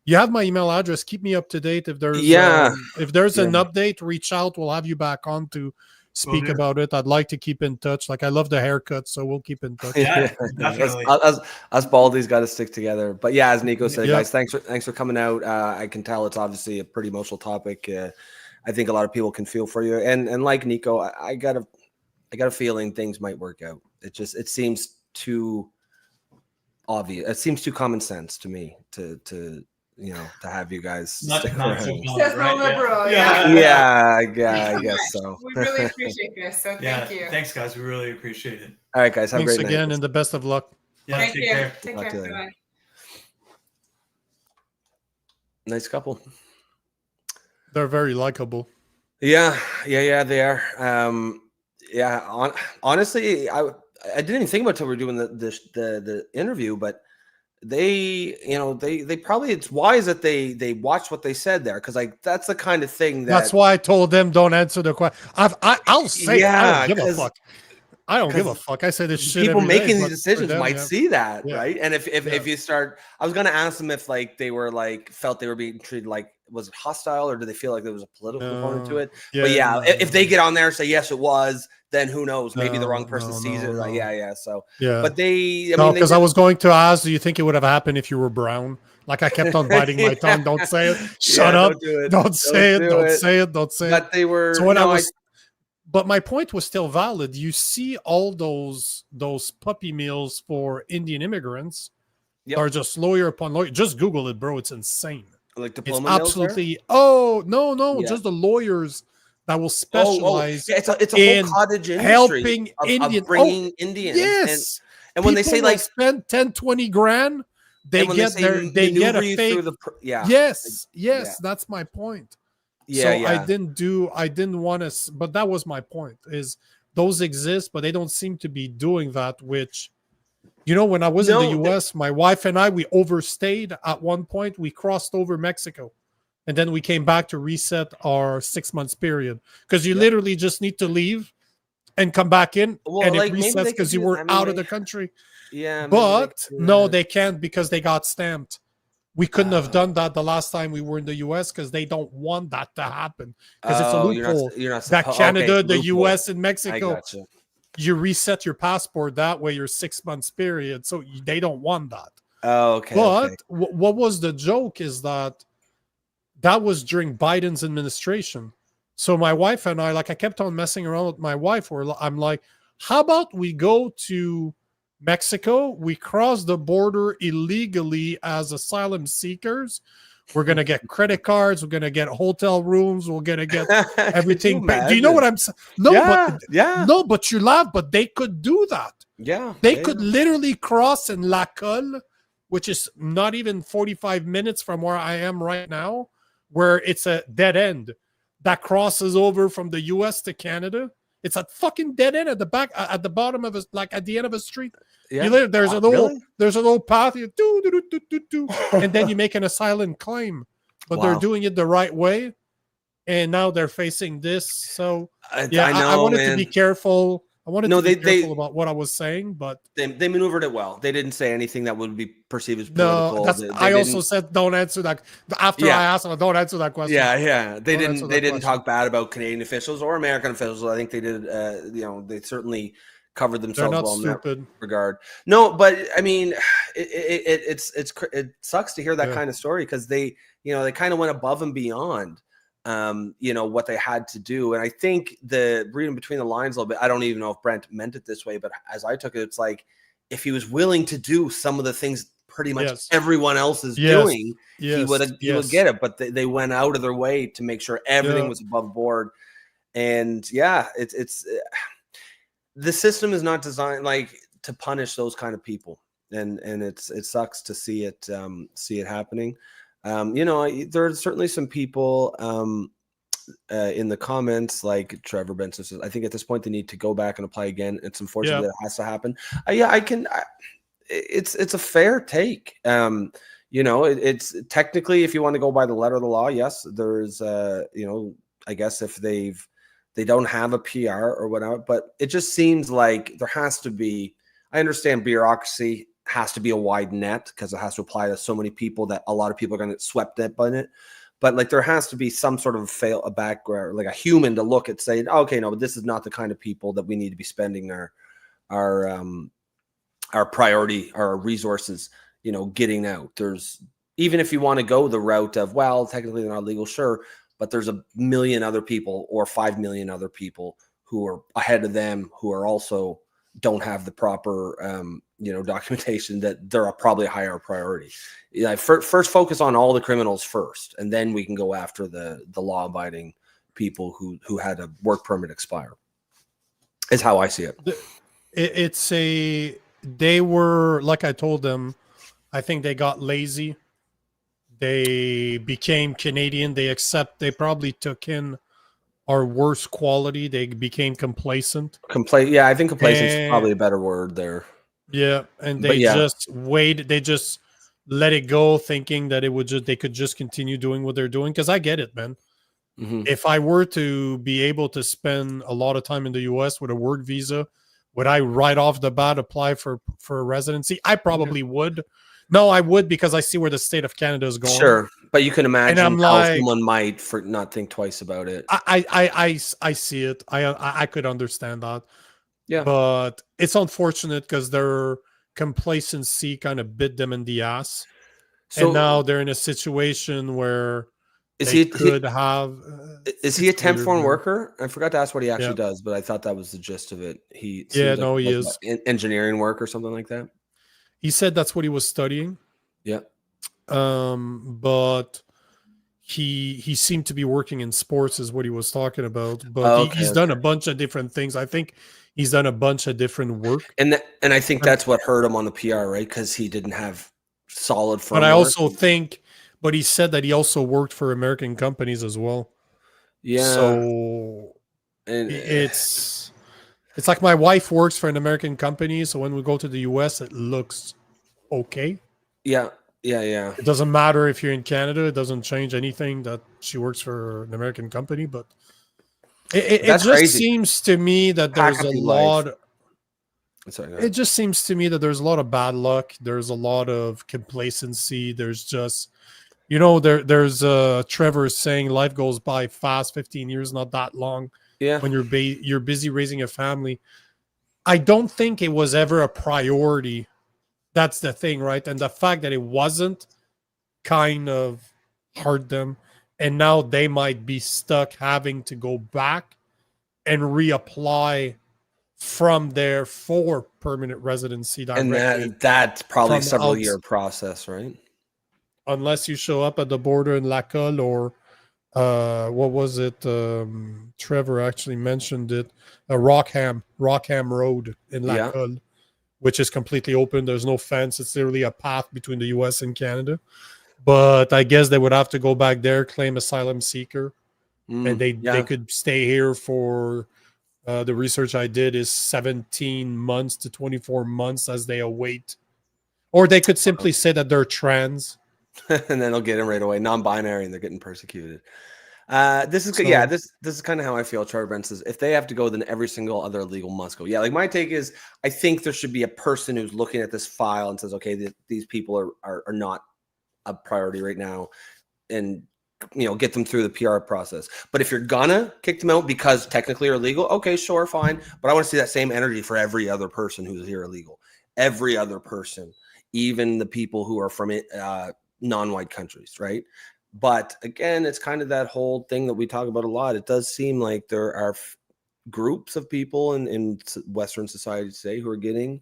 You have my email address. Keep me up to date. If there's an update, reach out. We'll have you back on to speak about it. I'd like to keep in touch. Like, I love the haircut, so we'll keep in touch. Yeah, definitely. Us baldies got to stick together. But yeah, as Nico said, guys, thanks for coming out. I can tell it's obviously a pretty emotional topic. I think a lot of people can feel for you. And like Nico, I got a feeling things might work out. It seems too obvious. It seems too common sense to me to have you guys stick around. I guess so. We really appreciate this. So thank you. Thanks, guys. We really appreciate it. All right, guys. Have a great night. Thanks again, and the best of luck. Yeah, thank you. Care. Take care. Bye. Nice couple. They're very likable. Yeah, they are. Honestly, I didn't even think about it till we were doing the interview, but they probably, it's wise that they watched what they said there, because like that's the kind of thing that's why I told them don't answer the question. I'll say I don't give a fuck. I don't give a fuck. I say this shit. People every making day, these decisions might see that, right? And if you start, I was gonna ask them if like they were like felt they were being treated like, was it hostile, or do they feel like there was a political component to it? But if they get on there and say yes, it was, then who knows? Maybe the wrong person sees it. Like, So but because I was going to ask, do you think it would have happened if you were brown? Like, I kept on biting my tongue. Don't say it. Shut up. Don't say it. Don't say it. Don't say it. But they were. So when but my point was still valid. You see all those puppy meals for Indian immigrants are just lawyer upon lawyer. Just Google it, bro. It's insane. Like diploma it's absolutely. Oh no, just the lawyers that will specialize. It's a whole cottage industry helping of bringing Indians. Yes, and when they say like spend 10, 20 grand, they get a fake. Yes, that's my point. I didn't want to, but that was my point, is those exist, but they don't seem to be doing that, which, when I was in the US, my wife and I, we overstayed at one point. We crossed over Mexico, and then we came back to reset our 6 months period, because you literally just need to leave and come back in, and it resets because you were out of the country. Yeah. But no, they can't, because they got stamped. We couldn't have done that the last time we were in the U.S. because they don't want that to happen, because it's a loophole that Canada, the U.S., and Mexico, you reset your passport that way, your 6 months period. So they don't want that. Oh, okay. But what was the joke is that was during Biden's administration. So my wife and I, I kept on messing around with my wife, where I'm like, how about we go to Mexico, we cross the border illegally as asylum seekers. We're going to get credit cards. We're going to get hotel rooms. We're going to get everything. Do you know what I'm saying? No, but you laugh, but they could do that. Yeah. They could literally cross in La Colle, which is not even 45 minutes from where I am right now, where it's a dead end that crosses over from the U.S. to Canada. It's a fucking dead end at the back, at the bottom of at the end of a street. Yeah. You live, there's a little path, and then you make an asylum claim. But they're doing it the right way, and now they're facing this. So I wanted to be careful. I wanted to be careful about what I was saying, but they maneuvered it well. They didn't say anything that would be perceived as political. No, I also said don't answer that. After I asked them, don't answer that question. Yeah. They didn't talk bad about Canadian officials or American officials. I think they did. They certainly covered themselves well in that regard. No, but I mean, it sucks to hear that kind of story, because they kind of went above and beyond. What they had to do. And I think reading between the lines a little bit, I don't even know if Brent meant it this way, but as I took it, it's like, if he was willing to do some of the things pretty much everyone else is doing, he would get it. But they went out of their way to make sure everything was above board. And it's the system is not designed to punish those kind of people. And it sucks to see it happening. There are certainly some people in the comments, like Trevor Benson says, I think at this point they need to go back and apply again. It's unfortunate that it has to happen. It's a fair take. It's technically, if you want to go by the letter of the law, yes, there's I guess if they don't have a PR or whatever, but it just seems like there has to be, I understand bureaucracy has to be a wide net because it has to apply to so many people that a lot of people are going to get swept up in it. But like there has to be some sort of a background, like a human to look at, say, okay, no, but this is not the kind of people that we need to be spending our priority, our resources, getting out. There's, even if you want to go the route of, well, technically they're not legal, sure, but there's a million other people or 5 million other people who are ahead of them who are also don't have the proper, documentation, that they're probably a higher priority. Yeah, first focus on all the criminals first, and then we can go after the law-abiding people who had a work permit expire. Is how I see it. They were, like I told them, I think they got lazy. They became Canadian. They probably took in our worst quality. They became complacent. Yeah, I think complacent is probably a better word there. Yeah, and they just waited. They just let it go, thinking that they could just continue doing what they're doing. Because I get it, man. Mm-hmm. If I were to be able to spend a lot of time in the U.S. with a work visa, would I right off the bat apply for a residency? I probably would. No, I would, because I see where the state of Canada is going. Sure, but you can imagine how someone might not think twice about it. I see it. I could understand that. Yeah, but it's unfortunate because their complacency kind of bit them in the ass, and now they're in a situation where is he a temp foreign worker? I forgot to ask what he actually does, but I thought that was the gist of it. He is engineering work or something like that. He said that's what he was studying. Yeah. But he seemed to be working in sports is what he was talking about. But he's done a bunch of different things. I think he's done a bunch of different work. And I think that's what hurt him on the PR, right? Because he didn't have solid firm But I work. also think, but he said that he also worked for American companies as well. Yeah. So it's like my wife works for an American company, so when we go to the US, it looks okay. Yeah. It doesn't matter if you're in Canada; it doesn't change anything that she works for an American company. But it just seems to me that there's a lot. It just seems to me that there's a lot of bad luck. There's a lot of complacency. There's just, there's Trevor saying life goes by fast. 15 years, not that long. Yeah. When you're busy raising a family. I don't think it was ever a priority. That's the thing, right? And the fact that it wasn't kind of hurt them. And now they might be stuck having to go back and reapply from there for permanent residency directly. And that's probably a several-year process, right? Unless you show up at the border in Lacan or what was it? Trevor actually mentioned it. Rockham Road in Lacan, which is completely open. There's no fence. It's literally a path between the U.S. and Canada. But I guess they would have to go back there, claim asylum seeker, and they could stay here for the research I did is 17 months to 24 months as they await, or they could simply say that they're trans. And then they'll get him right away, non-binary, and they're getting persecuted. This is kind of how I feel. Trevor Brent says if they have to go, then every single other illegal must go. Yeah, like my take is I think there should be a person who's looking at this file and says, okay, these people are not a priority right now, and get them through the PR process. But if you're gonna kick them out because technically they're illegal, okay, sure, fine. But I want to see that same energy for every other person who's here illegal. Every other person, even the people who are from non-white countries, right? But again, it's kind of that whole thing that we talk about a lot. It does seem like there are groups of people in Western society today who are getting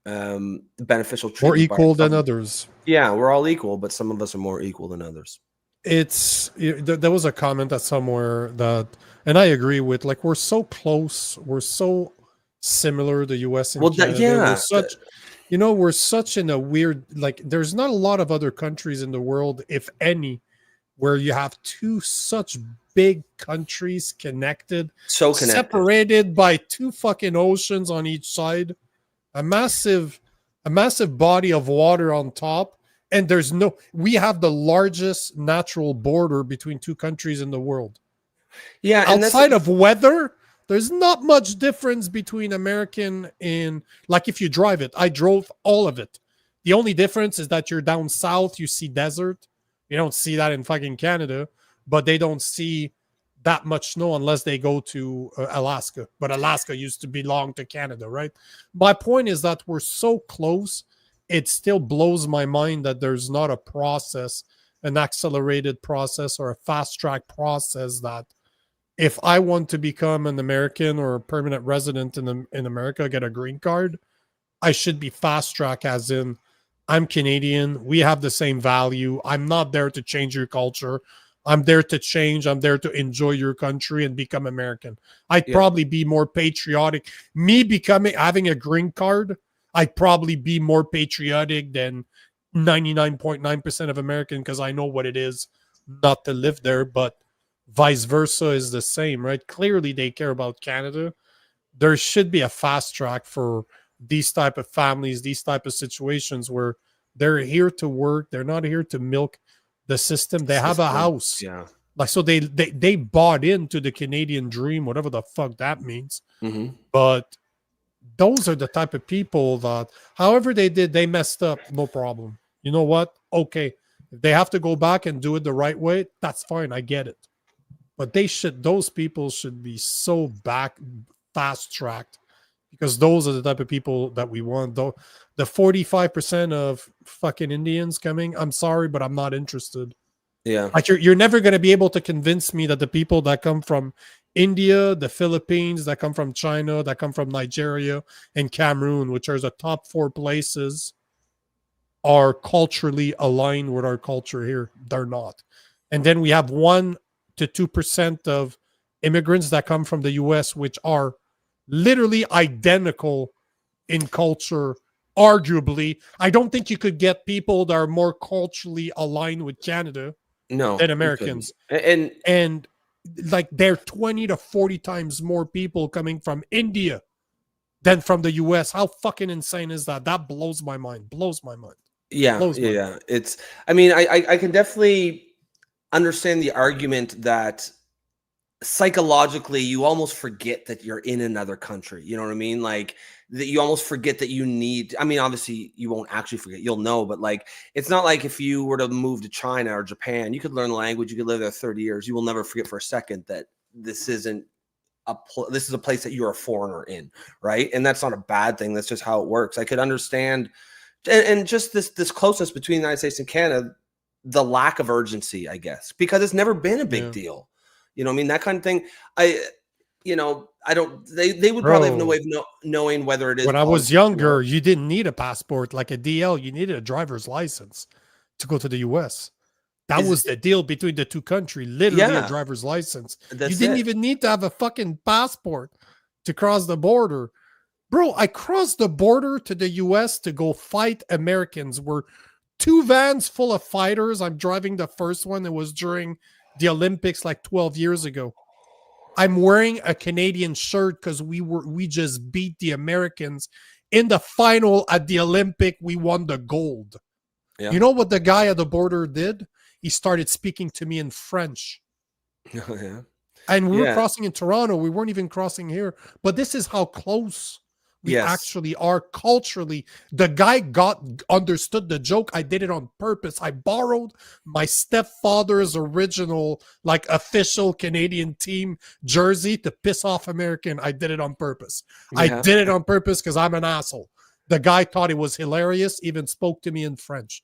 beneficial treatment. More equal than others. Yeah, we're all equal, but some of us are more equal than others. There was a comment that somewhere that, and I agree with, like, we're so close, we're so similar, the U.S. and Canada. We're such in a weird, like, there's not a lot of other countries in the world, if any, where you have two such big countries connected, separated by two fucking oceans on each side, a massive body of water on top, and we have the largest natural border between two countries in the world. Yeah, outside of weather, There's not much difference between American and, like, if you drive it. I drove all of it. The only difference is that you're down south, you see desert. You don't see that in fucking Canada, but they don't see that much snow unless they go to Alaska. But Alaska used to belong to Canada, right? My point is that we're so close, it still blows my mind that there's not a process, an accelerated process or a fast track process that if I want to become an American or a permanent resident in America, get a green card, I should be fast track, as in I'm Canadian. We have the same value. I'm not there to change your culture. I'm there to change. I'm there to enjoy your country and become American. I'd probably be more patriotic. Me having a green card, I'd probably be more patriotic than 99.9% of American, because I know what it is not to live there, but vice versa is the same, right? Clearly they care about Canada. There should be a fast track for these type of families, these type of situations where they're here to work. They're not here to milk the system. They have a house. Yeah. Like, so they bought into the Canadian dream, whatever the fuck that means. Mm-hmm. But those are the type of people that, however they did, they messed up, no problem. You know what? Okay. If they have to go back and do it the right way, that's fine. I get it. But those people should be so fast tracked, because those are the type of people that we want. Though the 45% of fucking Indians coming, I'm sorry, but I'm not interested. Yeah. Like, you're never going to be able to convince me that the people that come from India, the Philippines, that come from China, that come from Nigeria and Cameroon, which are the top 4 places, are culturally aligned with our culture here. They're not. And then we have 1 to 2% of immigrants that come from the US, which are literally identical in culture. Arguably, I don't think you could get people that are more culturally aligned with Canada than Americans. And like, they're 20 to 40 times more people coming from India than from the US. How fucking insane is that? That blows my mind. Yeah. It's, I mean, I can definitely understand the argument that psychologically you almost forget that you're in another country. You know what I mean? Like, that you almost forget that you need, I mean, obviously you won't actually forget, you'll know, but like, it's not like if you were to move to China or Japan, you could learn the language, you could live there 30 years. You will never forget for a second that this isn't this is a place that you're a foreigner in, right? And that's not a bad thing. That's just how it works. I could understand, and just this closeness between the United States and Canada, the lack of urgency, I guess, because it's never been a big deal. You know what I mean? That kind of thing. I don't, they would probably have no way of knowing whether it is. When I was younger, you didn't need a passport like a DL. You needed a driver's license to go to the US. That was the deal between the two countries. Literally a driver's license. You didn't even need to have a fucking passport to cross the border. Bro, I crossed the border to the US to go fight Americans. We're 2 vans full of fighters. I'm driving the first one. It was during the Olympics like 12 years ago. I'm wearing a Canadian shirt because we just beat the Americans in the final at the Olympic. We won the gold. Yeah. You know what the guy at the border did? He started speaking to me in French. And we were crossing in Toronto. We weren't even crossing here. But this is how close we actually are culturally. The guy understood the joke. I did it on purpose. I borrowed my stepfather's original, like, official Canadian team jersey to piss off American. I did it on purpose. I did it on purpose because I'm an asshole. The guy thought it was hilarious, even spoke to me in French.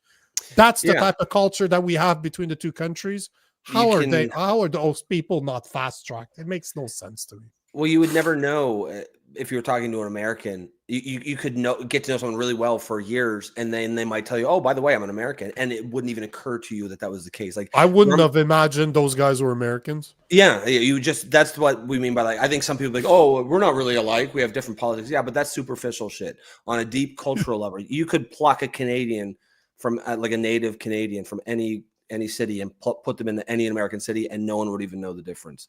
That's the type of culture that we have between the two countries. How are those people not fast tracked? It makes no sense to me. Well, you would never know if you were talking to an American. You could get to know someone really well for years, and then they might tell you, "Oh, by the way, I'm an American," and it wouldn't even occur to you that was the case. Like, I wouldn't have imagined those guys were Americans. Yeah, that's what we mean by, like, I think some people are like, "Oh, we're not really alike. We have different politics." Yeah, but that's superficial shit. On a deep cultural level, you could pluck a Canadian from like a native Canadian from any city and put them in any American city, and no one would even know the difference.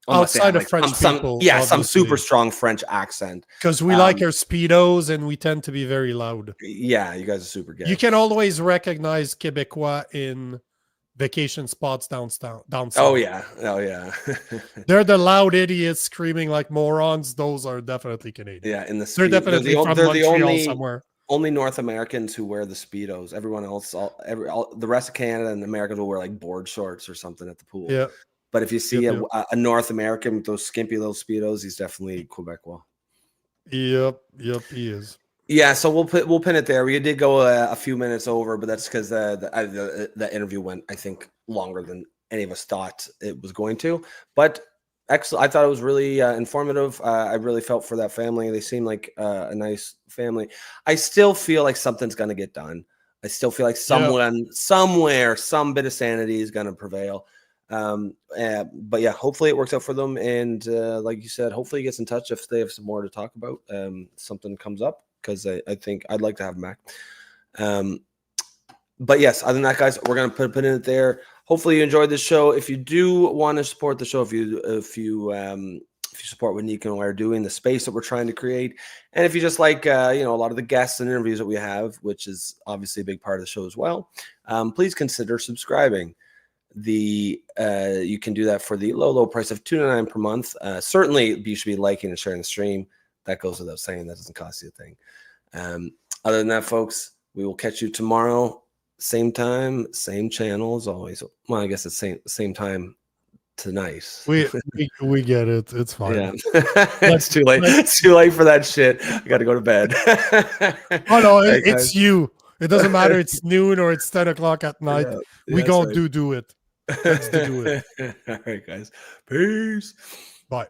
Outside of French people, some super strong French accent, because we like our Speedos and we tend to be very loud. Yeah, you guys are super gay. You can always recognize Quebecois in vacation spots down south. Oh yeah. They're the loud idiots screaming like morons. Those are definitely Canadian. Yeah, in the They're definitely from Montreal somewhere. Only North Americans who wear the Speedos. Everyone else, the rest of Canada and Americans will wear like board shorts or something at the pool. Yeah. But if you see a North American with those skimpy little Speedos, he's definitely Quebecois. Yep, he is. Yeah, so we'll pin it there. We did go a few minutes over, but that's because the interview went, I think, longer than any of us thought it was going to. But excellent. I thought it was really informative. I really felt for that family. They seem like a nice family. I still feel like something's going to get done. I still feel like somewhere, some bit of sanity is going to prevail. But yeah, hopefully it works out for them. And like you said, hopefully he gets in touch if they have some more to talk about. Something comes up, because I think I'd like to have him back. But yes, other than that, guys, we're going to put in it there. Hopefully you enjoyed this show. If you do want to support the show, if you support what Nico and I are doing, the space that we're trying to create, and if you just like a lot of the guests and interviews that we have, which is obviously a big part of the show as well, please consider subscribing. You can do that for the low price of $2.99 per month. Certainly you should be liking and sharing the stream. That goes without saying. That doesn't cost you a thing. Other than that, folks, we will catch you tomorrow. Same time, same channel as always. Well, I guess it's same time tonight. We get it. It's fine. Yeah. It's too late. It's too late for that shit. I got to go to bed. Oh no, it's you. It doesn't matter. It's noon or it's 10 o'clock at night. Yeah, we gonna do it. Let's do it. All right, guys. Peace. Bye.